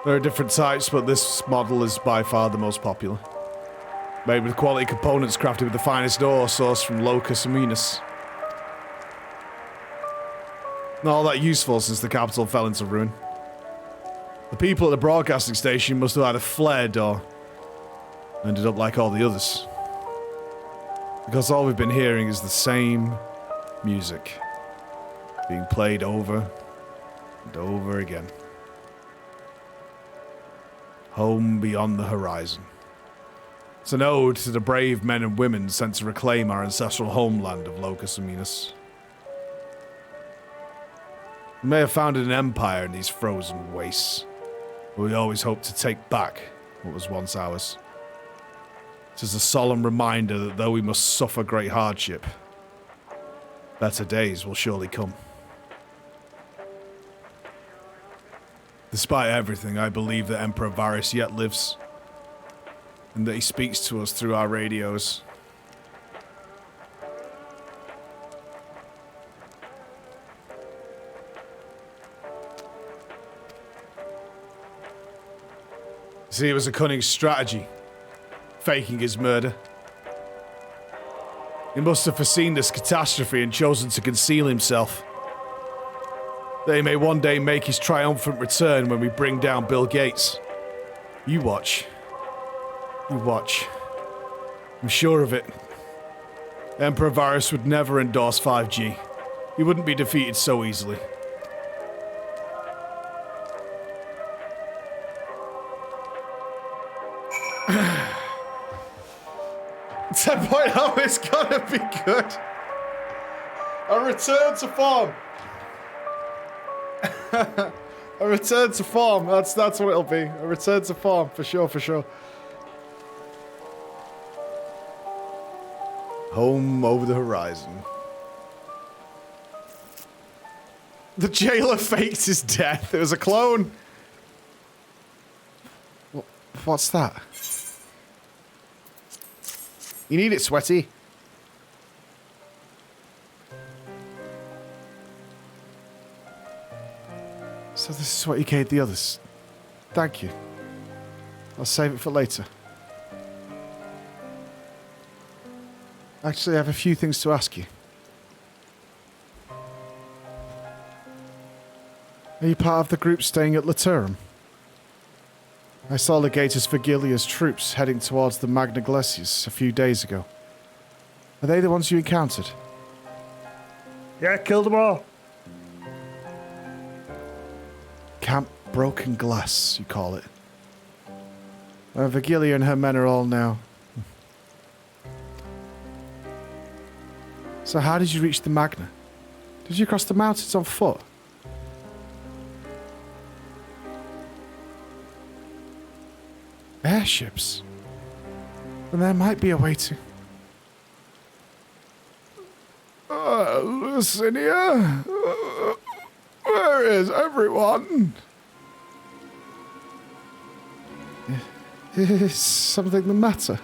There are different types, but this model is by far the most popular. Made with quality components crafted with the finest ore sourced from Licinia. Not all that useful since the capital fell into ruin. The people at the broadcasting station must have either fled or ended up like all the others. Because all we've been hearing is the same music, being played over and over again. Home beyond the horizon. It's an ode to the brave men and women sent to reclaim our ancestral homeland of Licinia. We may have founded an empire in these frozen wastes, but we always hoped to take back what was once ours. It is a solemn reminder that though we must suffer great hardship, better days will surely come. Despite everything, I believe that Emperor Varys yet lives, and that he speaks to us through our radios. See, it was a cunning strategy, faking his murder. He must have foreseen this catastrophe and chosen to conceal himself. That he may one day make his triumphant return when we bring down Bill Gates. You watch. You watch. I'm sure of it. Emperor Varys would never endorse 5G. He wouldn't be defeated so easily. Ten point oh is gonna be good. A return to form. A return to form. That's what it'll be. A return to form for sure, for sure. Home over the horizon. The jailer faked his death. It was a clone. What's that? You need it, Sweaty. So this is what you gave the others. Thank you. I'll save it for later. Actually, I have a few things to ask you. Are you part of the group staying at Licinia? I saw Legatus Quintus's troops heading towards the Magna Glaciers a few days ago. Are they the ones you encountered? Yeah, killed them all. Camp Broken Glass, you call it. Virgilia and her men are all now. So how did you reach the Magna? Did you cross the mountains on foot? Airships? Then there might be a way to... Licinia? Where is everyone? Is something the matter?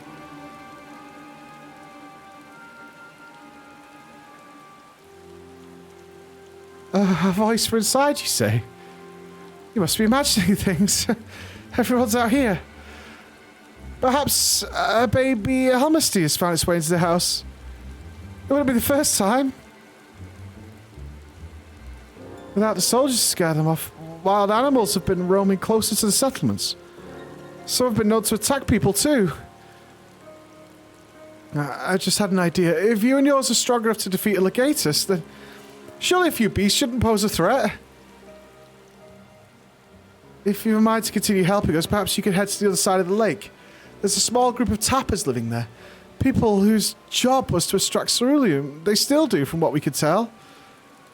A voice from inside, you say? You must be imagining things. Everyone's out here. Perhaps a baby Helmisty has found its way into the house. It wouldn't be the first time. Without the soldiers to scare them off, wild animals have been roaming closer to the settlements. Some have been known to attack people too. I just had an idea. If you and yours are strong enough to defeat a Legatus, then surely a few beasts shouldn't pose a threat. If you have a mind to continue helping us, perhaps you could head to the other side of the lake. There's a small group of tappers living there. People whose job was to extract ceruleum. They still do, from what we could tell.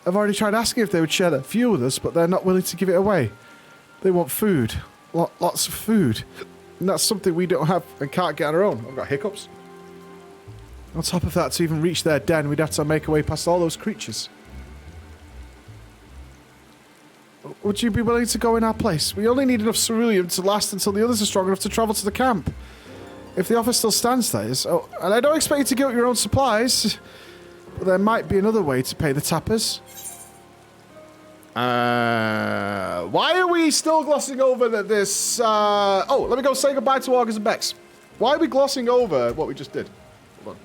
I've already tried asking if they would share that fuel with us, but they're not willing to give it away. They want food. Lots of food. And that's something we don't have and can't get on our own. I've got hiccups. On top of that, to even reach their den, we'd have to make our way past all those creatures. Would you be willing to go in our place? We only need enough ceruleum to last until the others are strong enough to travel to the camp. If the offer still stands, that is. Oh, and I don't expect you to give up your own supplies, but there might be another way to pay the tappers. Why are we still glossing over that this... Oh, let me go say goodbye to Augurs and Becks. Why are we glossing over what we just did? Hold on.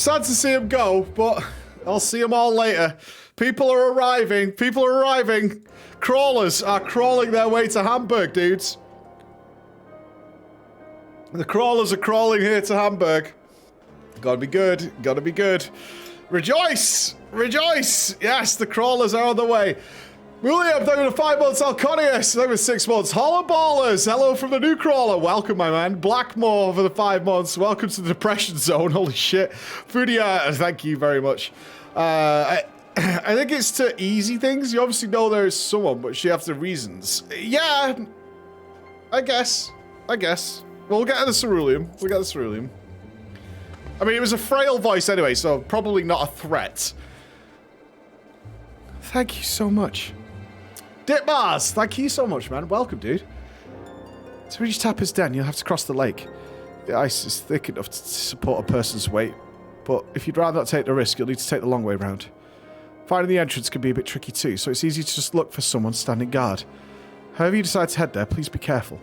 Sad to see him go, but I'll see them all later. People are arriving. People are arriving. Crawlers are crawling their way to Hamburg, dudes. The crawlers are crawling here to Hamburg. Gotta be good. Gotta be good. Rejoice! Rejoice! Yes, the crawlers are on the way. William, thank you for 5 months. Alconius, thank you for 6 months. Hollow Ballers, hello from the new crawler. Welcome, my man. Blackmore for the 5 months. Welcome to the depression zone. Holy shit. Fudia, thank you very much. I think it's to easy things. You obviously know there is someone, but she has the reasons. Yeah, I guess. We'll get to the ceruleum. I mean, it was a frail voice anyway, so probably not a threat. Thank you so much. Ditmars, thank you so much, man. Welcome, dude. To reach Tapper's Den, you'll have to cross the lake. The ice is thick enough to support a person's weight, but if you'd rather not take the risk, you'll need to take the long way round. Finding the entrance can be a bit tricky too, so it's easy to just look for someone standing guard. However you decide to head there, please be careful.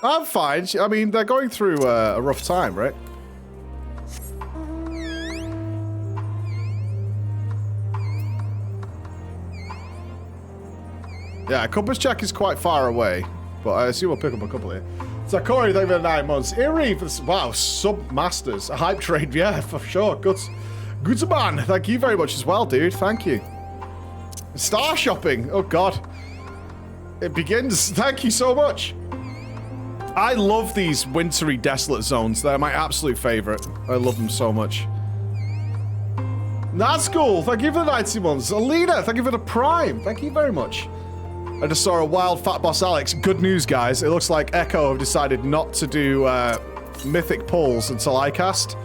I'm fine. I mean, they're going through a rough time, right? Yeah, compass check is quite far away, but I assume we'll pick up a couple here. Sakori, thank you for 9 months. Iri, wow, sub-masters. A hype trade, yeah, for sure. Good man, thank you very much as well, dude. Thank you. Star shopping, oh god. It begins. Thank you so much. I love these wintry, desolate zones. They're my absolute favorite. I love them so much. Nazgul, thank you for the 90 months. Alina, thank you for the prime. Thank you very much. I just saw a wild fat boss Alex. Good news, guys. It looks like Echo have decided not to do mythic pulls until I cast.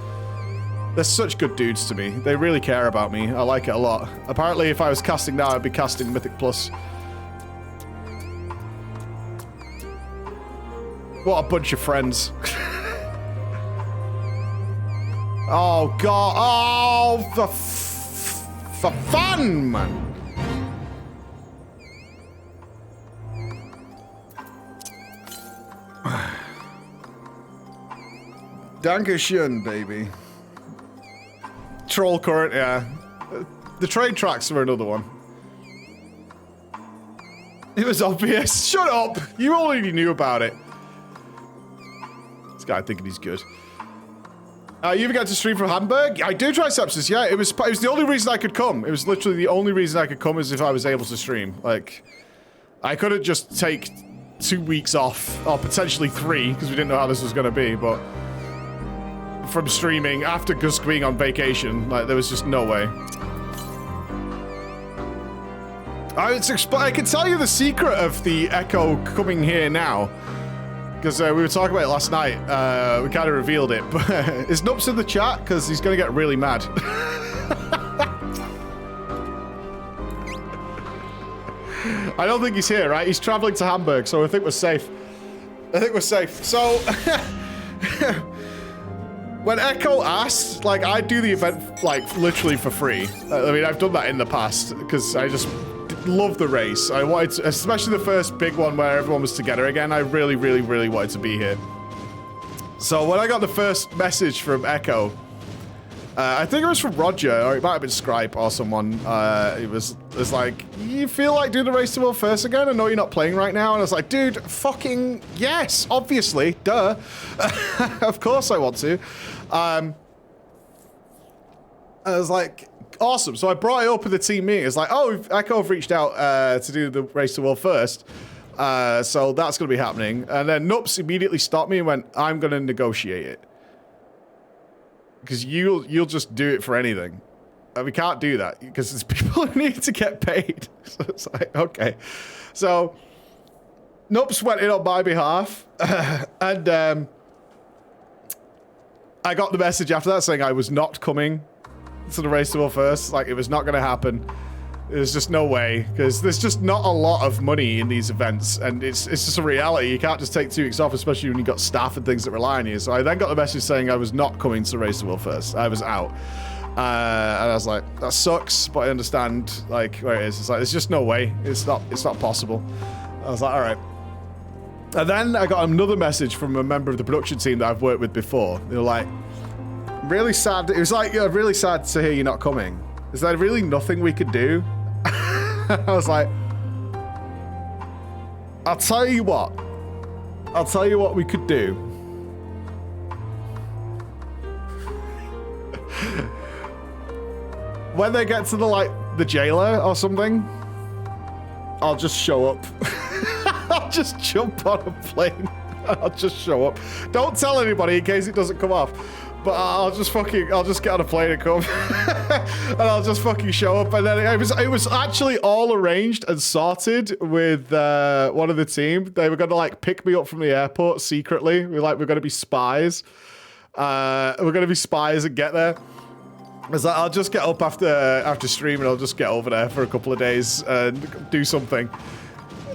They're such good dudes to me. They really care about me. I like it a lot. Apparently, if I was casting now, I'd be casting Mythic Plus. What a bunch of friends. Oh, God. Oh, for fun, man. Dankeschön, baby. Troll current, yeah. The trade tracks were another one. It was obvious. Shut up! You already knew about it. This guy thinking he's good. You ever get to stream from Hamburg? I do try Sepsis, yeah. It was the only reason I could come. It was literally the only reason I could come is if I was able to stream. Like, I couldn't just take 2 weeks off, or potentially 3, because we didn't know how this was going to be, but from streaming after just being on vacation, like, there was just no way. I can tell you the secret of the Echo coming here now, because we were talking about it last night. We kind of revealed it, but is Nupps in the chat? Because he's going to get really mad. I don't think he's here, right? He's traveling to Hamburg, so I think we're safe. So, when Echo asks, like, I do the event, like, literally for free. I mean, I've done that in the past, because I just love the race. I wanted to, especially the first big one where everyone was together again, I really, really, really wanted to be here. So when I got the first message from Echo, I think it was from Roger, or it might have been Scripe or someone. It was like, you feel like doing the race to world first again? I know you're not playing right now. And I was like, dude, fucking yes, obviously, duh. Of course I want to. I was like, awesome. So I brought it up in the team meeting. It's like, oh, Echo have reached out to do the race to world first. So that's going to be happening. And then Nupps immediately stopped me and went, I'm going to negotiate it. Because you'll just do it for anything. And we can't do that because there's people who need to get paid. So it's like, okay. So Nupps went in on my behalf. And I got the message after that saying I was not coming to the race to world first. Like, it was not going to happen. There's just no way, because there's just not a lot of money in these events, and it's just a reality. You can't just take 2 weeks off, especially when you've got staff and things that rely on you. So I then got the message saying I was not coming to the race to world first. I was out. And I was like, that sucks, but I understand, like, where it is. It's like, there's just no way. It's not possible. I was like, all right. And then I got another message from a member of the production team that I've worked with before. They were like, really sad. It was like, really sad to hear you're not coming. Is there really nothing we could do? I was like, I'll tell you what. I'll tell you what we could do. When they get to the jailer or something, I'll just show up. I'll just jump on a plane. I'll just show up. Don't tell anybody in case it doesn't come off. But I'll just get on a plane and come. And I'll just fucking show up. And then it was actually all arranged and sorted with one of the team. They were gonna pick me up from the airport secretly. We're gonna be spies. We're gonna be spies and get there. I was like, I'll just get up after stream and I'll just get over there for a couple of days and do something.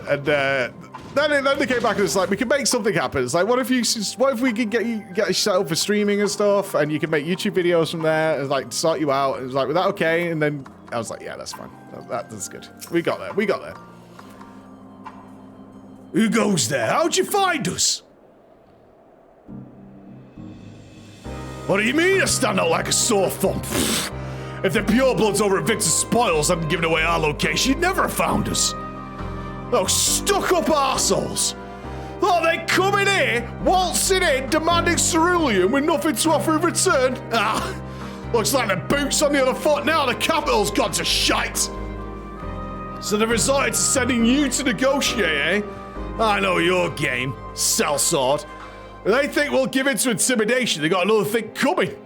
And then they came back and it's like, we can make something happen. It's like, what if we could get you set up for streaming and stuff, and you can make YouTube videos from there and sort you out. And it was like, was that okay? And then I was like, yeah, that's fine. That's good. We got there. We got there. Who goes there? How'd you find us? What do you mean I stand out like a sore thumb? If the purebloods over at Victor's Spoils hadn't given away our location, you'd never have found us. Those stuck-up arseholes. Oh, they come in here, waltzing in, demanding cerulean with nothing to offer in return. Ah, looks like the boot's on the other foot now. The capital's gone to shite. So they've resorted to sending you to negotiate, eh? I know your game, sellsword. They think we'll give in to intimidation. They got another thing coming.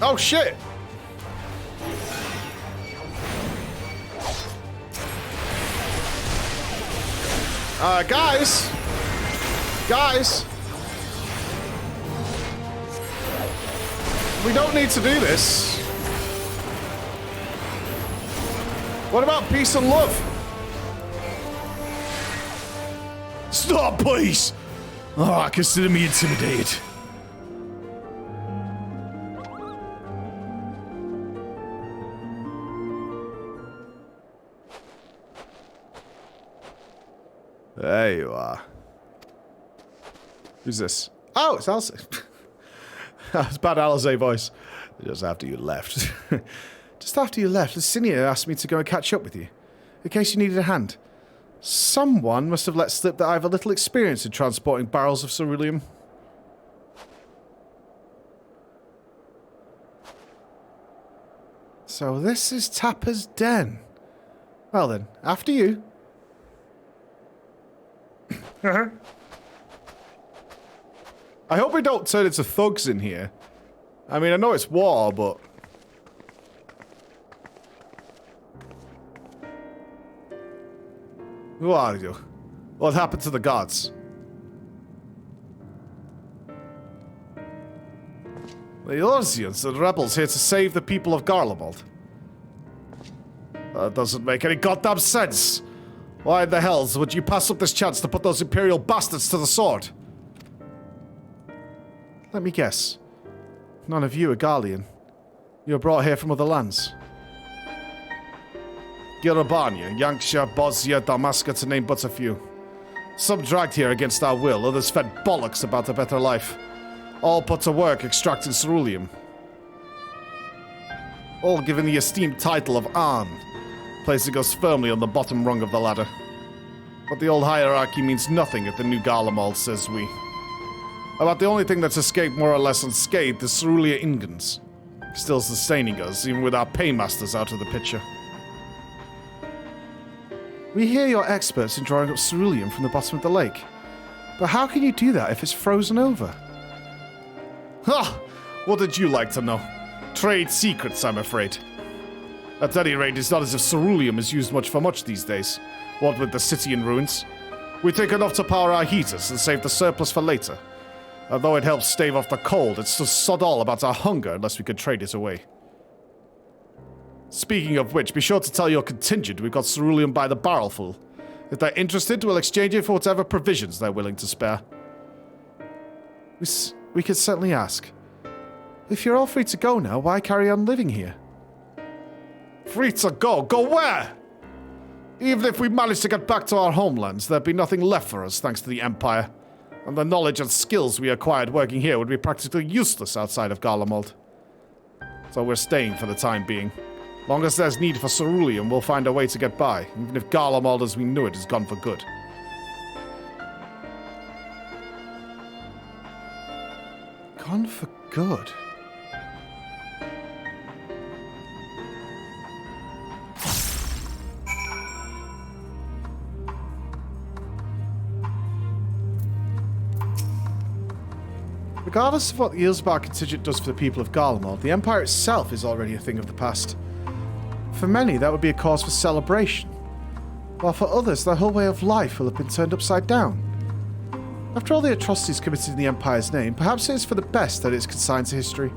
Oh, shit. Guys, we don't need to do this. What about peace and love? Stop, please. Oh, consider me intimidated. There you are. Who's this? Oh, it's Alice. It's bad Alice voice. Just after you left. Just after you left, Licinia asked me to go and catch up with you, in case you needed a hand. Someone must have let slip that I have a little experience in transporting barrels of ceruleum. So this is Tapper's den. Well then, after you. I hope we don't turn into thugs in here. I mean, I know it's war, but... Who are you? What happened to the gods? The Eorzeans, the rebels here to save the people of Garlemald. That doesn't make any goddamn sense. Why in the hells would you pass up this chance to put those imperial bastards to the sword? Let me guess. None of you are Garlean. You were brought here from other lands. Girabania, Yanksha, Bosnia, Damaska, to name but a few. Some dragged here against our will, others fed bollocks about a better life. All put to work extracting ceruleum. All given the esteemed title of Ahn, placing us firmly on the bottom rung of the ladder. But the old hierarchy means nothing at the new Garlemald, says we. About the only thing that's escaped more or less unscathed is Cerulia Ingens, still sustaining us, even with our paymasters out of the picture. We hear you're experts in drawing up ceruleum from the bottom of the lake. But how can you do that if it's frozen over? Ha! What did you like to know? Trade secrets, I'm afraid. At any rate, it's not as if ceruleum is used much for much these days. What with the city in ruins? We take enough to power our heaters and save the surplus for later. Although it helps stave off the cold, it's just sod all about our hunger unless we could trade it away. Speaking of which, be sure to tell your contingent we've got ceruleum by the barrelful. If they're interested, we'll exchange it for whatever provisions they're willing to spare. We could certainly ask. If you're all free to go now, why carry on living here? Free to go? Go where? Even if we managed to get back to our homelands, there'd be nothing left for us thanks to the Empire. And the knowledge and skills we acquired working here would be practically useless outside of Garlemald. So we're staying for the time being. Long as there's need for ceruleum, we'll find a way to get by, even if Garlemald as we knew it is gone for good. Gone for good? Regardless of what the Ilsbar contingent does for the people of Garlemald, the Empire itself is already a thing of the past. For many, that would be a cause for celebration, while for others, their whole way of life will have been turned upside down. After all the atrocities committed in the Empire's name, perhaps it is for the best that it is consigned to history.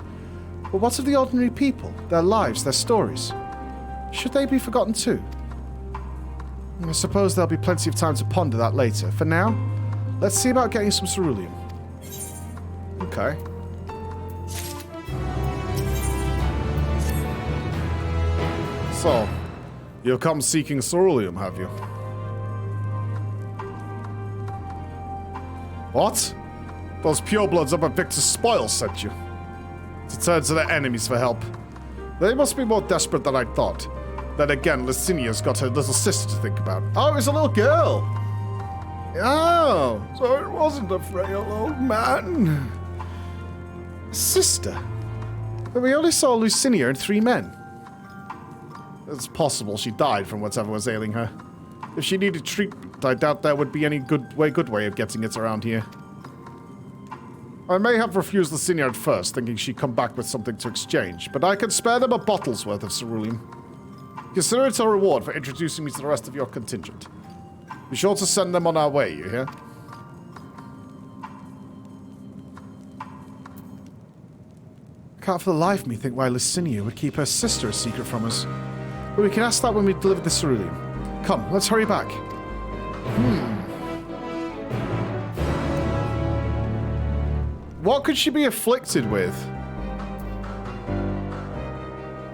But what of the ordinary people, their lives, their stories? Should they be forgotten too? I suppose there'll be plenty of time to ponder that later. For now, let's see about getting some ceruleum. Okay. So, you've come seeking ceruleum, have you? What? Those purebloods up at Victor's Spoils sent you to turn to their enemies for help. They must be more desperate than I thought. Then again, Licinia's got her little sister to think about. Oh, it's a little girl! Oh, so it wasn't a frail old man. Sister? But we only saw Licinia and 3 men. It's possible she died from whatever was ailing her. If she needed treatment, I doubt there would be any good way of getting it around here. I may have refused Licinia at first, thinking she'd come back with something to exchange, but I can spare them a bottle's worth of ceruleum. Consider it a reward for introducing me to the rest of your contingent. Be sure to send them on our way, you hear? I can't for the life of me think why Licinia would keep her sister a secret from us. But we can ask that when we deliver the ceruleum. Come, let's hurry back. What could she be afflicted with?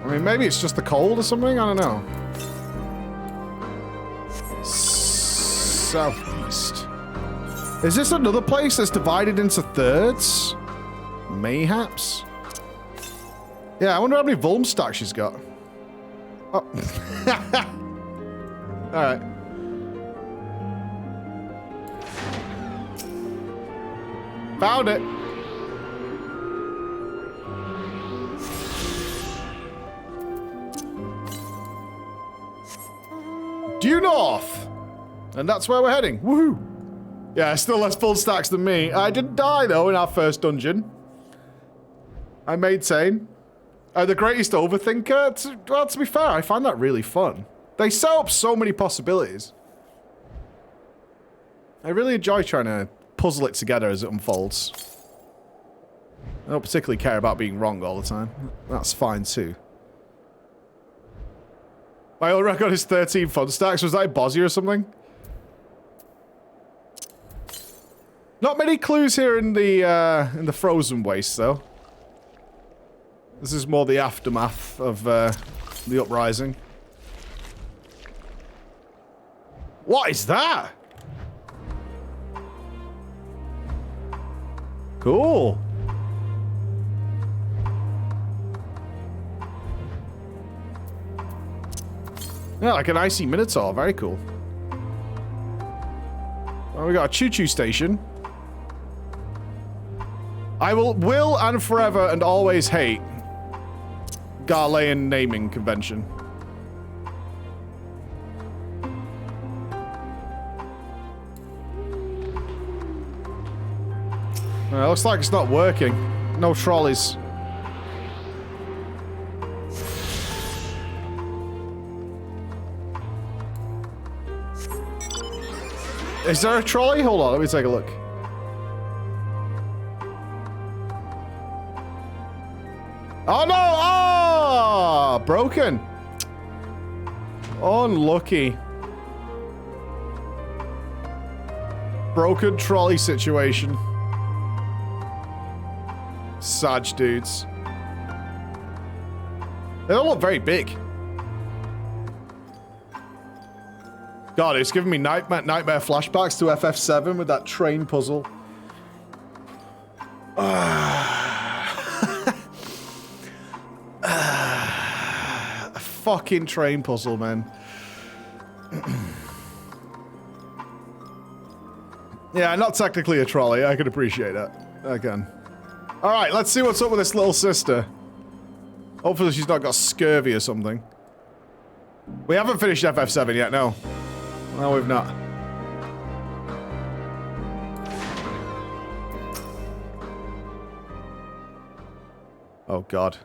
I mean, maybe it's just the cold or something? I don't know. Southeast. Is this another place that's divided into thirds? Mayhaps? Yeah, I wonder how many Vulm stacks she's got. Oh. Alright. Found it. Due north. And that's where we're heading. Woohoo. Yeah, still less full stacks than me. I didn't die, though, in our first dungeon. I maintain. The greatest overthinker? Well, to be fair, I find that really fun. They set up so many possibilities. I really enjoy trying to puzzle it together as it unfolds. I don't particularly care about being wrong all the time. That's fine, too. My old record is 13 fun stacks. Was that Bozzy or something? Not many clues here in the frozen waste, though. This is more the aftermath of the uprising. What is that? Cool. Yeah, like an icy minotaur. Very cool. Well, we got a choo-choo station. I will and forever and always hate Garlean naming convention. Looks like it's not working. No trolleys. Is there a trolley? Hold on, let me take a look. Oh no! Ah! Broken. Unlucky. Broken trolley situation. Sag dudes. They don't look very big. God, it's giving me nightmare flashbacks to FF7 with that train puzzle. A fucking train puzzle, man. Yeah, not technically a trolley. I can appreciate that. I can. Alright, let's see what's up with this little sister. Hopefully she's not got scurvy or something. We haven't finished FF7 yet, no. No, we've not. Oh, God.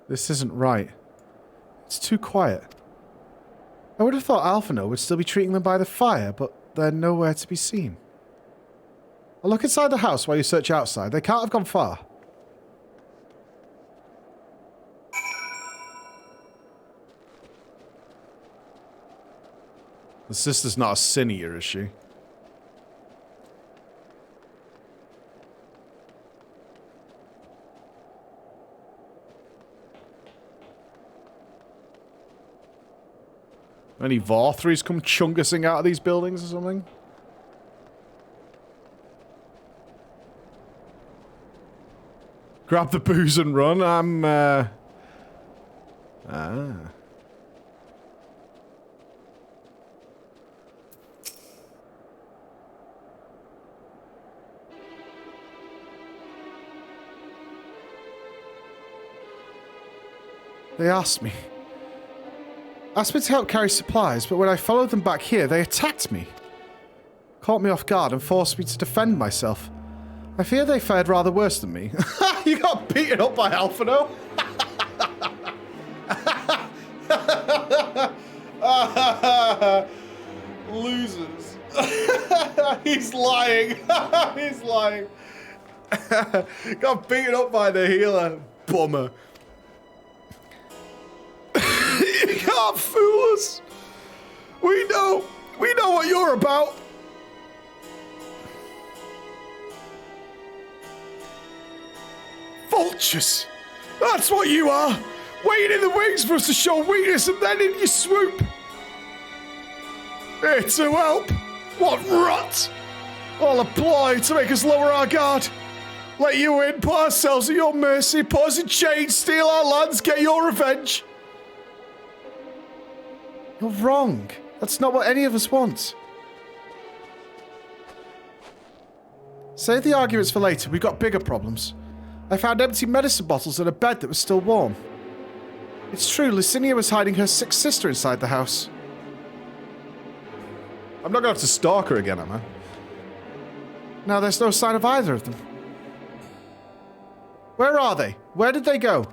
This isn't right. It's too quiet. I would have thought Alphino would still be treating them by the fire, but they're nowhere to be seen. I'll look inside the house while you search outside. They can't have gone far. The sister's not a Licinia, is she? Any Vorthries come chungussing out of these buildings or something? Grab the booze and run. They asked me to help carry supplies, but when I followed them back here, they attacked me. Caught me off guard and forced me to defend myself. I fear they fared rather worse than me. You got beaten up by Alphino? Losers. He's lying. He's lying. Got beaten up by the healer. Bummer. You can't fool us. We know what you're about. Vultures. That's what you are. Waiting in the wings for us to show weakness and then in you swoop. Here to help. What rot. All a ploy to make us lower our guard. Let you in, put ourselves at your mercy, put us in chains, steal our lands, get your revenge. You're wrong. That's not what any of us want. Save the arguments for later. We've got bigger problems. I found empty medicine bottles and a bed that was still warm. It's true, Licinia was hiding her sick sister inside the house. I'm not going to have to stalk her again, am I? Now there's no sign of either of them. Where are they? Where did they go?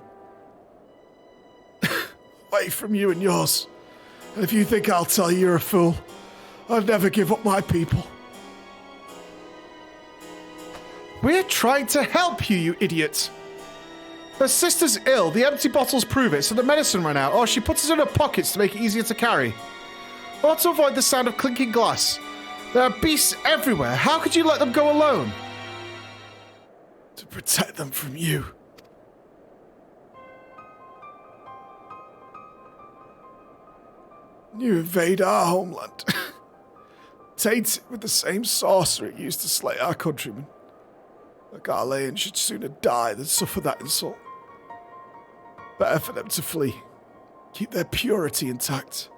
Away from you and yours. And if you think I'll tell you, you're a fool. I'd never give up my people. We're trying to help you, you idiot. Her sister's ill. The empty bottles prove it, so the medicine ran out. Or she puts it in her pockets to make it easier to carry. Or to avoid the sound of clinking glass. There are beasts everywhere. How could you let them go alone? To protect them from you. You invade our homeland. Tainted with the same sorcery used to slay our countrymen. The Garleans should sooner die than suffer that insult. Better for them to flee. Keep their purity intact.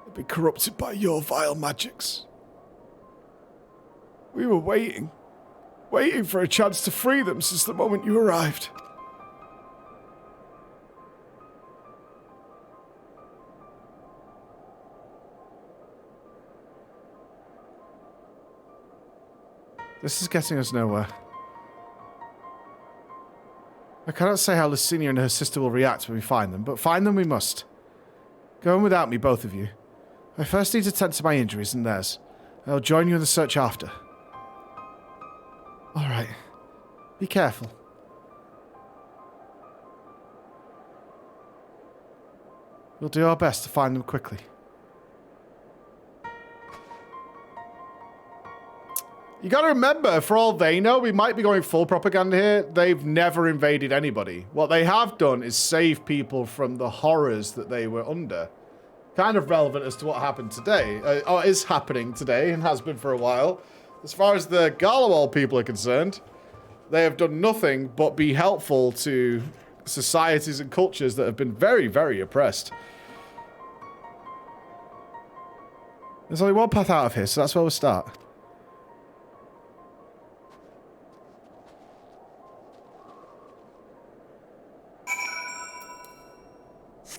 They'll be corrupted by your vile magics. We were waiting for a chance to free them since the moment you arrived. This is getting us nowhere. I cannot say how Licinia and her sister will react when we find them, but find them we must. Go on without me, both of you. I first need to tend to my injuries and theirs. I'll join you in the search after. Alright. Be careful. We'll do our best to find them quickly. You gotta remember, for all they know, we might be going full propaganda here. They've never invaded anybody. What they have done is save people from the horrors that they were under. kind of relevant as to what happened today, or is happening today and has been for a while. As far as the Garlemald people are concerned, they have done nothing but be helpful to societies and cultures that have been very, very oppressed. There's only one path out of here, so that's where we'll start.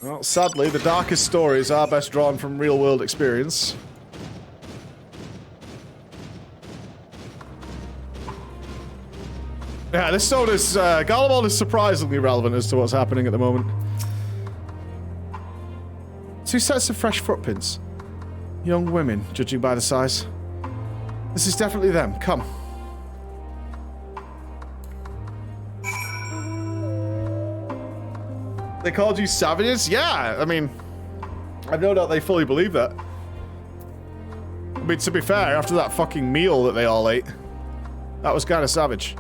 Well, sadly, the darkest stories are best drawn from real-world experience. Yeah, this zone is, Garlemald is surprisingly relevant as to what's happening at the moment. 2 sets of fresh footprints. Young women, judging by the size. This is definitely them. Come. They called you savages? Yeah, I mean, I've no doubt they fully believe that. I mean, to be fair, after that fucking meal that they all ate, that was kind of savage.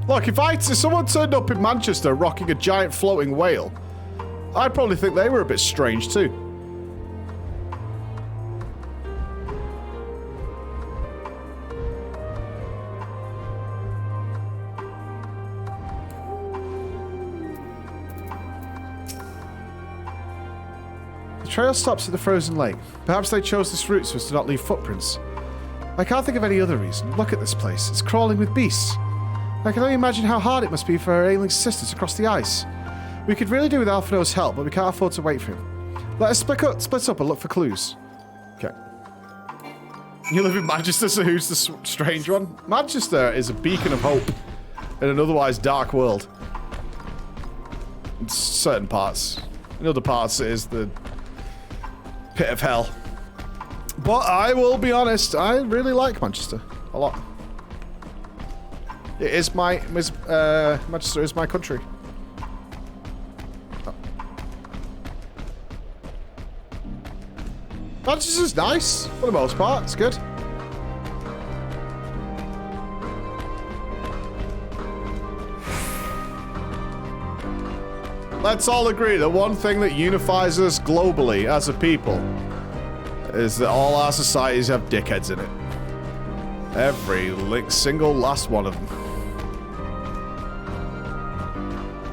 Look, if someone turned up in Manchester rocking a giant floating whale, I'd probably think they were a bit strange too. The trail stops at the frozen lake. Perhaps they chose this route so as to not leave footprints. I can't think of any other reason. Look at this place. It's crawling with beasts. I can only imagine how hard it must be for our ailing sisters to cross the ice. We could really do with Alphino's help, but we can't afford to wait for him. Let us split up and look for clues. Okay. You live in Manchester, so who's the strange one? Manchester is a beacon of hope in an otherwise dark world. In certain parts. In other parts, it is the pit of hell. But I will be honest, I really like Manchester a lot. It is Manchester is my country. Oh. Manchester's nice, for the most part, it's good. Let's all agree that one thing that unifies us globally as a people is that all our societies have dickheads in it. Every single last one of them.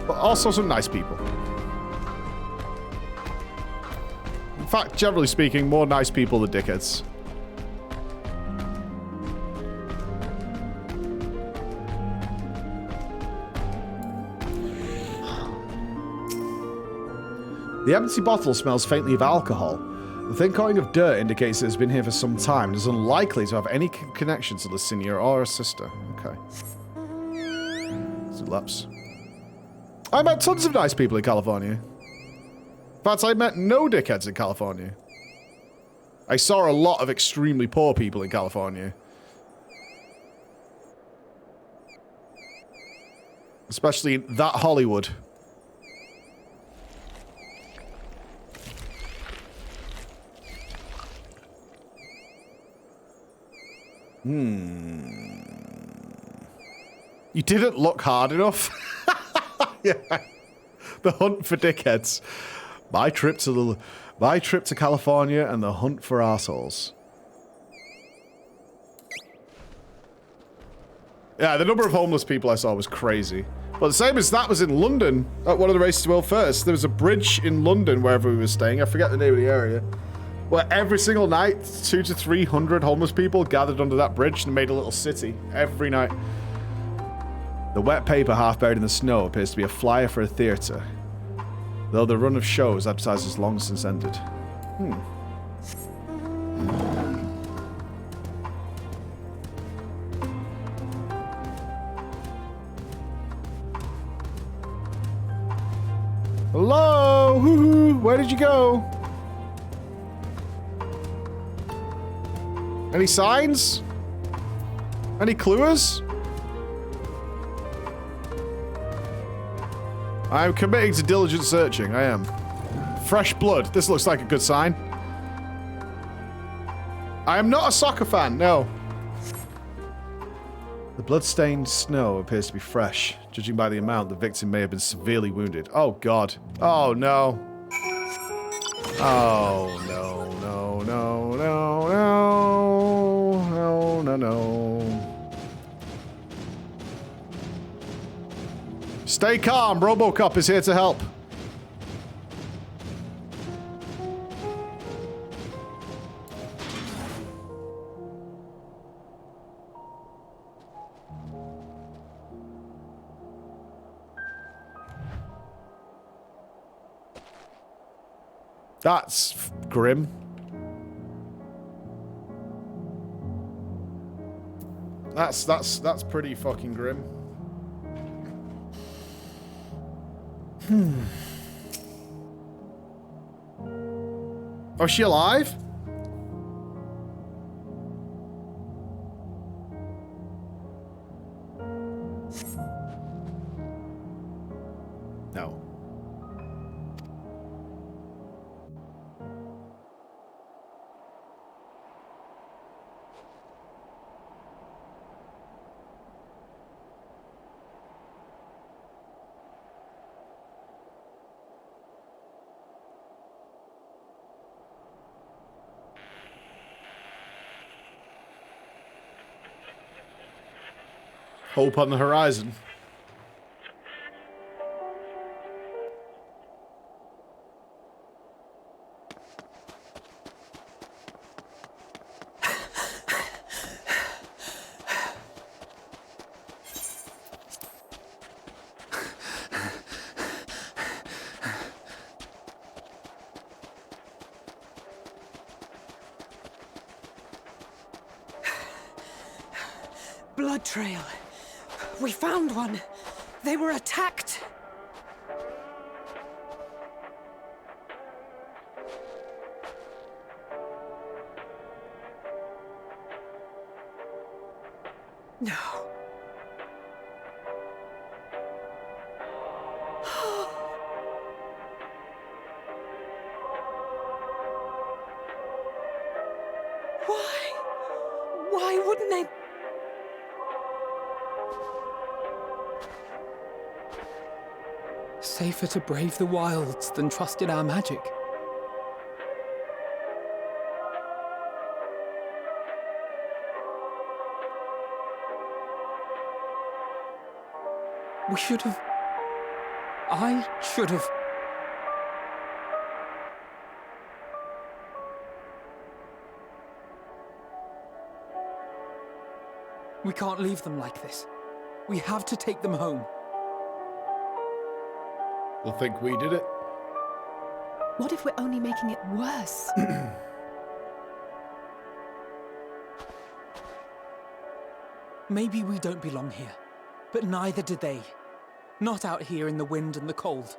But also some nice people. In fact, generally speaking, more nice people than dickheads. The empty bottle smells faintly of alcohol. The thin coating of dirt indicates it has been here for some time and is unlikely to have any connection to Licinia or her sister. Okay. Nupss. I met tons of nice people in California. In fact, I met no dickheads in California. I saw a lot of extremely poor people in California. Especially in that Hollywood. You didn't look hard enough. Yeah. The hunt for dickheads. My trip to California and the hunt for assholes. Yeah, the number of homeless people I saw was crazy. But the same as that was in London at one of the races to World First. There was a bridge in London wherever we were staying. I forget the name of the area. Where every single night, 200 to 300 homeless people gathered under that bridge and made a little city every night. The wet paper half buried in the snow appears to be a flyer for a theatre, though the run of shows advertised has long since ended. Hello? Hoo-hoo. Where did you go? Any signs? Any clues? I am committing to diligent searching, I am. Fresh blood. This looks like a good sign. I am not a soccer fan, no. The blood-stained snow appears to be fresh. Judging by the amount, the victim may have been severely wounded. Oh, God. Oh, no. Oh, no, no, no, no, no, no, no, no. Stay calm. RoboCop is here to help. That's grim. That's pretty fucking grim. Oh, is she alive? No. Hope on the horizon. Blood trail. We found one. They were attacked. No. Why wouldn't they? Safer to brave the wilds than trust in our magic. We should have... I should have... We can't leave them like this. We have to take them home. They'll think we did it. What if we're only making it worse? Maybe we don't belong here, but neither do they. Not out here in the wind and the cold.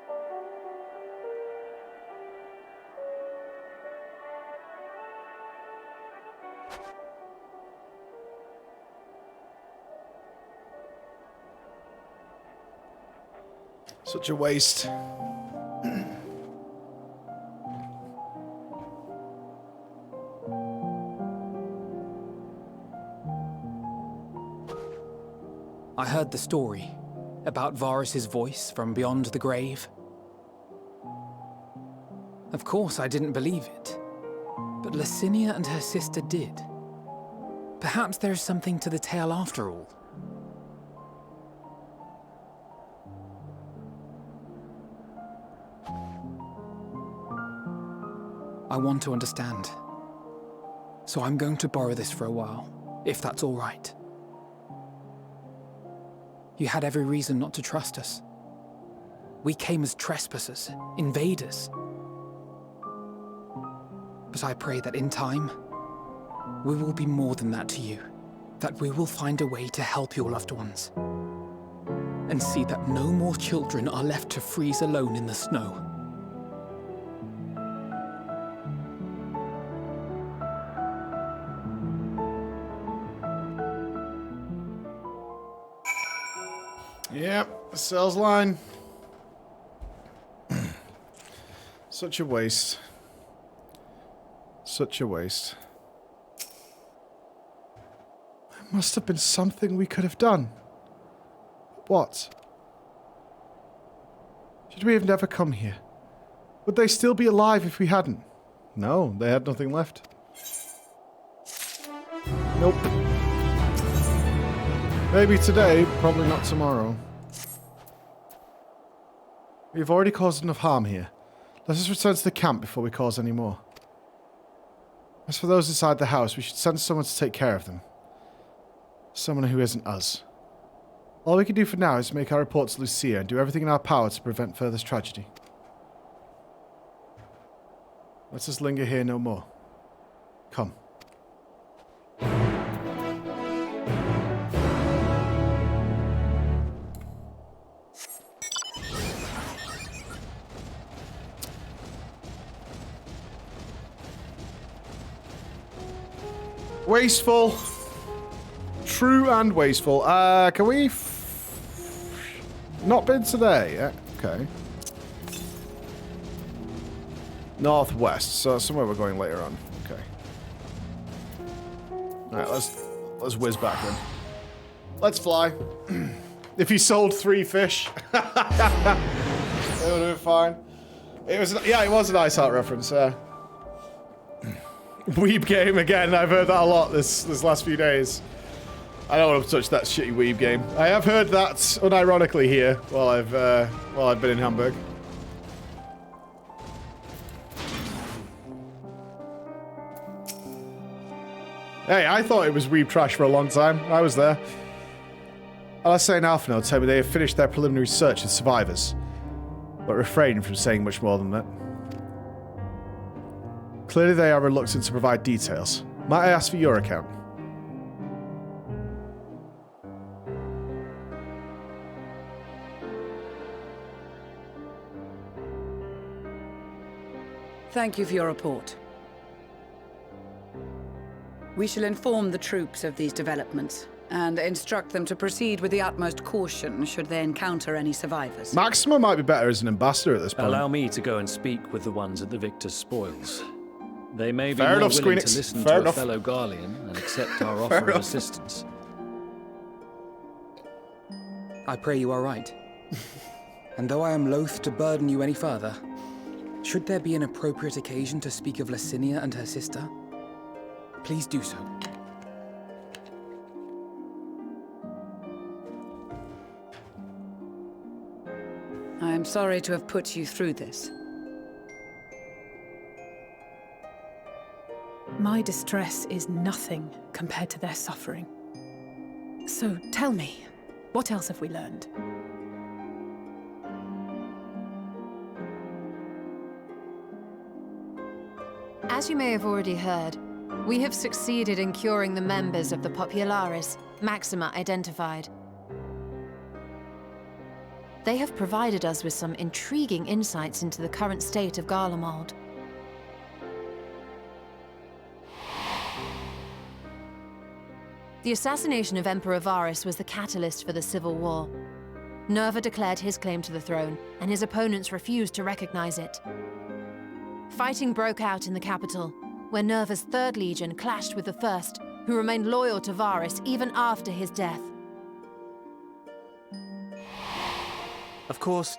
Such a waste. I heard the story about Varus's voice from beyond the grave. Of course, I didn't believe it, but Licinia and her sister did. Perhaps there is something to the tale after all. I want to understand. So I'm going to borrow this for a while, if that's all right. You had every reason not to trust us. We came as trespassers, invaders. But I pray that in time, we will be more than that to you. That we will find a way to help your loved ones. And see that no more children are left to freeze alone in the snow. Yep, sales line. Such a waste. Such a waste. There must have been something we could have done. What? Should we have never come here? Would they still be alive if we hadn't? No, they had nothing left. Nope. Maybe today, probably not tomorrow. We've already caused enough harm here. Let us return to the camp before we cause any more. As for those inside the house, we should send someone to take care of them. Someone who isn't us. All we can do for now is make our report to Licinia and do everything in our power to prevent further tragedy. Let us linger here no more. Come. Wasteful. True and wasteful. Can we... Not been today. Okay. Northwest. So somewhere we're going later on. Okay. Alright, let's whiz back then. Let's fly. If you sold 3 fish, it would have been fine. It was, yeah, it was an Ice Heart reference. Weeb game again. I've heard that a lot this last few days. I don't want to touch that shitty Weeb game. I have heard that unironically here while I've been in Hamburg. Hey, I thought it was Weeb trash for a long time. I was there. LSA and Alpha Node tell me they have finished their preliminary search of survivors, but refrain from saying much more than that. Clearly they are reluctant to provide details. Might I ask for your account? Thank you for your report. We shall inform the troops of these developments and instruct them to proceed with the utmost caution should they encounter any survivors. Maxima might be better as an ambassador at this point. Allow me to go and speak with the ones at the victor's spoils. They may be Fair more enough, willing Squeenix. to listen Fair to enough. a fellow Garlean and accept our offer of assistance. I pray you are right. And though I am loath to burden you any further, should there be an appropriate occasion to speak of Licinia and her sister, please do so. I am sorry to have put you through this. My distress is nothing compared to their suffering. So tell me, what else have we learned? As you may have already heard, we have succeeded in curing the members of the Popularis, Maxima identified. They have provided us with some intriguing insights into the current state of Garlemald. The assassination of Emperor Varus was the catalyst for the civil war. Nerva declared his claim to the throne, and his opponents refused to recognize it. Fighting broke out in the capital, where Nerva's 3rd Legion clashed with the 1st, who remained loyal to Varus even after his death. Of course,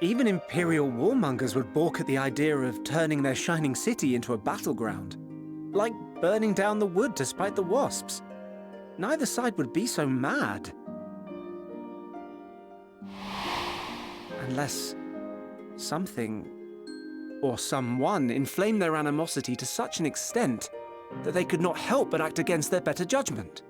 even Imperial warmongers would balk at the idea of turning their shining city into a battleground. Like burning down the wood to spite the wasps. Neither side would be so mad. Unless something or someone inflamed their animosity to such an extent that they could not help but act against their better judgment.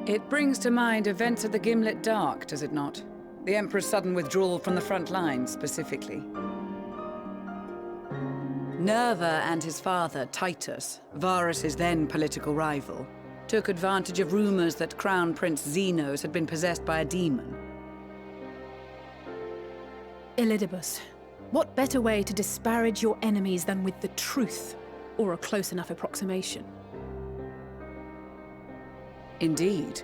It brings to mind events at the Gimlet Dark, does it not? The Emperor's sudden withdrawal from the front line, specifically. Nerva and his father, Titus, Varus's then political rival, took advantage of rumors that Crown Prince Xenos had been possessed by a demon. Elidibus, what better way to disparage your enemies than with the truth, or a close enough approximation? Indeed.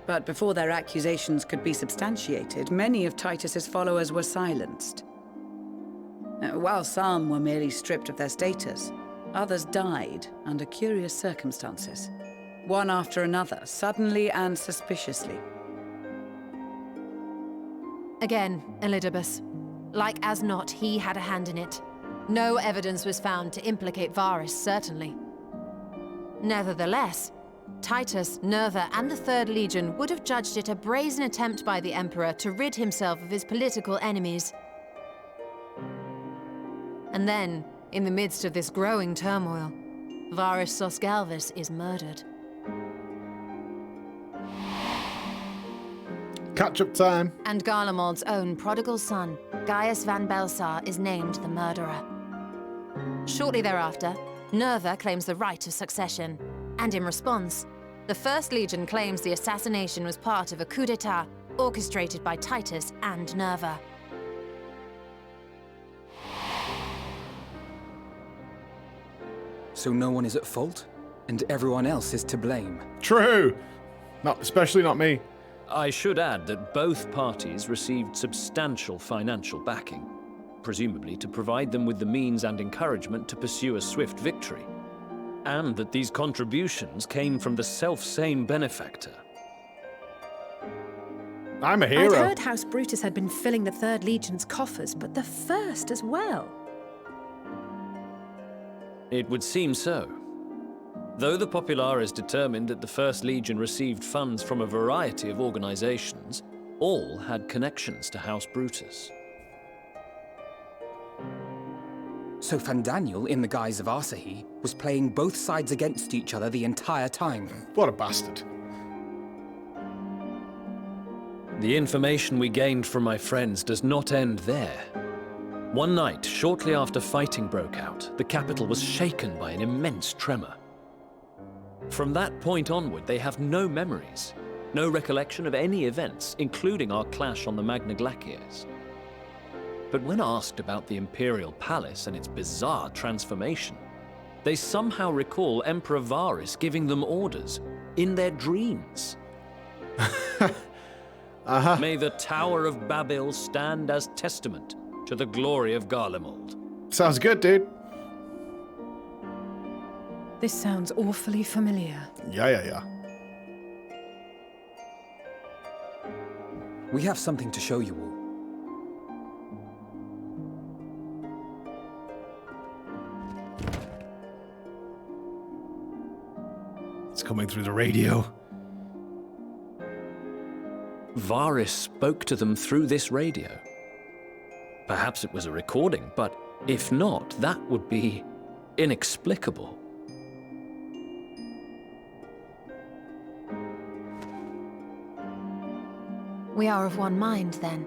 But before their accusations could be substantiated, many of Titus's followers were silenced. While some were merely stripped of their status, others died under curious circumstances. One after another, suddenly and suspiciously. Again, Elidibus. Like as not, he had a hand in it. No evidence was found to implicate Varus, certainly. Nevertheless, Titus, Nerva, and the Third Legion would have judged it a brazen attempt by the Emperor to rid himself of his political enemies. And then, in the midst of this growing turmoil, Varus Sosgalvis is murdered. Catch-up time. And Garlemald's own prodigal son, Gaius van Belsar, is named the murderer. Shortly thereafter, Nerva claims the right of succession, and in response, the First Legion claims the assassination was part of a coup d'etat orchestrated by Titus and Nerva. So no one is at fault, and everyone else is to blame. True! Especially not me. I should add that both parties received substantial financial backing, presumably to provide them with the means and encouragement to pursue a swift victory, and that these contributions came from the self-same benefactor. I'm a hero. I'd heard House Brutus had been filling the Third Legion's coffers, but the First as well. It would seem so. Though the Populares determined that the First Legion received funds from a variety of organizations, all had connections to House Brutus. So Fandaniel, in the guise of Asahi, was playing both sides against each other the entire time. What a bastard. The information we gained from my friends does not end there. One night, shortly after fighting broke out, the capital was shaken by an immense tremor. From that point onward, they have no memories, no recollection of any events, including our clash on the Magna Glaciers. But when asked about the Imperial Palace and its bizarre transformation, they somehow recall Emperor Varus giving them orders in their dreams. May the Tower of Babel stand as testament to the glory of Garlemald. Sounds good, dude. This sounds awfully familiar. Yeah. We have something to show you all. It's coming through the radio. Varus spoke to them through this radio. Perhaps it was a recording, but if not, that would be inexplicable. We are of one mind, then.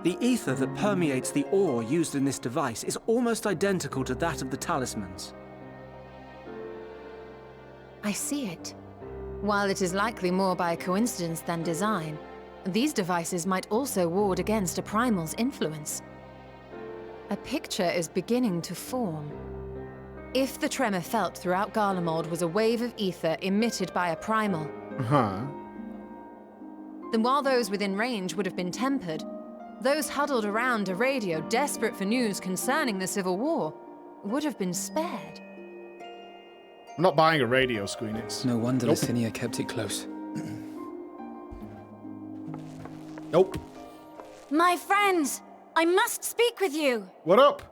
The ether that permeates the ore used in this device is almost identical to that of the talismans. I see it. While it is likely more by coincidence than design, these devices might also ward against a primal's influence. A picture is beginning to form. If the tremor felt throughout Garlemald was a wave of ether emitted by a primal, then while those within range would have been tempered, those huddled around a radio desperate for news concerning the Civil War would have been spared. I'm not buying a radio, Squeenix. No wonder Licinia kept it close. Nope. My friends, I must speak with you. What up?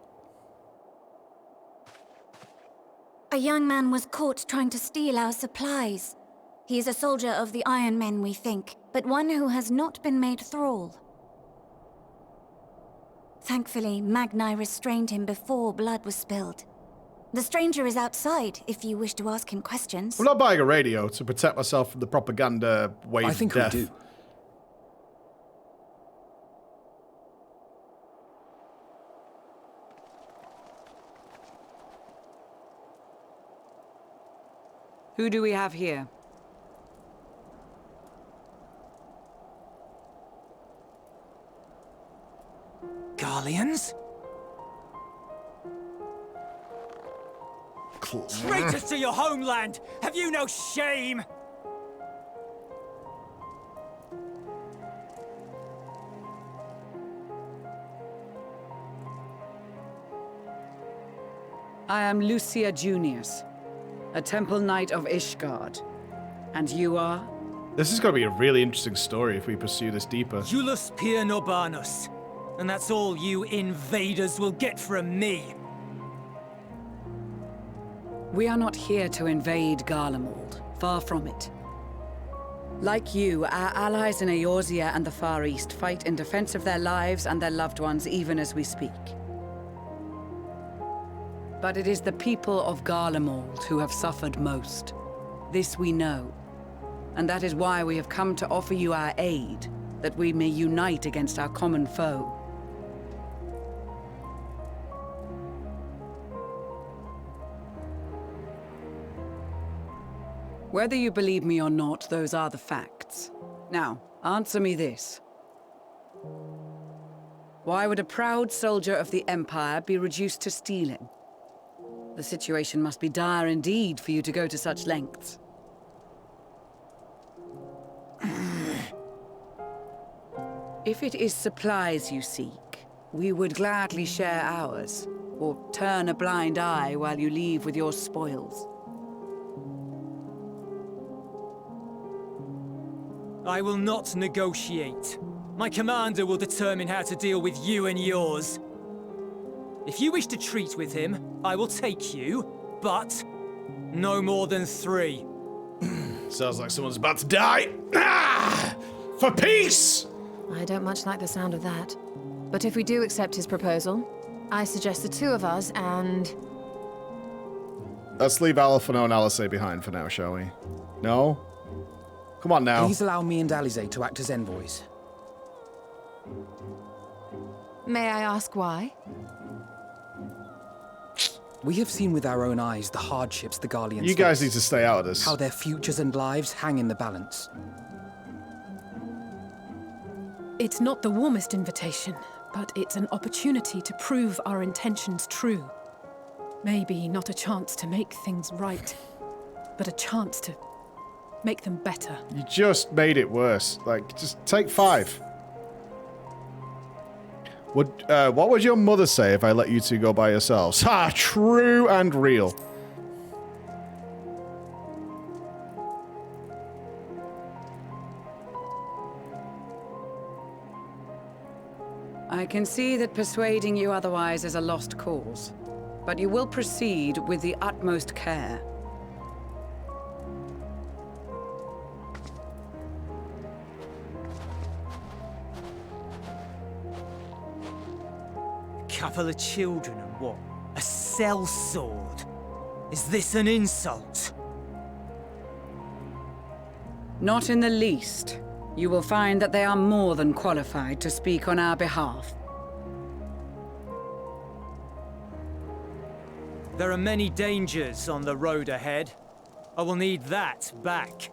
A young man was caught trying to steal our supplies. He is a soldier of the Iron Men, we think, but one who has not been made thrall. Thankfully, Magni restrained him before blood was spilled. The stranger is outside, if you wish to ask him questions. I'm not buying a radio to protect myself from the propaganda wave I think of death. we do. Who do we have here? Garleans? Traitors to your homeland! Have you no shame? I am Lucia Junius, a temple knight of Ishgard. And you are? This is going to be a really interesting story if we pursue this deeper. Julius Pier Norbanus. And that's all you invaders will get from me. We are not here to invade Garlemald. Far from it. Like you, our allies in Eorzea and the Far East fight in defense of their lives and their loved ones even as we speak. But it is the people of Garlemald who have suffered most. This we know. And that is why we have come to offer you our aid, that we may unite against our common foe. Whether you believe me or not, those are the facts. Now, answer me this. Why would a proud soldier of the Empire be reduced to stealing? The situation must be dire indeed for you to go to such lengths. If it is supplies you seek, we would gladly share ours, or turn a blind eye while you leave with your spoils. I will not negotiate. My commander will determine how to deal with you and yours. If you wish to treat with him, I will take you, but no more than 3. Sounds like someone's about to die. Ah! For peace! I don't much like the sound of that. But if we do accept his proposal, I suggest the 2 of us and... Let's leave Alphino and Alizé behind for now, shall we? No? Come on now. Please allow me and Alizé to act as envoys. May I ask why? We have seen with our own eyes the hardships the Garleans You guys face, need to stay out of this. how their futures and lives hang in the balance. It's not the warmest invitation, but it's an opportunity to prove our intentions true. Maybe not a chance to make things right, but a chance to make them better. You just made it worse. Like, just take 5. What would your mother say if I let you 2 go by yourselves? Ha! True and real. I can see that persuading you otherwise is a lost cause, but you will proceed with the utmost care. Couple of children and what? A sellsword? Is this an insult? Not in the least. You will find that they are more than qualified to speak on our behalf. There are many dangers on the road ahead. I will need that back.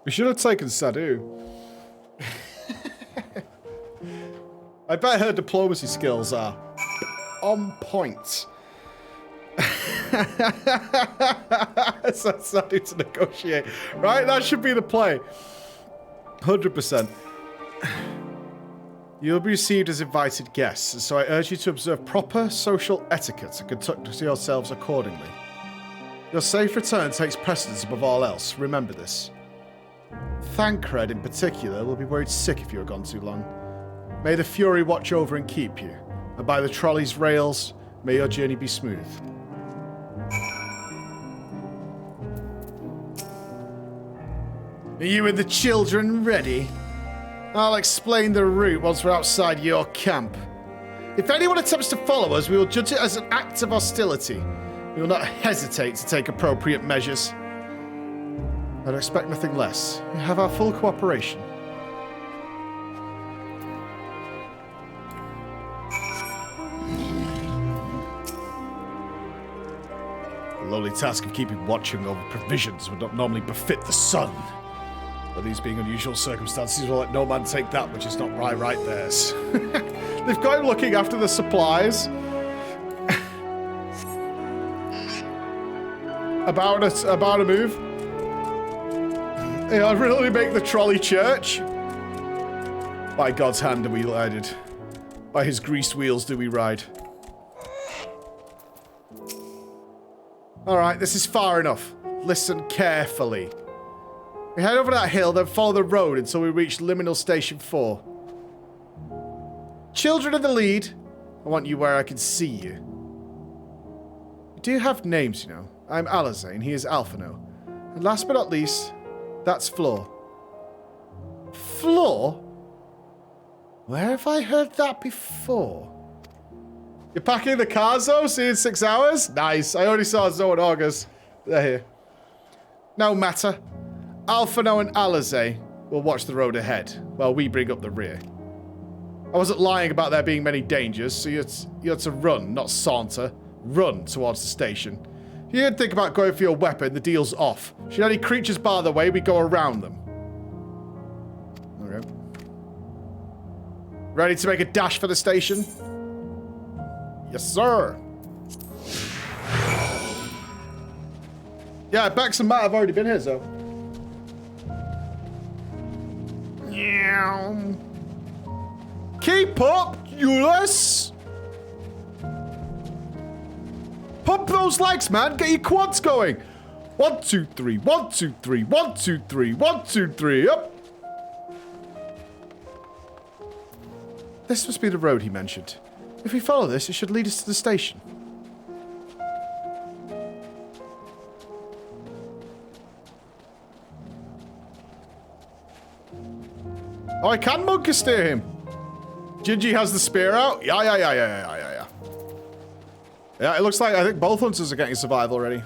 We should have taken Sadu. I bet her diplomacy skills are on point. So Sadu to negotiate. Right? That should be the play. 100%. You'll be received as invited guests, so I urge you to observe proper social etiquette and conduct yourselves accordingly. Your safe return takes precedence above all else. Remember this. Thancred, in particular, will be worried sick if you are gone too long. May the Fury watch over and keep you, and by the trolley's rails, may your journey be smooth. Are you and the children ready? I'll explain the route once we're outside your camp. If anyone attempts to follow us, we will judge it as an act of hostility. We will not hesitate to take appropriate measures. I'd expect nothing less. You have our full cooperation. The lowly task of keeping watching over provisions would not normally befit the sun. But these being unusual circumstances, we'll let no man take that which is not by right theirs. They've got him looking after the supplies. About a move. Yeah, I'd really make the trolley church. By God's hand do we guided. By his greased wheels do we ride. Alright, this is far enough. Listen carefully. We head over that hill, then follow the road until we reach Liminal Station 4. Children in the lead. I want you where I can see you. We do have names, you know. I'm Alizane, he is Alphino. And last but not least, that's Floor. Floor? Where have I heard that before? You're packing the cars though? See you in 6 hours? Nice. I already saw Zoe and August. They're here. No matter. Alphino and Alizé will watch the road ahead while we bring up the rear. I wasn't lying about there being many dangers, so you had to run, not saunter. Run towards the station. If you didn't think about going for your weapon, the deal's off. Should any creatures bar the way, we go around them. Okay. Ready to make a dash for the station? Yes, sir. Yeah, Bex and Matt have already been here, so. Yeah. Keep up, Ulysses. Pump those legs, man. Get your quads going. 1, 2, 3. 1, 2, 3. 1, 2, 3. 1, 2, 3. Up. This must be the road he mentioned. If we follow this, it should lead us to the station. Oh, I can monkey steer him. Gingy has the spear out. Yeah. Yeah, it looks like I think both hunters are getting survival already.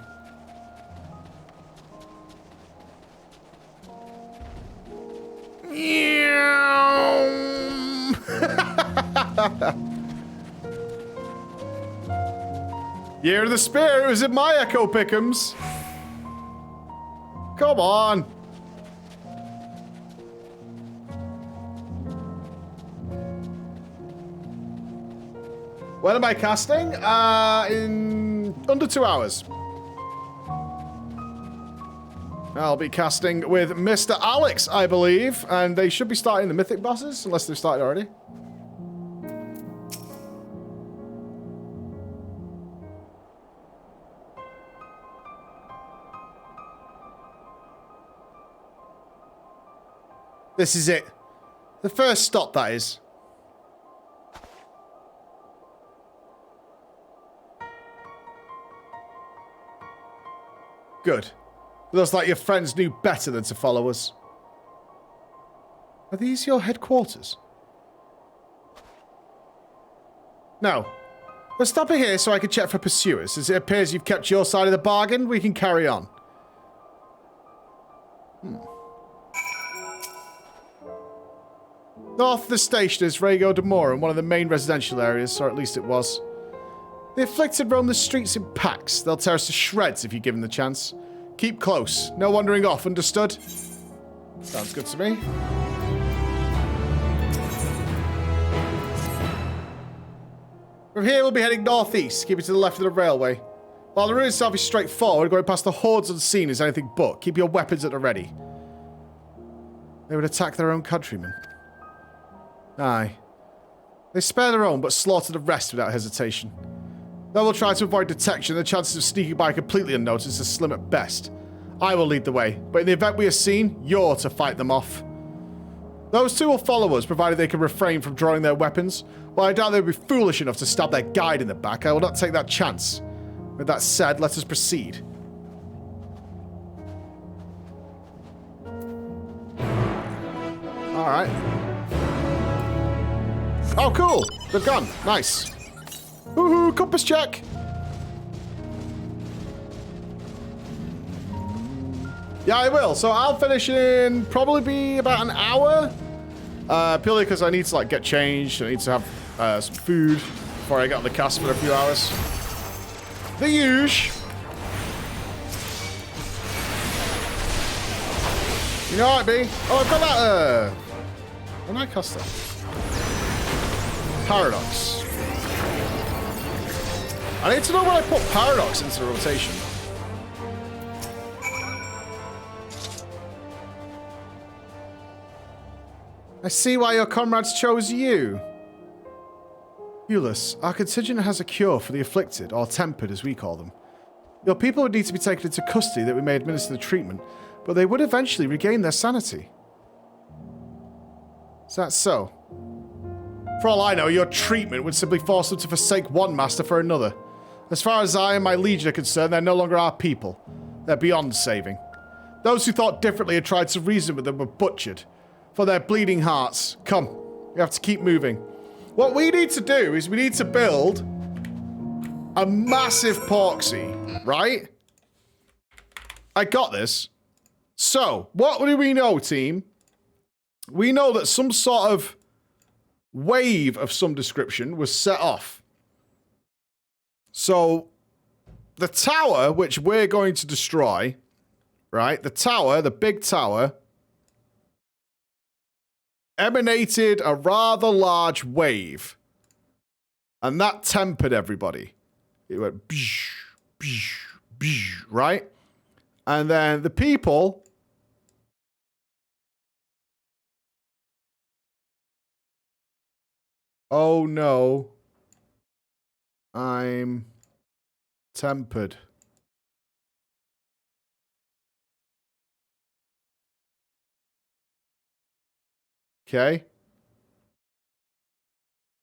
Year of the Spear, it was in my Echo Pick'ems. Come on. When am I casting? In under 2 hours. I'll be casting with Mr. Alex, I believe, and they should be starting the mythic bosses, unless they've started already. This is it. The first stop, that is. Good. Looks like your friends knew better than to follow us. Are these your headquarters? No. We'll stop it here so I can check for pursuers. As it appears you've kept your side of the bargain, we can carry on. North of the station is Rego de Morin, one of the main residential areas, or at least it was. The afflicted roam the streets in packs. They'll tear us to shreds if you give them the chance. Keep close. No wandering off, understood? Sounds good to me. From here, we'll be heading northeast, keeping to the left of the railway. While the route itself is straightforward, going past the hordes unseen is anything but. Keep your weapons at the ready. They would attack their own countrymen. Aye. They spare their own, but slaughter the rest without hesitation. They will try to avoid detection. The chances of sneaking by completely unnoticed are slim at best. I will lead the way, but in the event we are seen, you're to fight them off. Those two will follow us, provided they can refrain from drawing their weapons. While I doubt they would be foolish enough to stab their guide in the back, I will not take that chance. With that said, let us proceed. Alright. Oh, cool! They've gone. Nice. Woohoo! Compass check! Yeah, I will. So I'll finish in probably be about an hour. Purely because I need to, like, get changed. I need to have some food before I get on the cast for a few hours. The huge. You know what, B? Oh, I've got that, when I cast that? Paradox. I need to know when I put Paradox into the rotation. I see why your comrades chose you. Ulysses, our contingent has a cure for the afflicted, or tempered as we call them. Your people would need to be taken into custody that we may administer the treatment, but they would eventually regain their sanity. Is that so? For all I know, your treatment would simply force them to forsake one master for another. As far as I and my legion are concerned, they're no longer our people. They're beyond saving. Those who thought differently and tried to reason with them were butchered. For their bleeding hearts. Come, we have to keep moving. What we need to do is we need to build a massive porksy, right? I got this. So, what do we know, team? We know that some sort of wave of some description was set off. So, the tower, which we're going to destroy, right? The tower, the big tower, emanated a rather large wave. And that tempered everybody. It went, bsh, bsh, bsh, right? And then the people... Oh no. I'm tempered. Okay.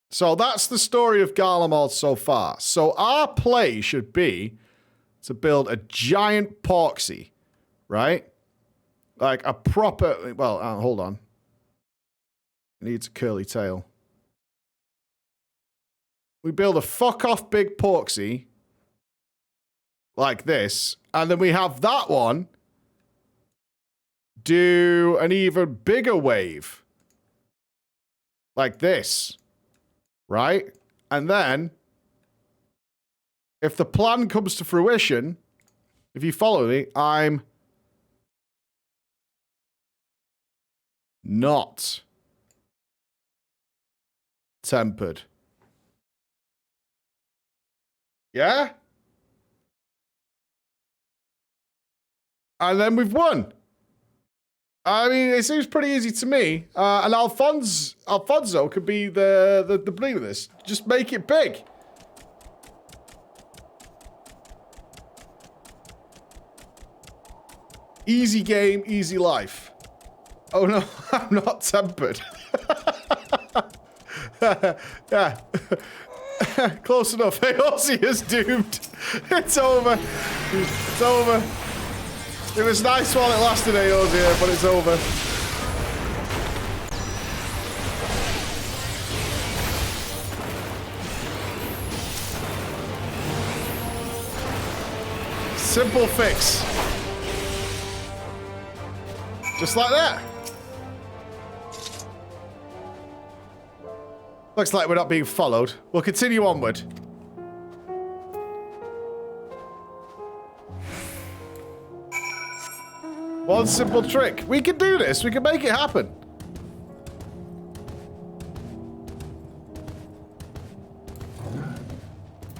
So that's the story of Garlemald so far. So our play should be to build a giant porksy, right? Like a proper... Well, hold on. It needs a curly tail. We build a fuck-off big porksy like this, and then we have that one do an even bigger wave like this, right? And then if the plan comes to fruition, if you follow me, I'm not tempered. Yeah? And then we've won. I mean, it seems pretty easy to me. And Alfonso could be the bleed of this. Just make it big. Easy game, easy life. Oh no, I'm not tempered. Yeah. Close enough. Aussie is doomed. It's over. It's over. It was nice while it lasted, Aussie, but it's over. Simple fix. Just like that. Looks like we're not being followed. We'll continue onward. One simple trick. We can do this. We can make it happen.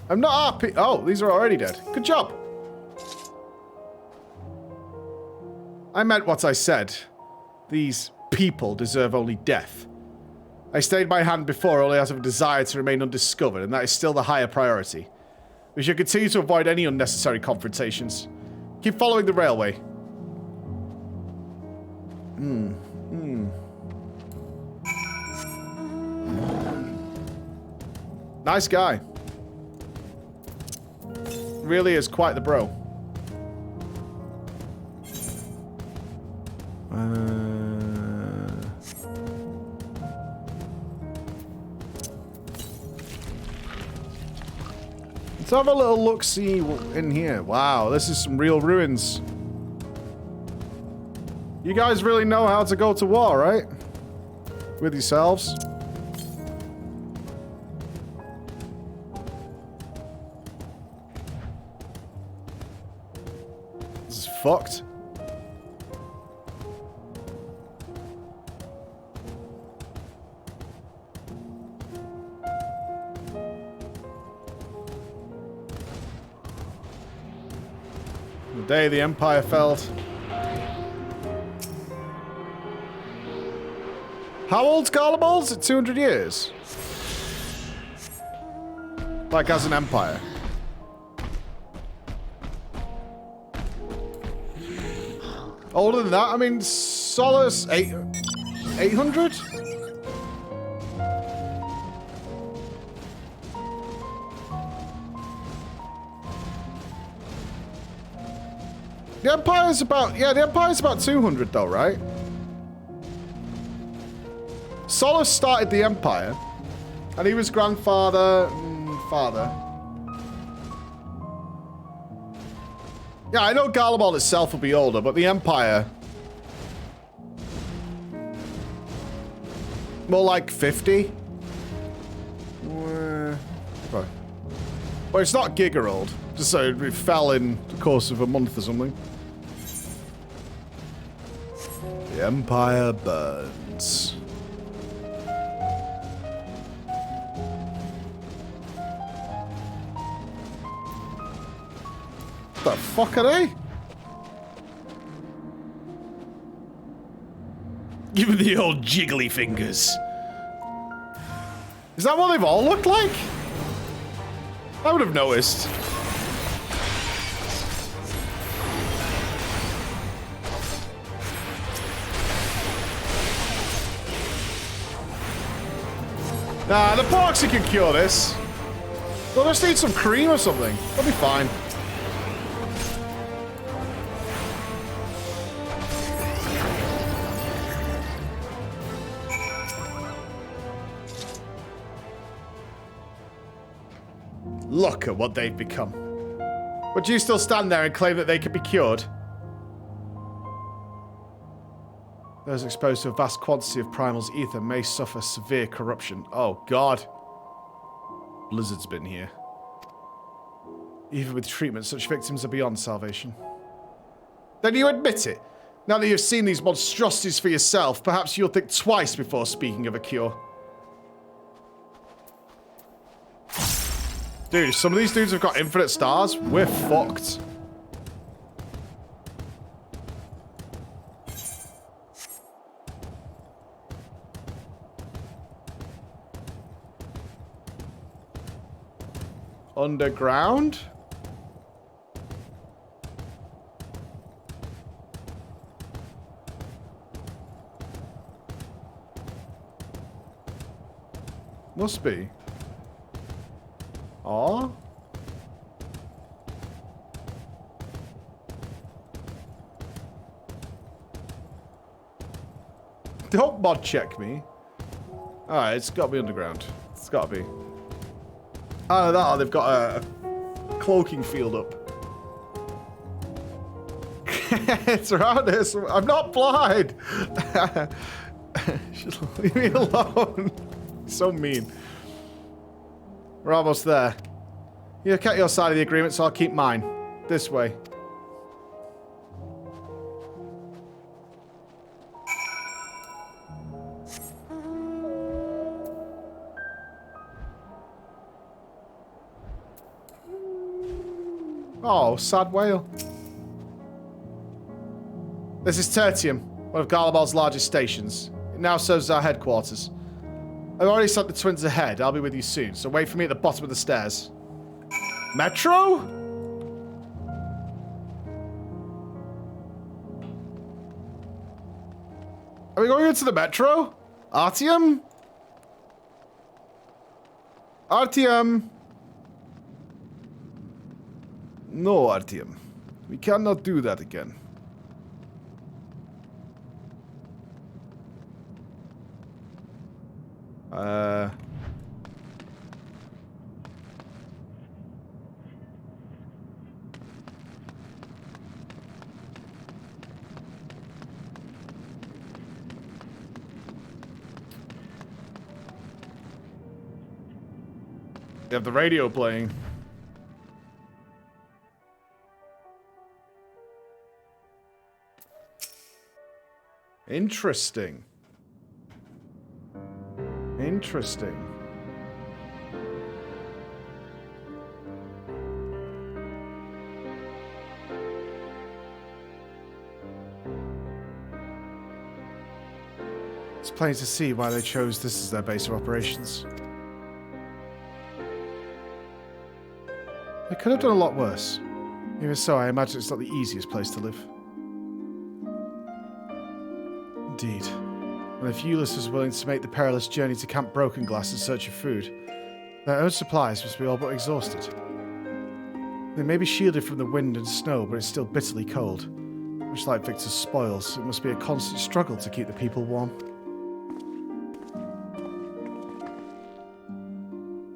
I'm not RP. Oh, these are already dead. Good job. I meant what I said. These people deserve only death. I stayed my hand before only out of a desire to remain undiscovered, and that is still the higher priority. We should continue to avoid any unnecessary confrontations. Keep following the railway. Nice guy. Really is quite the bro. Let's have a little look-see in here. Wow, this is some real ruins. You guys really know how to go to war, right? With yourselves. This is fucked. The day the Empire fell. How old's Garlemald? Is it 200 years? Like as an empire. Older than that? I mean, Solace 800? The Empire's about, yeah, the Empire's about 200 though, right? Solace started the Empire, and he was grandfather, father. Yeah, I know Garlemald itself will be older, but the Empire... more like 50? Well, it's not giga old. Just so it fell in the course of a month or something. The Empire burns. The fuck are they? Give me the old jiggly fingers. Is that what they've all looked like? I would have noticed. Nah, the epoxy can cure this. We'll just need some cream or something. That'll be fine. Look at what they've become. Would you still stand there and claim that they could be cured? Those exposed to a vast quantity of Primal's ether may suffer severe corruption. Oh, God. Blizzard's been here. Even with treatment, such victims are beyond salvation. Then you admit it. Now that you've seen these monstrosities for yourself, perhaps you'll think twice before speaking of a cure. Dude, some of these dudes have got infinite stars. We're fucked. Underground? Must be. Oh. Don't mod check me. Alright, it's gotta be underground. It's gotta be. Oh, that, they've got a cloaking field up. It's around this. I'm not blind. Just leave me alone. So mean. We're almost there. You kept your side of the agreement, so I'll keep mine. This way. Oh, sad whale. This is Tertium, one of Garlemald's largest stations. It now serves as our headquarters. I've already sent the twins ahead. I'll be with you soon, so wait for me at the bottom of the stairs. Metro? Are we going into the metro? Artyom? Artyom? No, Artyom. We cannot do that again. They have the radio playing. Interesting. Interesting. It's plain to see why they chose this as their base of operations. They could have done a lot worse. Even so, I imagine it's not the easiest place to live. indeed. And if Euless was willing to make the perilous journey to Camp Broken Glass in search of food, their own supplies must be all but exhausted. They may be shielded from the wind and snow, but it's still bitterly cold. Much like Victor's spoils, it must be a constant struggle to keep the people warm.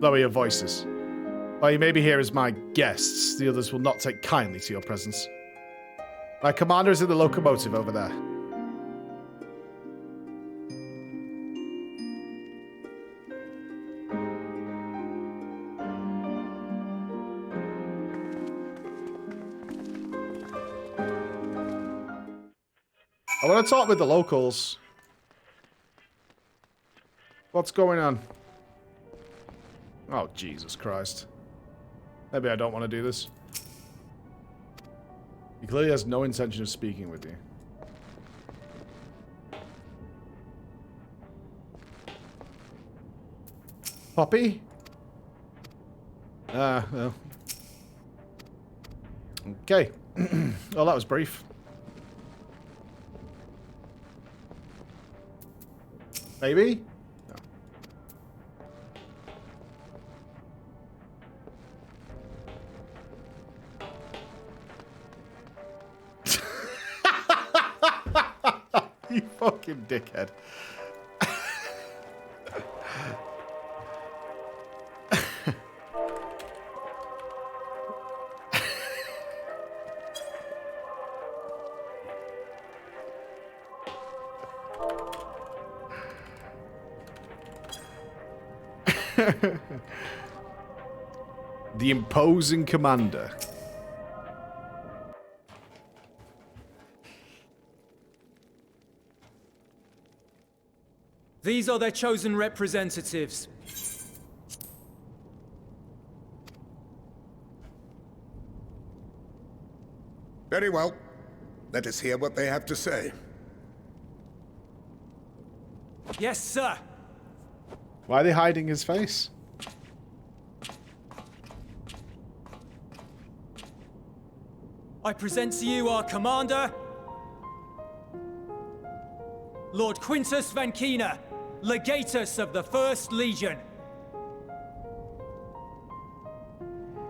Lower your voices. While you may be here as my guests, the others will not take kindly to your presence. My commander is in the locomotive over there. I want to talk with the locals. What's going on? Oh, Jesus Christ. Maybe I don't want to do this. He clearly has no intention of speaking with you. Poppy? Well. Okay. Well, that was brief. Maybe? No. You fucking dickhead. The imposing commander. These are their chosen representatives. Very well. Let us hear what they have to say. Yes, sir. Why are they hiding his face? I present to you our commander, Lord Quintus Van Kina, Legatus of the First Legion.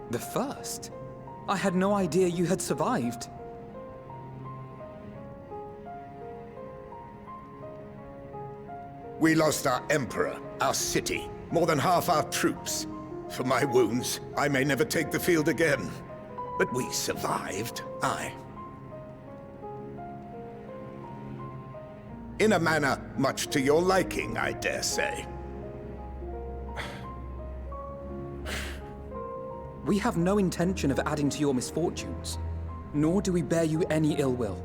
The First? I had no idea you had survived. We lost our emperor, our city, more than half our troops. For my wounds, I may never take the field again. But we survived, aye. In a manner much to your liking, I dare say. We have no intention of adding to your misfortunes, nor do we bear you any ill will.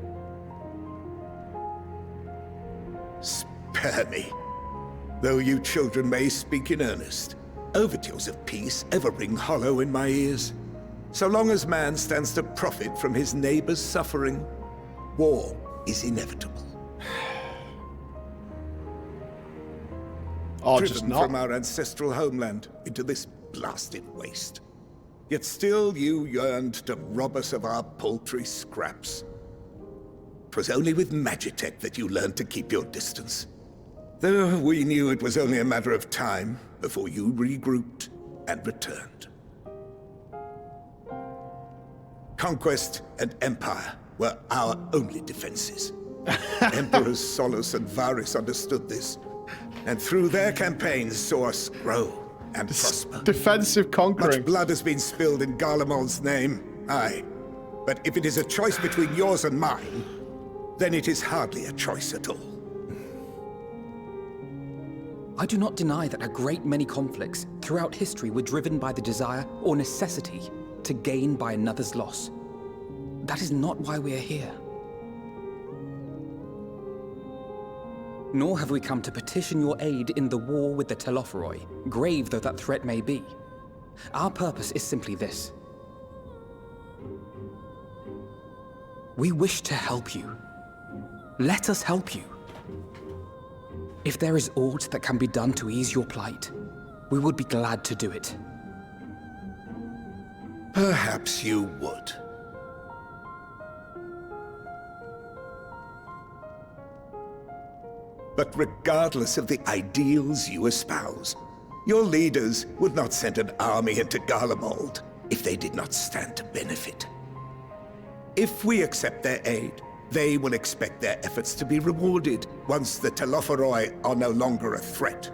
Spare me. Though you children may speak in earnest, overtures of peace ever ring hollow in my ears. So long as man stands to profit from his neighbor's suffering, war is inevitable. Driven from our ancestral homeland into this blasted waste. Yet still you yearned to rob us of our paltry scraps. 'Twas only with Magitech that you learned to keep your distance. Though we knew it was only a matter of time before you regrouped and returned. Conquest and empire were our only defenses. Emperors Solus and Varus understood this, and through their campaigns saw us grow and prosper. Defensive conquering. Much blood has been spilled in Garlemald's name, aye. But if it is a choice between yours and mine, then it is hardly a choice at all. I do not deny that a great many conflicts throughout history were driven by the desire or necessity to gain by another's loss. That is not why we are here. Nor have we come to petition your aid in the war with the Telophoroi, grave though that threat may be. Our purpose is simply this. We wish to help you. Let us help you. If there is aught that can be done to ease your plight, we would be glad to do it. Perhaps you would. But regardless of the ideals you espouse, your leaders would not send an army into Garlemald if they did not stand to benefit. If we accept their aid, they will expect their efforts to be rewarded once the Telophoroi are no longer a threat.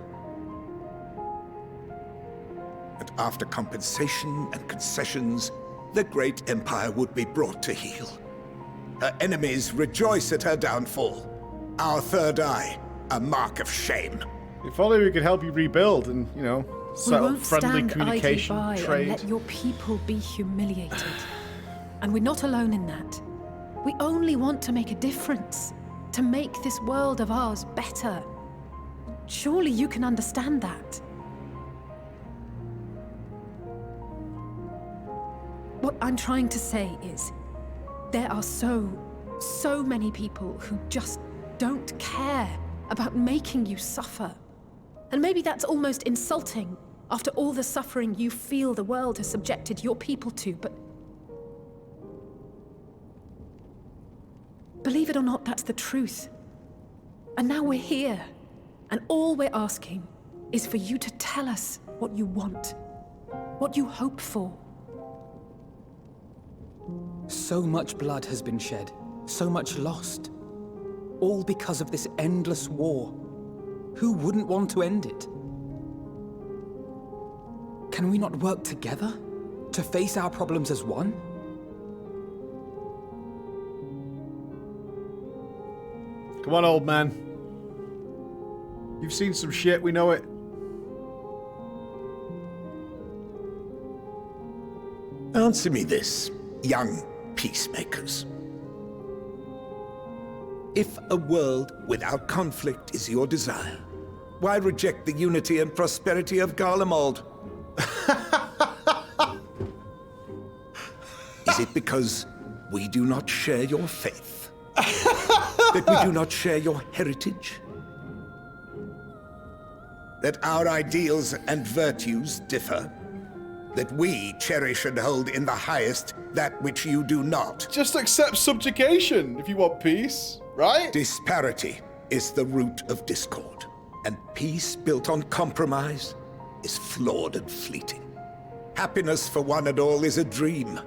And after compensation and concessions, the great empire would be brought to heel. Her enemies rejoice at her downfall. Our third eye, a mark of shame. If only we could help you rebuild and, you know, set up friendly communication, idly by trade. and let your people be humiliated. And we're not alone in that. We only want to make a difference, to make this world of ours better. Surely you can understand that. What I'm trying to say is, there are so many people who just don't care about making you suffer. And maybe that's almost insulting after all the suffering you feel the world has subjected your people to, but believe it or not, that's the truth. And now we're here, and all we're asking is for you to tell us what you want, what you hope for. So much blood has been shed, so much lost. All because of this endless war. Who wouldn't want to end it? Can we not work together to face our problems as one? Come on, old man. You've seen some shit, we know it. Answer me this, young peacemakers. If a world without conflict is your desire, why reject the unity and prosperity of Garlemald? Is it because we do not share your faith? That we do not share your heritage? That our ideals and virtues differ? That we cherish and hold in the highest that which you do not? Just accept subjugation if you want peace, right? Disparity is the root of discord, and peace built on compromise is flawed and fleeting. Happiness for one and all is a dream,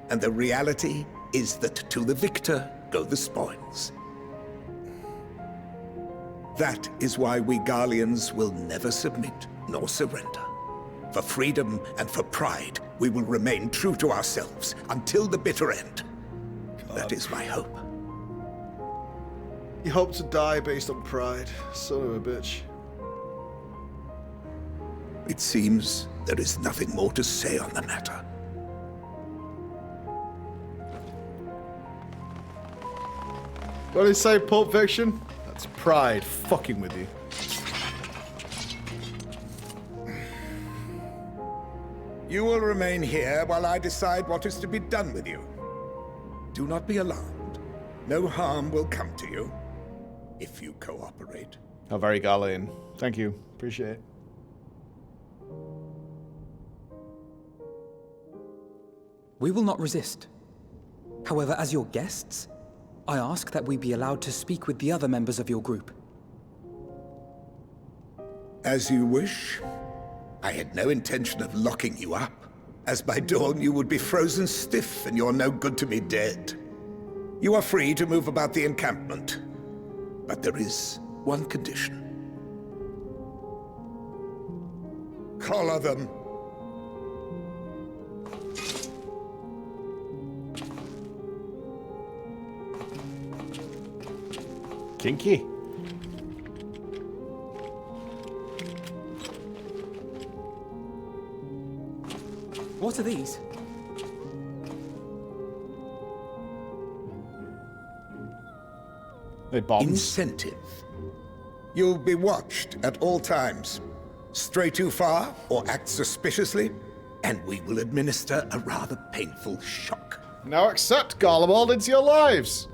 and the reality is that to the victor go the spoils. That is why we Garleans will never submit nor surrender. For freedom and for pride, we will remain true to ourselves until the bitter end. God. That is my hope. You hope to die based on pride, son of a bitch. It seems there is nothing more to say on the matter. What did he say, Pulp Fiction? That's pride fucking with you. You will remain here while I decide what is to be done with you. Do not be alarmed. No harm will come to you if you cooperate. Oh, very Garlean. Thank you. Appreciate it. We will not resist. However, as your guests, I ask that we be allowed to speak with the other members of your group. As you wish. I had no intention of locking you up, as by dawn you would be frozen stiff and you're no good to me dead. You are free to move about the encampment, but there is one condition. Collar them. Kinky. What are these? They bombs? Incentive. You'll be watched at all times. Stray too far or act suspiciously, and we will administer a rather painful shock. Now accept Garlemald into your lives.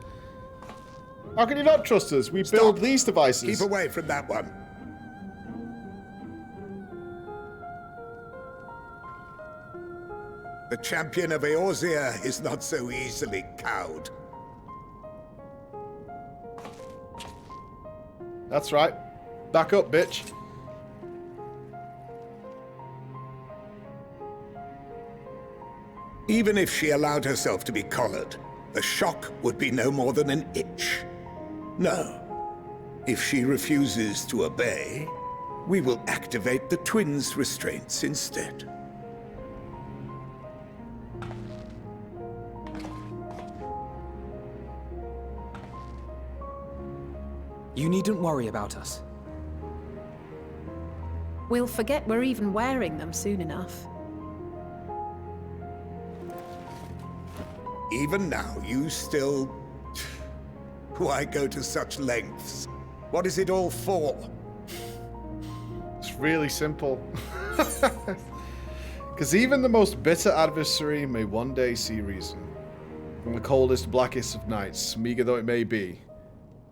How can you not trust us? We build these devices. Keep away from that one. The champion of Eorzea is not so easily cowed. That's right. Back up, bitch. Even if she allowed herself to be collared, the shock would be no more than an itch. No. If she refuses to obey, we will activate the twins' restraints instead. You needn't worry about us. We'll forget we're even wearing them soon enough. Even now, you still... Why go to such lengths? What is it all for? It's really simple. Because even the most bitter adversary may one day see reason. From the coldest, blackest of nights, meager though it may be,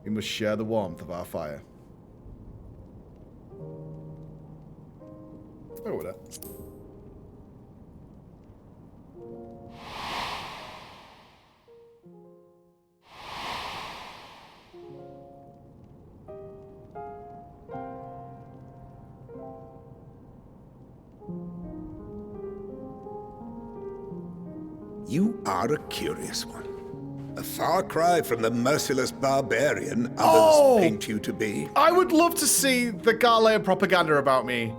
we must share the warmth of our fire. Oh, what? You are a curious one. A far cry from the merciless barbarian others paint you to be. I would love to see the Garlemald propaganda about me.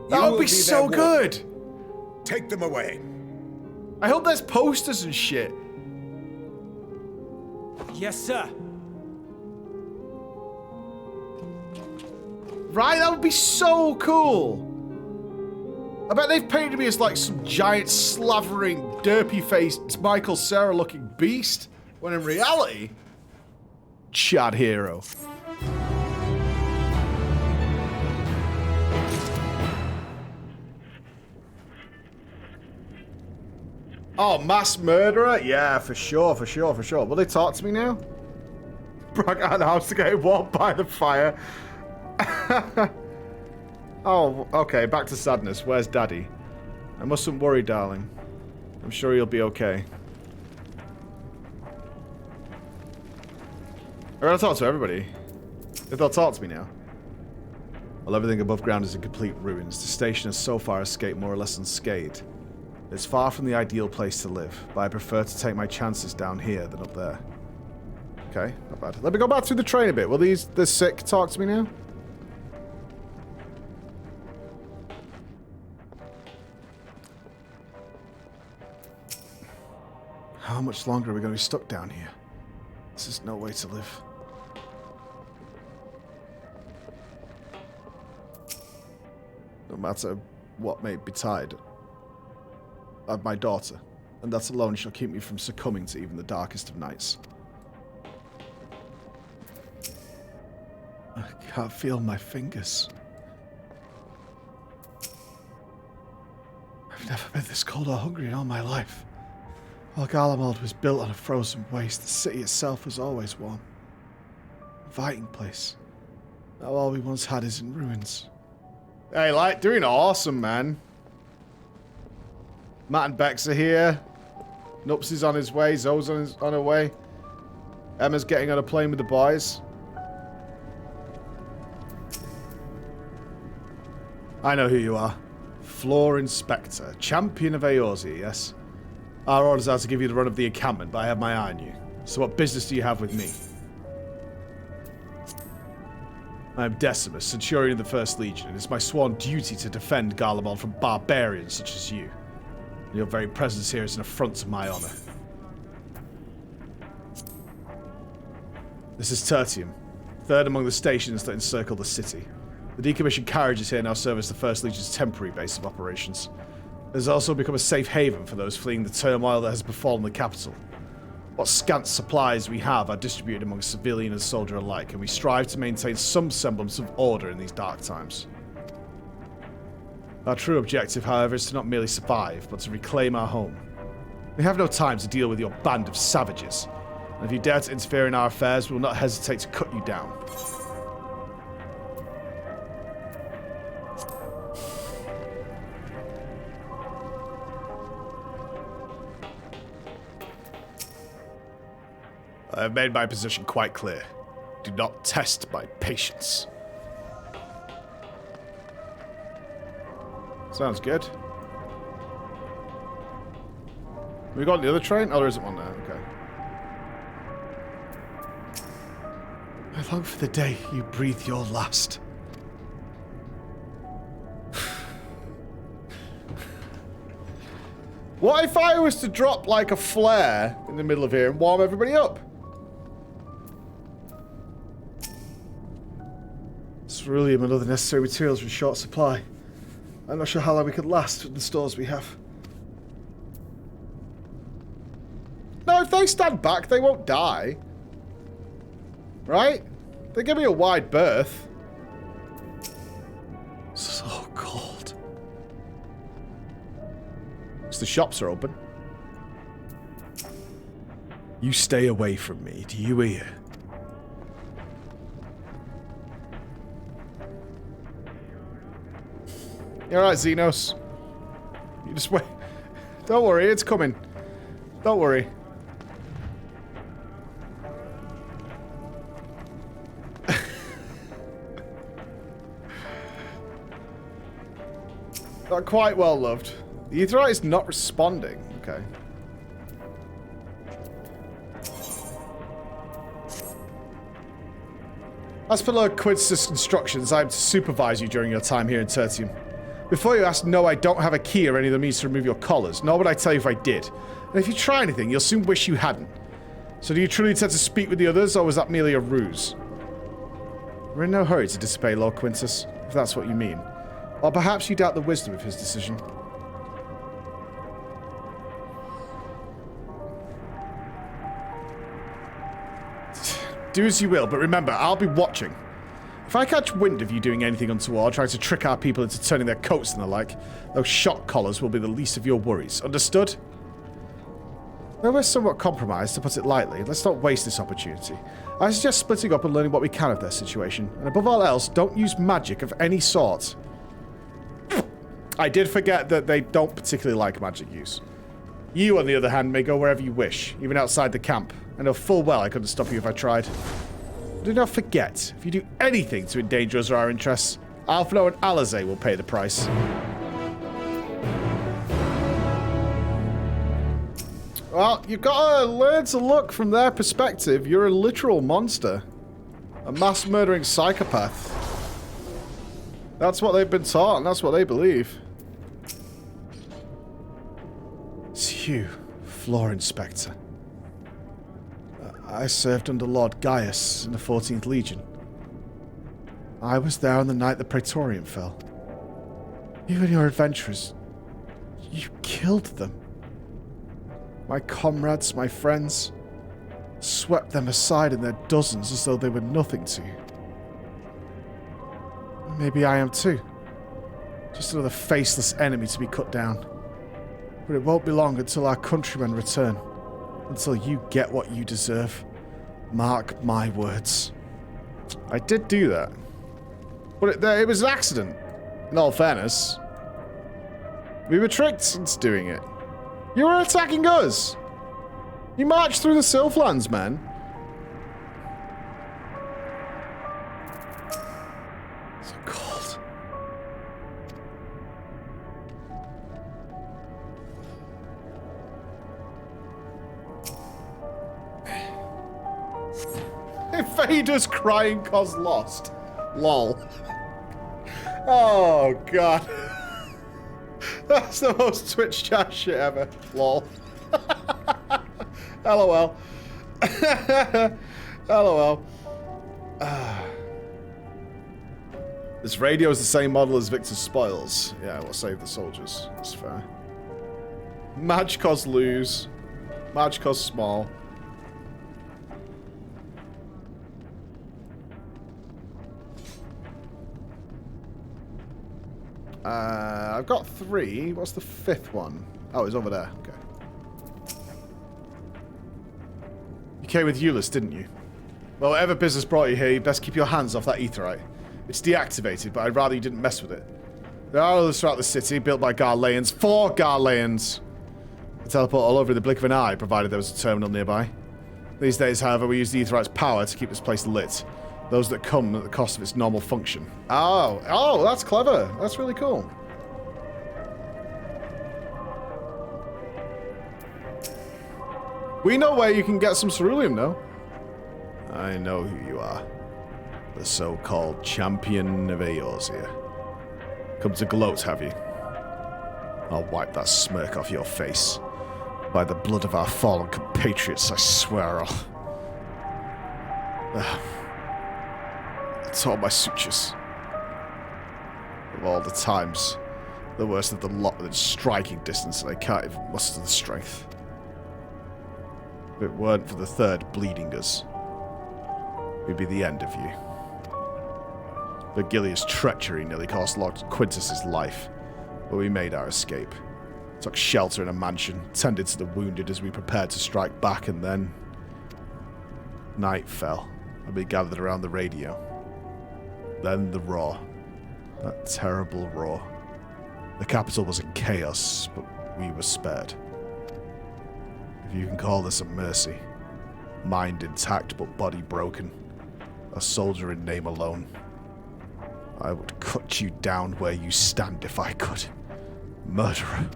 That You would will be so their good. Take them away. I hope there's posters and shit. Yes, sir. Right? That would be so cool. I bet they've painted me as like some giant, slavering, derpy-faced, Michael Cera-looking beast, when in reality, Chad hero. Oh, mass murderer? Yeah, for sure, for sure, for sure. Will they talk to me now? Broke out of the house to get warmed by the fire. Oh, okay, back to sadness. Where's Daddy? I mustn't worry, darling. I'm sure he'll be okay. I gotta talk to everybody. If they'll talk to me now. Well, everything above ground is in complete ruins. The station has so far escaped more or less unscathed. It's far from the ideal place to live, but I prefer to take my chances down here than up there. Okay, not bad. Let me go back through the train a bit. Will the sick talk to me now? How much longer are we going to be stuck down here? This is no way to live. No matter what may betide, I have my daughter, and that alone shall keep me from succumbing to even the darkest of nights. I can't feel my fingers. I've never been this cold or hungry in all my life. While Garlemald was built on a frozen waste, the city itself was always warm. Inviting place. Now all we once had is in ruins. Hey, like, doing awesome, man. Matt and Bex are here. Nupps is on his way. Zoe's on her way. Emma's getting on a plane with the boys. I know who you are. Floor Inspector. Champion of Eorzea, yes? Our orders are to give you the run of the encampment, but I have my eye on you. So what business do you have with me? I am Decimus, Centurion of the 1st Legion, and it's my sworn duty to defend Garlemald from barbarians such as you. And your very presence here is an affront to my honor. This is Tertium, 3rd among the stations that encircle the city. The decommissioned carriages here now serve as the 1st Legion's temporary base of operations. It has also become a safe haven for those fleeing the turmoil that has befallen the capital. What scant supplies we have are distributed among civilian and soldier alike, and we strive to maintain some semblance of order in these dark times. Our true objective, however, is to not merely survive, but to reclaim our home. We have no time to deal with your band of savages, and if you dare to interfere in our affairs, we will not hesitate to cut you down. I have made my position quite clear. Do not test my patience. Sounds good. We got the other train? Oh, there isn't one there. Okay. I long for the day you breathe your last. What if I was to drop like a flare in the middle of here and warm everybody up? Ceruleum and other necessary materials are in short supply. I'm not sure how long we could last with the stores we have. No, if they stand back, they won't die. Right? They give me a wide berth. So cold. The shops are open. You stay away from me, do you hear? You're right, Xenos. You just wait. Don't worry, it's coming. Don't worry. Not quite well loved. The Aetherite is not responding. Okay. As per Lord Quintus' instructions, I am to supervise you during your time here in Tertium. Before you ask, no, I don't have a key or any of the means to remove your collars, nor would I tell you if I did. And if you try anything, you'll soon wish you hadn't. So do you truly intend to speak with the others, or was that merely a ruse? We're in no hurry to disobey Lord Quintus, if that's what you mean. Or perhaps you doubt the wisdom of his decision. Do as you will, but remember, I'll be watching. If I catch wind of you doing anything untoward, trying to trick our people into turning their coats and the like, those shock collars will be the least of your worries. Understood? Though we're somewhat compromised, to put it lightly, let's not waste this opportunity. I suggest splitting up and learning what we can of their situation. And above all else, don't use magic of any sort. I did forget that they don't particularly like magic use. You, on the other hand, may go wherever you wish, even outside the camp. I know full well I couldn't stop you if I tried. Do not forget, if you do anything to endanger us or our interests, Alphino and Alizé will pay the price. Well, you've got to learn to look from their perspective. You're a literal monster. A mass-murdering psychopath. That's what they've been taught, and that's what they believe. It's you, Floor Inspector. I served under Lord Gaius in the 14th Legion. I was there on the night the Praetorium fell. You and your adventurers, you killed them. My comrades, my friends, swept them aside in their dozens as though they were nothing to you. Maybe I am too. Just another faceless enemy to be cut down. But it won't be long until our countrymen return. Until you get what you deserve. Mark my words. I did do that. But it was an accident. In all fairness. We were tricked into doing it. You were attacking us. You marched through the Sylphlands, man. So cold. Invaders crying cause lost. Lol. Oh, God. That's the most Twitch chat shit ever. Lol. LOL. LOL. This radio is the same model as Victor's spoils. Yeah, we'll save the soldiers. That's fair. Match cause lose. Match cause small. I've got 3. What's the 5th one? Oh, it's over there. Okay. You came with Euless, didn't you? Well, whatever business brought you here, you best keep your hands off that Aetherite. It's deactivated, but I'd rather you didn't mess with it. There are others throughout the city, built by Garleans. 4 Garleans! They teleport all over in the blink of an eye, provided there was a terminal nearby. These days, however, we use the Aetheryte's power to keep this place lit. Those that come at the cost of its normal function. Oh, that's clever. That's really cool. We know where you can get some ceruleum, though. I know who you are. The so-called champion of Eorzea. Come to gloat, have you? I'll wipe that smirk off your face. By the blood of our fallen compatriots, I swear I'll tore my sutures. Of all the times, the worst of the lot within striking distance, and I can't even muster the strength. If it weren't for the third bleeding us, it'd be the end of you. Virgilia's treachery nearly cost Lord Quintus's life, but we made our escape. Took shelter in a mansion, tended to the wounded as we prepared to strike back, and then night fell, and we gathered around the radio. Then the roar. That terrible roar. The capital was in chaos, but we were spared. If you can call this a mercy. Mind intact, but body broken. A soldier in name alone. I would cut you down where you stand if I could. Murderer.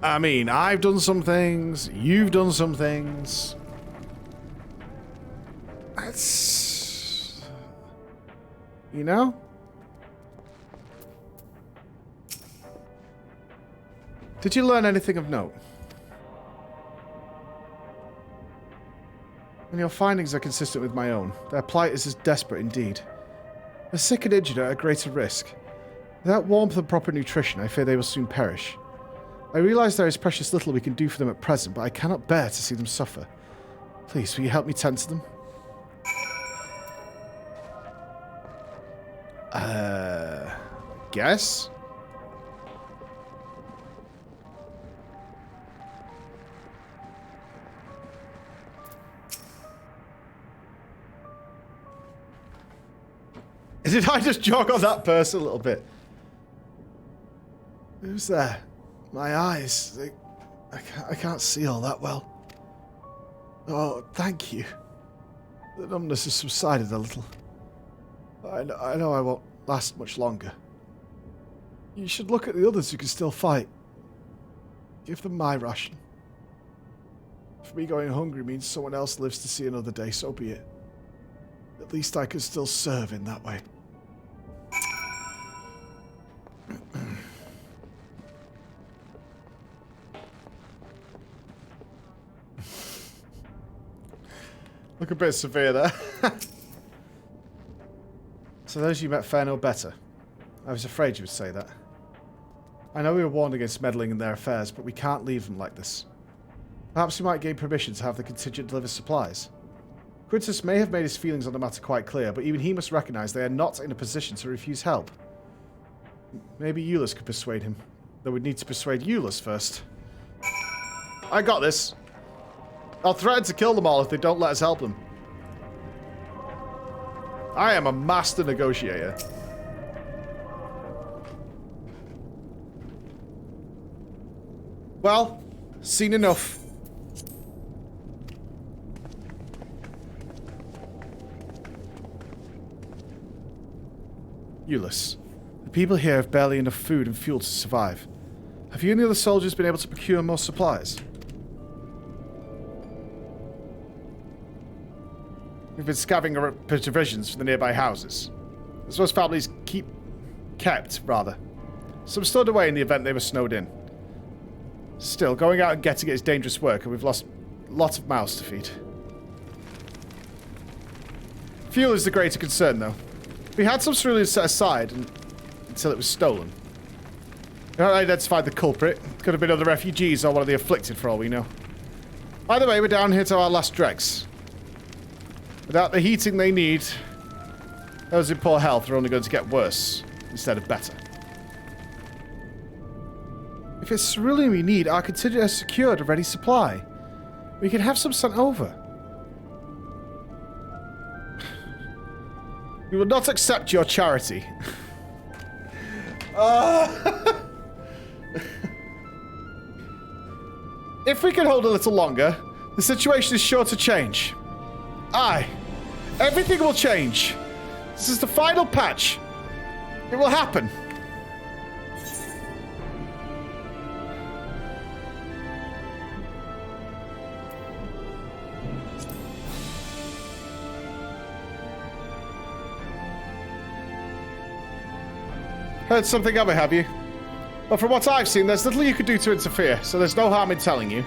I mean, I've done some things, you've done some things. That's... You know? Did you learn anything of note? And your findings are consistent with my own. Their plight is as desperate indeed. The sick and injured are at greater risk. Without warmth and proper nutrition, I fear they will soon perish. I realize there is precious little we can do for them at present, but I cannot bear to see them suffer. Please, will you help me tend to them? Guess? Did I just jog on that person a little bit? Who's there? My eyes, I can't see all that well. Oh, thank you. The numbness has subsided a little. I know I won't last much longer. You should look at the others who can still fight. Give them my ration. If me going hungry means someone else lives to see another day, so be it. At least I can still serve in that way. Look a bit severe there. So those you met fare no better. I was afraid you would say that. I know we were warned against meddling in their affairs, but we can't leave them like this. Perhaps we might gain permission to have the contingent deliver supplies. Quintus may have made his feelings on the matter quite clear, but even he must recognize they are not in a position to refuse help. Maybe Euless could persuade him, though we'd need to persuade Euless first. I got this. I'll threaten to kill them all if they don't let us help them. I am a master negotiator. Well, seen enough. Euless, the people here have barely enough food and fuel to survive. Have you and the other soldiers been able to procure more supplies? We've been scavenging provisions for the nearby houses. As most families kept. Some stored away in the event they were snowed in. Still, going out and getting it is dangerous work, and we've lost lots of mouths to feed. Fuel is the greater concern, though. We had some cerulean set aside until it was stolen. We haven't identified the culprit. It could have been other refugees or one of the afflicted, for all we know. Either way, we're down here to our last dregs. Without the heating they need, those in poor health are only going to get worse instead of better. If it's cerulean we need, our contingent has secured a ready supply. We can have some sent over. We will not accept your charity. If we can hold a little longer, the situation is sure to change. Aye. Everything will change. This is the final patch. It will happen. Heard something of it, have you? But from what I've seen, there's little you could do to interfere, so there's no harm in telling you.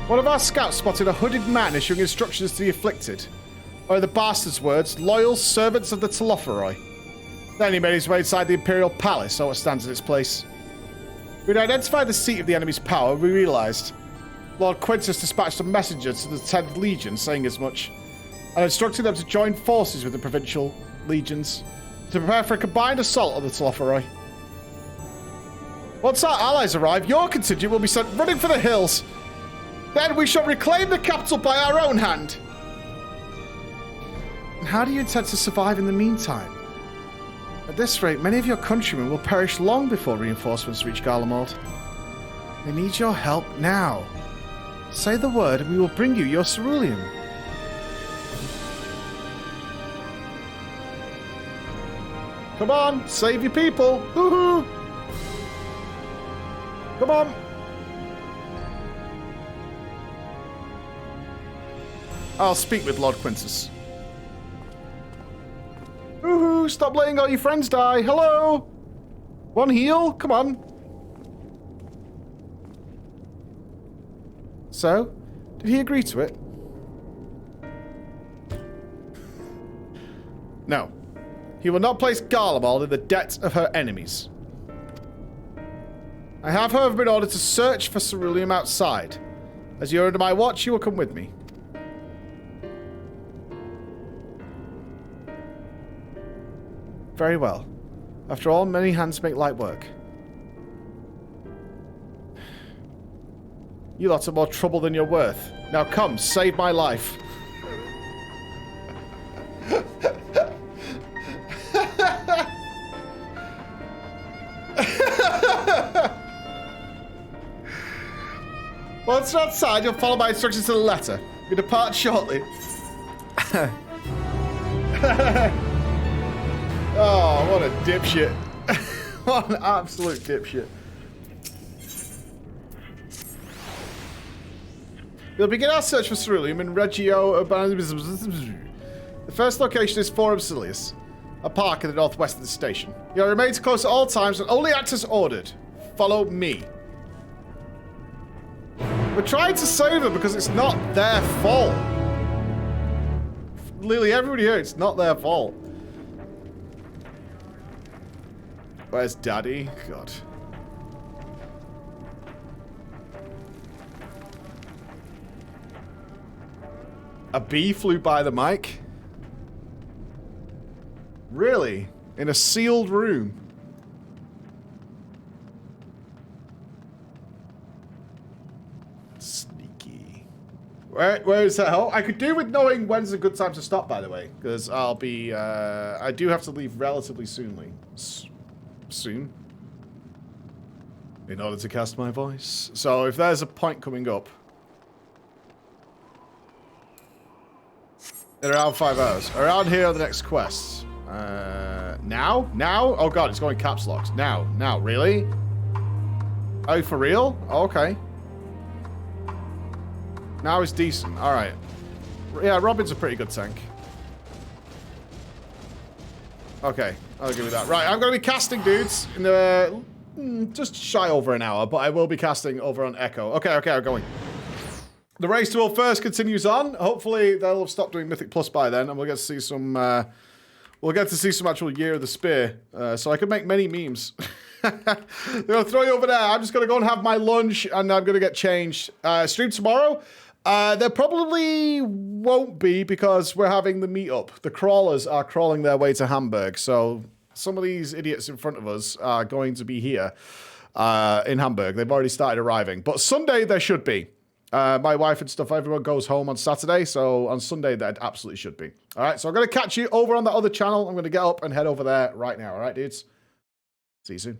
One of our scouts spotted a hooded man issuing instructions to the afflicted. Or in the bastard's words, loyal servants of the Telophoroi. Then he made his way inside the Imperial Palace, so it stands in its place. We'd identified the seat of the enemy's power, we realised. Lord Quintus dispatched a messenger to the 10th Legion saying as much, and instructing them to join forces with the provincial legions to prepare for a combined assault on the Telophoroi. Once our allies arrive, your contingent will be sent running for the hills. Then we shall reclaim the capital by our own hand. And how do you intend to survive in the meantime? At this rate, many of your countrymen will perish long before reinforcements reach Garlemald. They need your help now. Say the word and we will bring you your ceruleum. Come on, save your people. Woohoo! Come on. I'll speak with Lord Quintus. Woohoo! Stop letting all your friends die. Hello! One heal? Come on. So, did he agree to it? No. He will not place Garlemald in the debt of her enemies. I have, however, been ordered to search for ceruleum outside. As you're under my watch, you will come with me. Very well. After all, many hands make light work. You lot are more trouble than you're worth. Now come, save my life. Once you're outside, you'll follow my instructions to the letter. We depart shortly. Oh, what a dipshit. What an absolute dipshit. We'll begin our search for ceruleum in Regio Urbanus. The first location is Forum Silius, a park in the northwest of the station. You'll remain close at all times and only act as ordered. Follow me. We're trying to save them because it's not their fault. Literally, everybody here, it's not their fault. Where's Daddy? God. A bee flew by the mic? Really? In a sealed room? Sneaky. Where is that? Oh, I could do with knowing when's a good time to stop, by the way. Because I'll be, I do have to leave relatively soonly. Soon. In order to cast my voice. So if there's a point coming up. In around 5 hours. Around here are the next quests. Now? Now? Oh god, it's going caps locks. Now. Now. Really? Oh, for real? Oh, okay. Now is decent. Alright. Yeah, Robin's a pretty good tank. Okay. I'll give you that. Right, I'm going to be casting, dudes, in just shy over an hour, but I will be casting over on Echo. Okay, I'm going. The race to world first continues on. Hopefully they'll have stopped doing Mythic Plus by then, and we'll get to see some. We'll get to see some actual Year of the Spear, so I can make many memes. They're gonna throw you over there. I'm just gonna go and have my lunch, and I'm gonna get changed. Stream tomorrow. There probably won't be because we're having the meetup. The crawlers are crawling their way to Hamburg, so some of these idiots in front of us are going to be here in Hamburg. They've already started arriving, but Sunday there should be. My wife and stuff, everyone goes home on Saturday, so on Sunday that absolutely should be. All right, so I'm going to catch you over on the other channel. I'm going to get up and head over there right now. All right, dudes? See you soon.